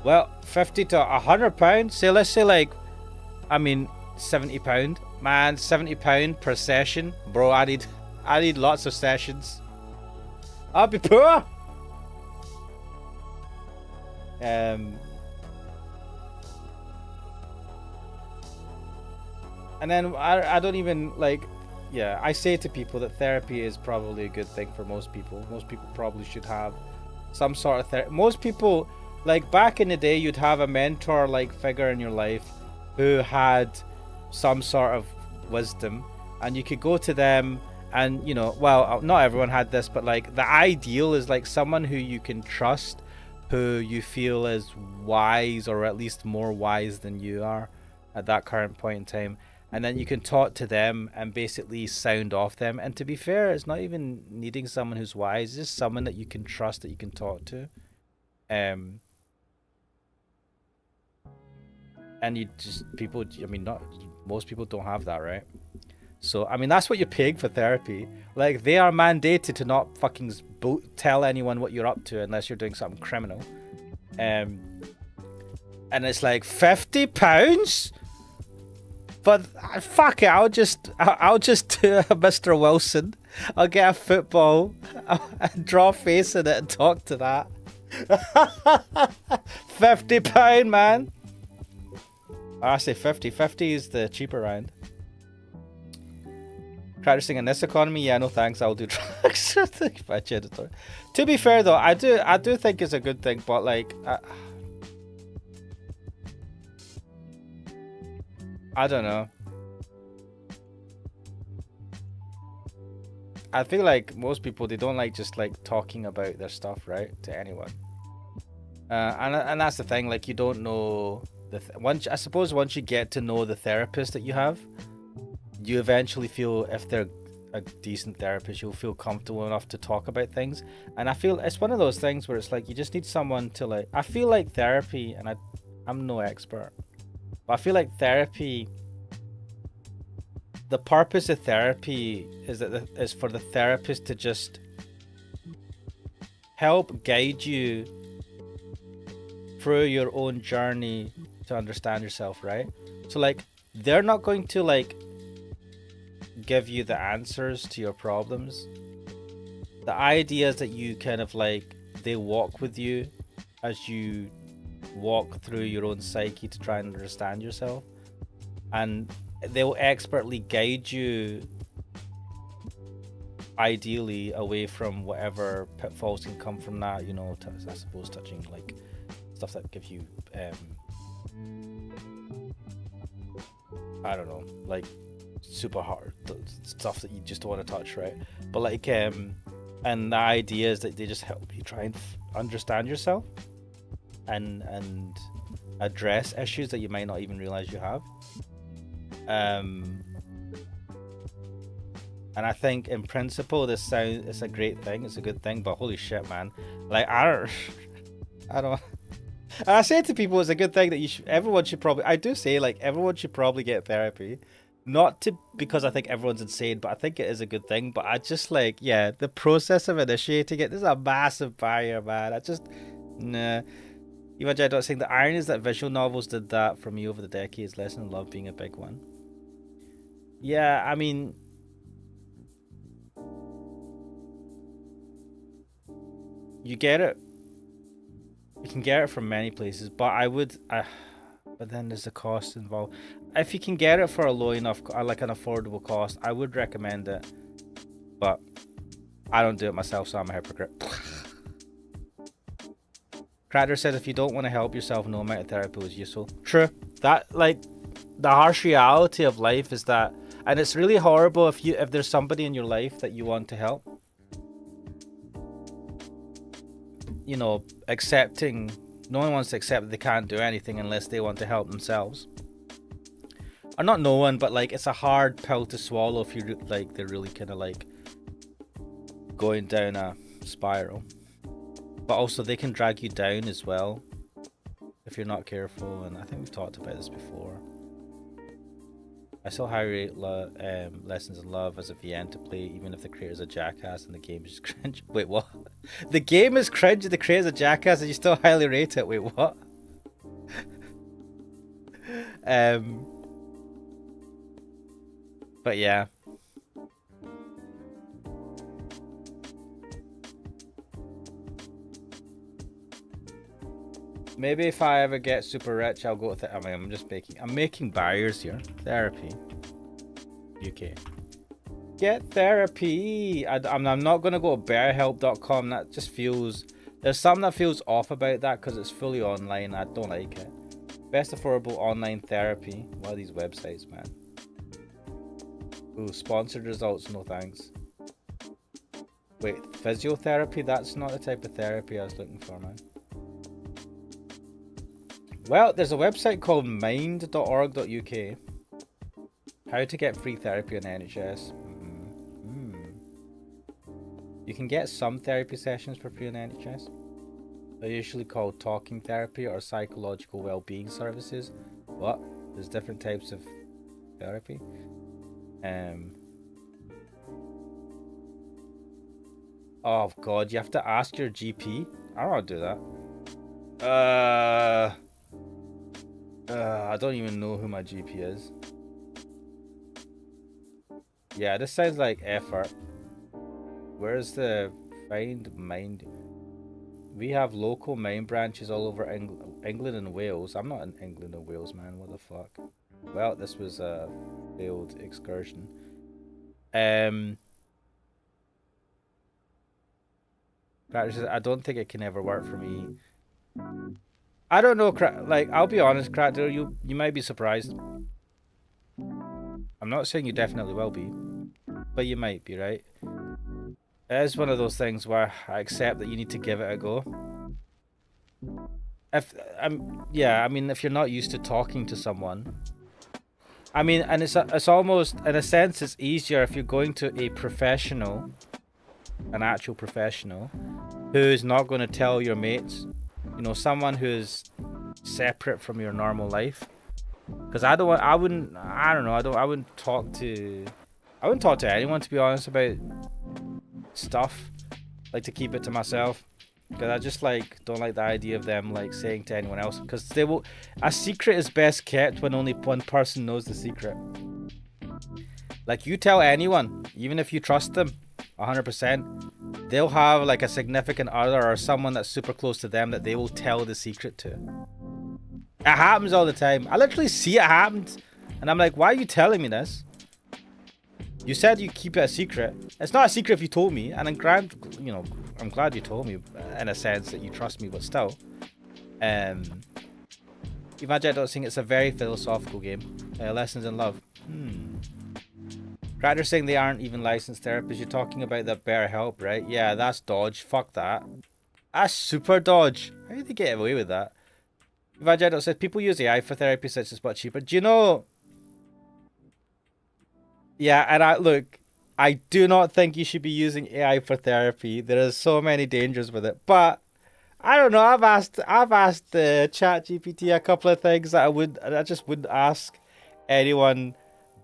Well, 50 to £100. Say, let's say like, I mean, £70. Man, £70 per session. Bro, I need lots of sessions. I'll be poor. And then I don't even like, yeah, I say to people that therapy is probably a good thing for most people. Most people probably should have some sort of therapy. Most people, like back in the day, you'd have a mentor like figure in your life who had some sort of wisdom, and you could go to them. And, you know, well, not everyone had this, but like the ideal is like someone who you can trust, who you feel is wise, or at least more wise than you are at that current point in time. And then you can talk to them and basically sound off them. And to be fair, it's not even needing someone who's wise, it's just someone that you can trust, that you can talk to. And you just, people, I mean, not most people don't have that, right? So, I mean, that's what you're paying for therapy. Like, they are mandated to not fucking tell anyone what you're up to unless you're doing something criminal. And it's like £50? But fuck it, I'll just do Mr. Wilson. I'll get a football, and draw a face in it and talk to that. £50, man. I say 50. 50 is the cheaper round. Practicing in this economy? Yeah, no thanks. I'll do drugs. To be fair though, I do think it's a good thing, but like, I don't know. I feel like most people, they don't like just like talking about their stuff, right, to anyone. And that's the thing. Like, you don't know once you get to know the therapist that you have, you eventually feel, if they're a decent therapist, you'll feel comfortable enough to talk about things. And I feel it's one of those things where it's like you just need someone to like. I feel like therapy, and I'm no expert, but I feel like therapy, the purpose of therapy is for the therapist to just help guide you through your own journey to understand yourself, right? So like, they're not going to like give you the answers to your problems. The idea is that you kind of like, they walk with you as you walk through your own psyche to try and understand yourself, and they'll expertly guide you, ideally, away from whatever pitfalls can come from that, you know, I suppose touching like stuff that give you I don't know, like super hard stuff that you just don't want to touch, right? But like and the idea is that they just help you try and understand yourself and address issues that you might not even realize you have. And I think in principle it's a great thing, it's a good thing, but holy shit, man, like I don't and I say to people, it's a good thing that everyone should probably get therapy. Not because I think everyone's insane, but I think it is a good thing. But I just like, yeah, the process of initiating it, this is a massive barrier, man. Nah. Even I don't think the irony is that visual novels did that for me over the decades, Lesson in Love being a big one. Yeah, I mean, you get it. You can get it from many places, but but then there's a cost involved. If you can get it for a low enough, like an affordable cost, I would recommend it. But I don't do it myself, so I'm a hypocrite. Cracker said, if you don't want to help yourself, no amount of therapy was useful. True. That, like, the harsh reality of life is that, and it's really horrible if there's somebody in your life that you want to help. You know, no one wants to accept that they can't do anything unless they want to help themselves. Or not no one, but like, it's a hard pill to swallow if you like, they're really kind of like going down a spiral. But also they can drag you down as well. if you're not careful, and I think we've talked about this before. I still highly rate Lessons in Love as a VN to play, even if the creator's a jackass and the game is cringe. Wait, what? The game is cringe, the creator's a jackass, and you still highly rate it? Wait, what? But yeah. Maybe if I ever get super rich, I'll go with it. I mean, I'm making barriers here. Therapy. UK. Get therapy. I'm not gonna go to bearhelp.com. That just feels, there's something that feels off about that because it's fully online. I don't like it. Best affordable online therapy. What are these websites, man? Ooh, sponsored results, no thanks. Wait, physiotherapy? That's not the type of therapy I was looking for, man. Well, there's a website called mind.org.uk. How to get free therapy on NHS. You can get some therapy sessions for free on NHS. They're usually called talking therapy or psychological well-being services. What? There's different types of therapy. Oh god, you have to ask your GP? I don't want to do that. I don't even know who my GP is. Yeah, this sounds like effort. Where's the find mind? We have local mind branches all over England and Wales. I'm not in England and Wales, man. What the fuck? Well, this was a failed excursion. I don't think it can ever work for me. I don't know, like, I'll be honest, Cracker, you might be surprised. I'm not saying you definitely will be, but you might be, right? It is one of those things where I accept that you need to give it a go. If I mean, if you're not used to talking to someone, I mean, and it's almost, in a sense, it's easier if you're going to a professional, an actual professional, who's not going to tell your mates, you know, someone who's separate from your normal life. Because I wouldn't talk to anyone, to be honest, about stuff. Like, to keep it to myself, because I just don't like the idea of them like saying to anyone else, because they will. A secret is best kept when only one person knows the secret. Like, you tell anyone, even if you trust them 100%, they'll have like a significant other or someone that's super close to them that they will tell the secret to. It happens all the time. I literally see it happen, and I'm like, why are you telling me this? You said you keep it a secret. It's not a secret if you told me, and I'm glad you told me, in a sense that you trust me, but still. Imagine I don't think it's a very philosophical game. Lessons in Love. Cracker's saying they aren't even licensed therapists. You're talking about that BetterHelp, right? Yeah, that's dodge. Fuck that. That's super dodge. How did they get away with that? Vajado says people use AI for therapy, such as much cheaper. Do you know? Yeah, and I do not think you should be using AI for therapy. There are so many dangers with it. But I don't know. I've asked ChatGPT a couple of things that I just wouldn't ask anyone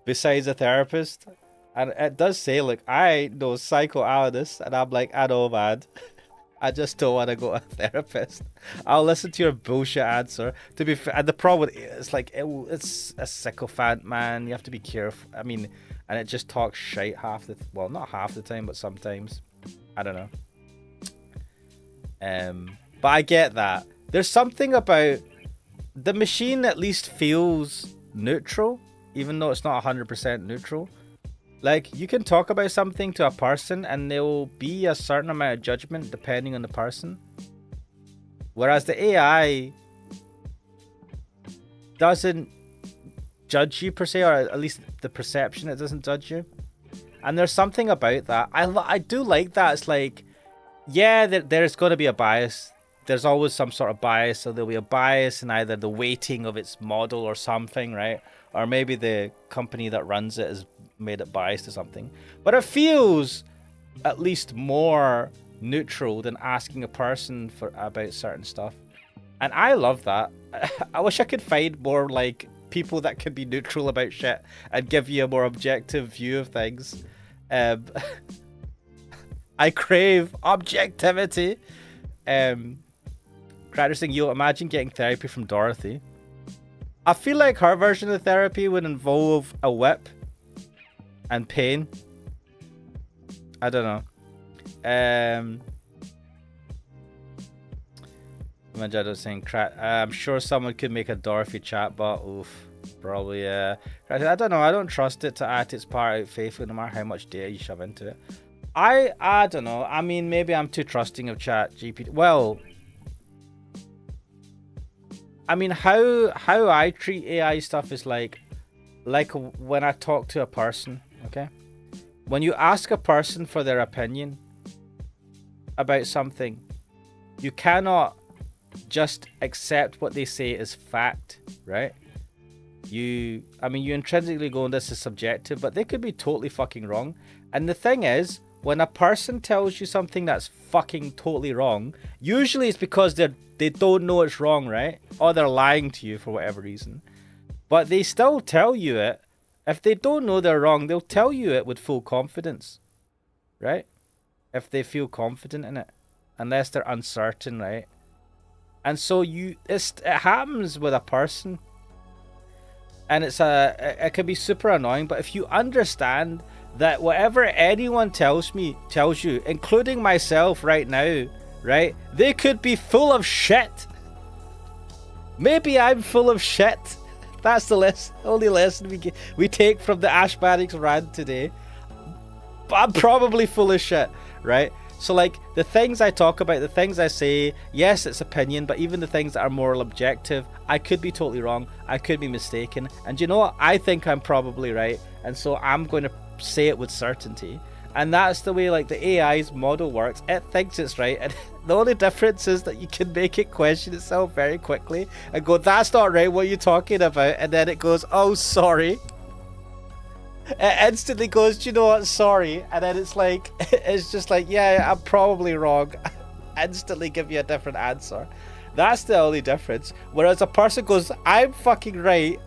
besides a therapist. And it does say, look, I know psychoanalyst, and I'm like, I know, man. I just don't want to go to a therapist. I'll listen to your bullshit answer. To be fair, and the problem is it's a sycophant, man. You have to be careful. I mean, and it just talks shite well, not half the time, but sometimes. I don't know. But I get that. There's something about the machine at least feels neutral, even though it's not 100% neutral. Like, you can talk about something to a person and there will be a certain amount of judgment depending on the person. Whereas the AI doesn't judge you per se, or at least the perception, it doesn't judge you. And there's something about that. I do like that. It's like, yeah, there's going to be a bias. There's always some sort of bias. So there'll be a bias in either the weighting of its model or something, right? Or maybe the company that runs it has made it biased to something. But it feels at least more neutral than asking a person about certain stuff. And I love that. I wish I could find more like people that can be neutral about shit and give you a more objective view of things. Um, I crave objectivity. Crowder saying, you'll imagine getting therapy from Dorothy. I feel like her version of therapy would involve a whip and pain. I don't know. Majado saying, I'm sure someone could make a Dorothy chatbot. Oof, probably. I don't know. I don't trust it to act its part out faithfully, no matter how much data you shove into it. I don't know. I mean, maybe I'm too trusting of Chat GPT. Well, I mean, how I treat AI stuff is like when I talk to a person. Okay, when you ask a person for their opinion about something, you cannot just accept what they say as fact, right? You intrinsically go, this is subjective, but they could be totally fucking wrong. And the thing is, when a person tells you something that's fucking totally wrong, usually it's because they don't know it's wrong, right? Or they're lying to you for whatever reason. But they still tell you it. If they don't know they're wrong, they'll tell you it with full confidence, right? If they feel confident in it, unless they're uncertain, right? And so it happens with a person, and it can be super annoying. But if you understand that whatever anyone tells you, including myself right now, right? They could be full of shit. Maybe I'm full of shit. That's the only lesson we take from the Ashmanics rant today. But I'm probably full of shit, right? So like the things I talk about, the things I say, yes, it's opinion, but even the things that are moral objective, I could be totally wrong. I could be mistaken. And you know what? I think I'm probably right. And so I'm going to say it with certainty. And that's the way like the AI's model works. It thinks it's right. And the only difference is that you can make it question itself very quickly and go, that's not right, what are you talking about? And then it goes, oh, sorry. It instantly goes, you know what, sorry. And then it's like, it's just like, yeah, I'm probably wrong. Instantly give you a different answer. That's the only difference. Whereas a person goes, I'm fucking right.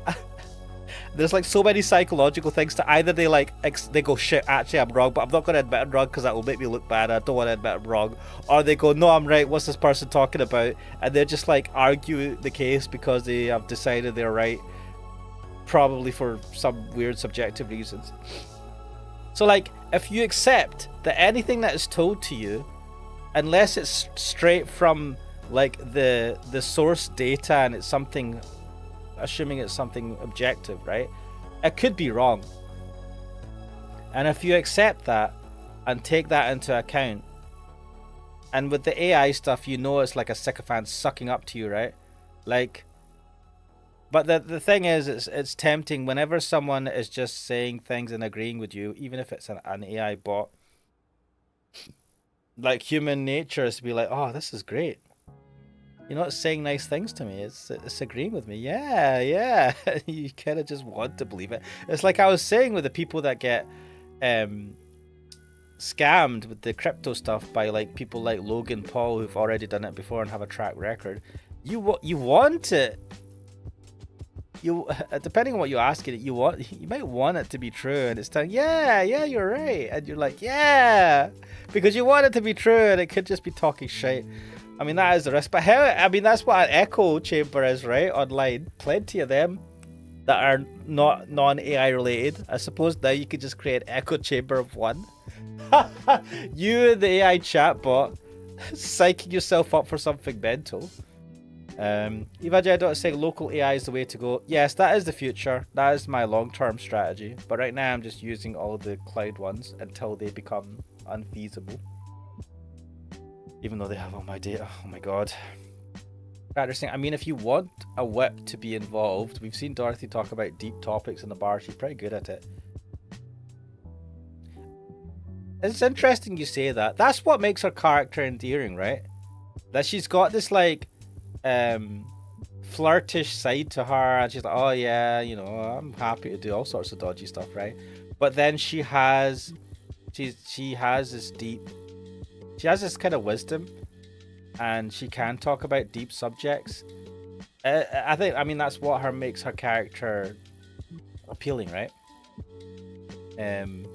There's like so many psychological things to either they go, shit, actually I'm wrong, but I'm not going to admit I'm wrong because that will make me look bad. I don't want to admit I'm wrong. Or they go, no, I'm right. What's this person talking about? And they just like argue the case because they have decided they're right. Probably for some weird subjective reasons. So like, if you accept that anything that is told to you, unless it's straight from like the source data and it's something, assuming it's something objective, right? It could be wrong. And if you accept that and take that into account, and with the AI stuff, you know it's like a sycophant sucking up to you, right? Like, but the thing is, it's tempting whenever someone is just saying things and agreeing with you, even if it's an AI bot. Like human nature is to be like, oh, this is great. You know, it's saying nice things to me. It's agreeing with me. Yeah. You kind of just want to believe it. It's like I was saying with the people that get scammed with the crypto stuff by like people like Logan Paul who've already done it before and have a track record. You want it. You depending on what you ask it, you might want it to be true, and it's telling, yeah, you're right, and you're like, yeah, because you want it to be true, and it could just be talking shit. I mean, that is the risk. But that's what an echo chamber is, right? Online, plenty of them that are not non-AI related. I suppose now you could just create an echo chamber of one. You and the AI chatbot psyching yourself up for something mental. Eva Jedot is saying local AI is the way to go. Yes, that is the future. That is my long-term strategy. But right now I'm just using all the cloud ones until they become unfeasible. Even though they have all my data. Oh my god. Interesting. I mean, if you want a whip to be involved, we've seen Dorothy talk about deep topics in the bar. She's pretty good at it. It's interesting you say that. That's what makes her character endearing, right? That she's got this like flirtish side to her, and she's like, oh yeah, you know, I'm happy to do all sorts of dodgy stuff, right? But then she has this kind of wisdom and she can talk about deep subjects. I mean, that's what makes her character appealing, right? Um,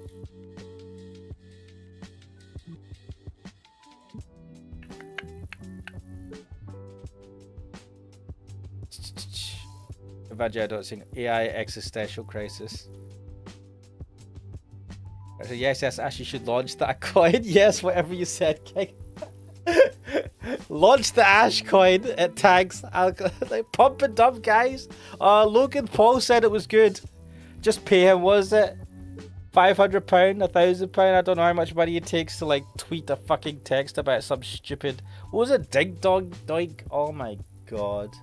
Evangelion AI existential crisis. Yes, Ash, you should launch that coin. Yes, whatever you said, King. Launch the Ash coin. It tags. Like, pump and dump, guys. Logan Paul said it was good. Just pay him, was it? £500, £1,000. I don't know how much money it takes to like tweet a fucking text about some stupid. What was it? Dig dog doink. Oh my god.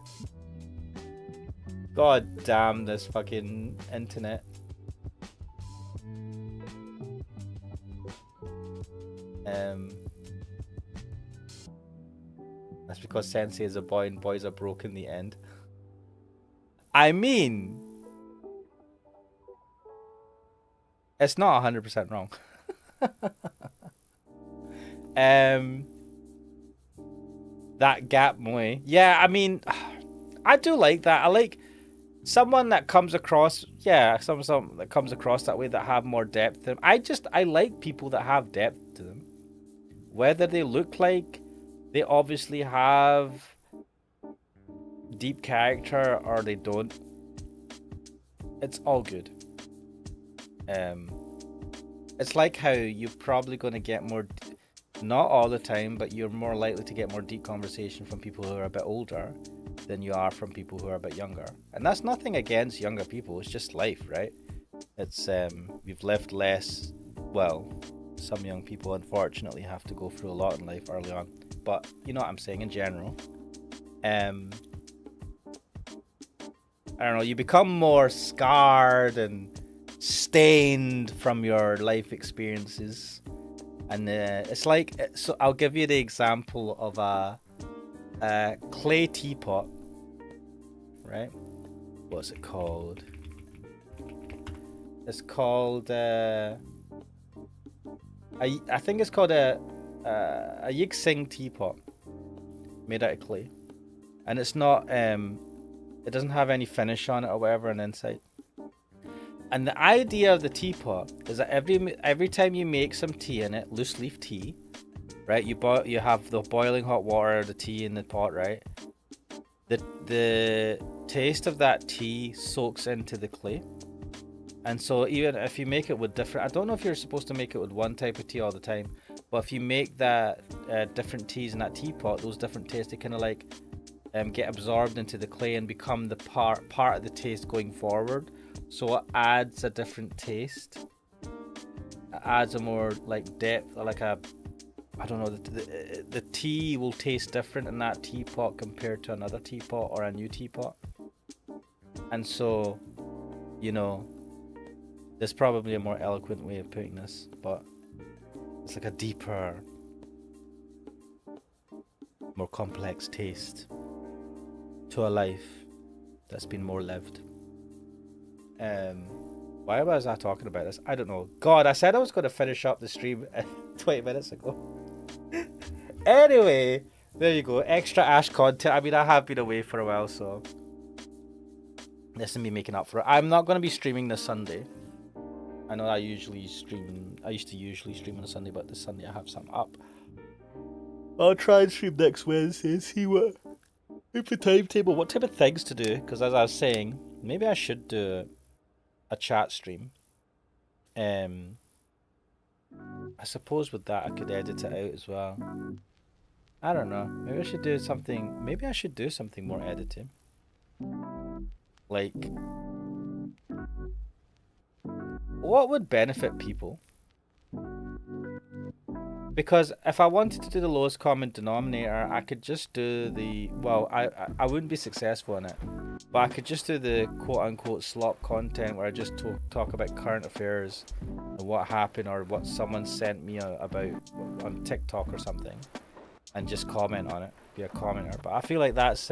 God damn this fucking internet. That's because Sensei is a boy and boys are broke in the end. I mean, it's not 100% wrong. That gap moe. Yeah, I mean, I do like that. I like someone that comes across, someone that comes across that way, that have more depth to them. I like people that have depth to them. Whether they look like they obviously have deep character or they don't, it's all good. It's like how you're probably going to get more, not all the time, but you're more likely to get more deep conversation from people who are a bit older than you are from people who are a bit younger. And that's nothing against younger people, it's just life, right? It's we've lived less. Well, some young people unfortunately have to go through a lot in life early on, but you know what I'm saying in general. I don't know, you become more scarred and stained from your life experiences, and it's like, so I'll give you the example of a clay teapot, right? What's it called? It's called I think it's called a Yixing teapot made out of clay, and it's not it doesn't have any finish on it or whatever on the inside. And the idea of the teapot is that every time you make some tea in it, loose leaf tea, right? You have the boiling hot water, the tea in the pot, right? The taste of that tea soaks into the clay. And so even if you make it with different, I don't know if you're supposed to make it with one type of tea all the time, but if you make that different teas in that teapot, those different tastes, they kind of like get absorbed into the clay and become the part of the taste going forward. So it adds a different taste. It adds a more like depth, or like a, I don't know, the tea will taste different in that teapot compared to another teapot or a new teapot. And so, you know, there's probably a more eloquent way of putting this, but it's like a deeper, more complex taste to a life that's been more lived. Why was I talking about this? I don't know. God, I said I was going to finish up the stream 20 minutes ago. Anyway, there you go. Extra Ash content. I mean, I have been away for a while, so this is me making up for it. I'm not going to be streaming this Sunday. I know I used to usually stream on a Sunday, but this Sunday I have something up. I'll try and stream next Wednesday, see what the timetable, what type of things to do, because as I was saying, maybe I should do a chat stream. I suppose with that I could edit it out as well. I don't know. Maybe I should do something. Maybe I should do something more editing. Like, what would benefit people? Because if I wanted to do the lowest common denominator, I could just do the, well, I wouldn't be successful in it, but I could just do the quote-unquote slop content where I just talk about current affairs and what happened or what someone sent me about on TikTok or something, and just comment on it, be a commenter. But I feel like that's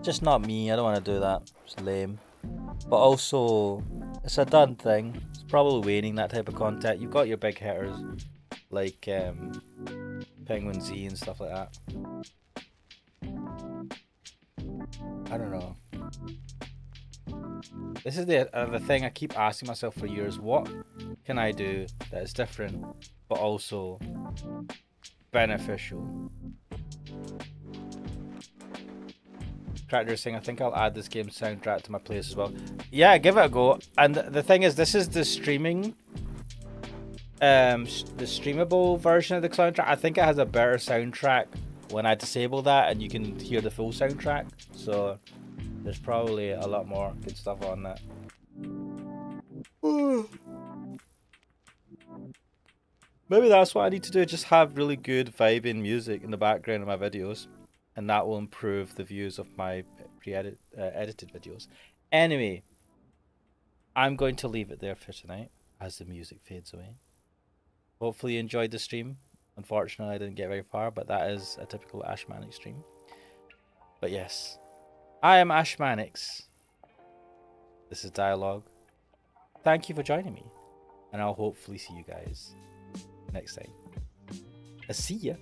just not me. I don't want to do that. It's lame. But also, it's a done thing. It's probably waning, that type of content. You've got your big hitters like Penguin Z and stuff like that. I don't know. This is the thing I keep asking myself for years. What can I do that is different, but also beneficial? Cracker saying, I think I'll add this game soundtrack to my playlist as well. Yeah, give it a go. And the thing is, this is the streaming, the streamable version of the soundtrack. I think it has a better soundtrack when I disable that, and you can hear the full soundtrack. So there's probably a lot more good stuff on that. Maybe that's what I need to do. Just have really good vibing music in the background of my videos, and that will improve the views of my edited videos. Anyway, I'm going to leave it there for tonight as the music fades away. Hopefully you enjoyed the stream. Unfortunately, I didn't get very far, but that is a typical Ashmanic stream. But yes, I am Ashmanix. This is D1AL-ogue. Thank you for joining me, and I'll hopefully see you guys next time. See ya.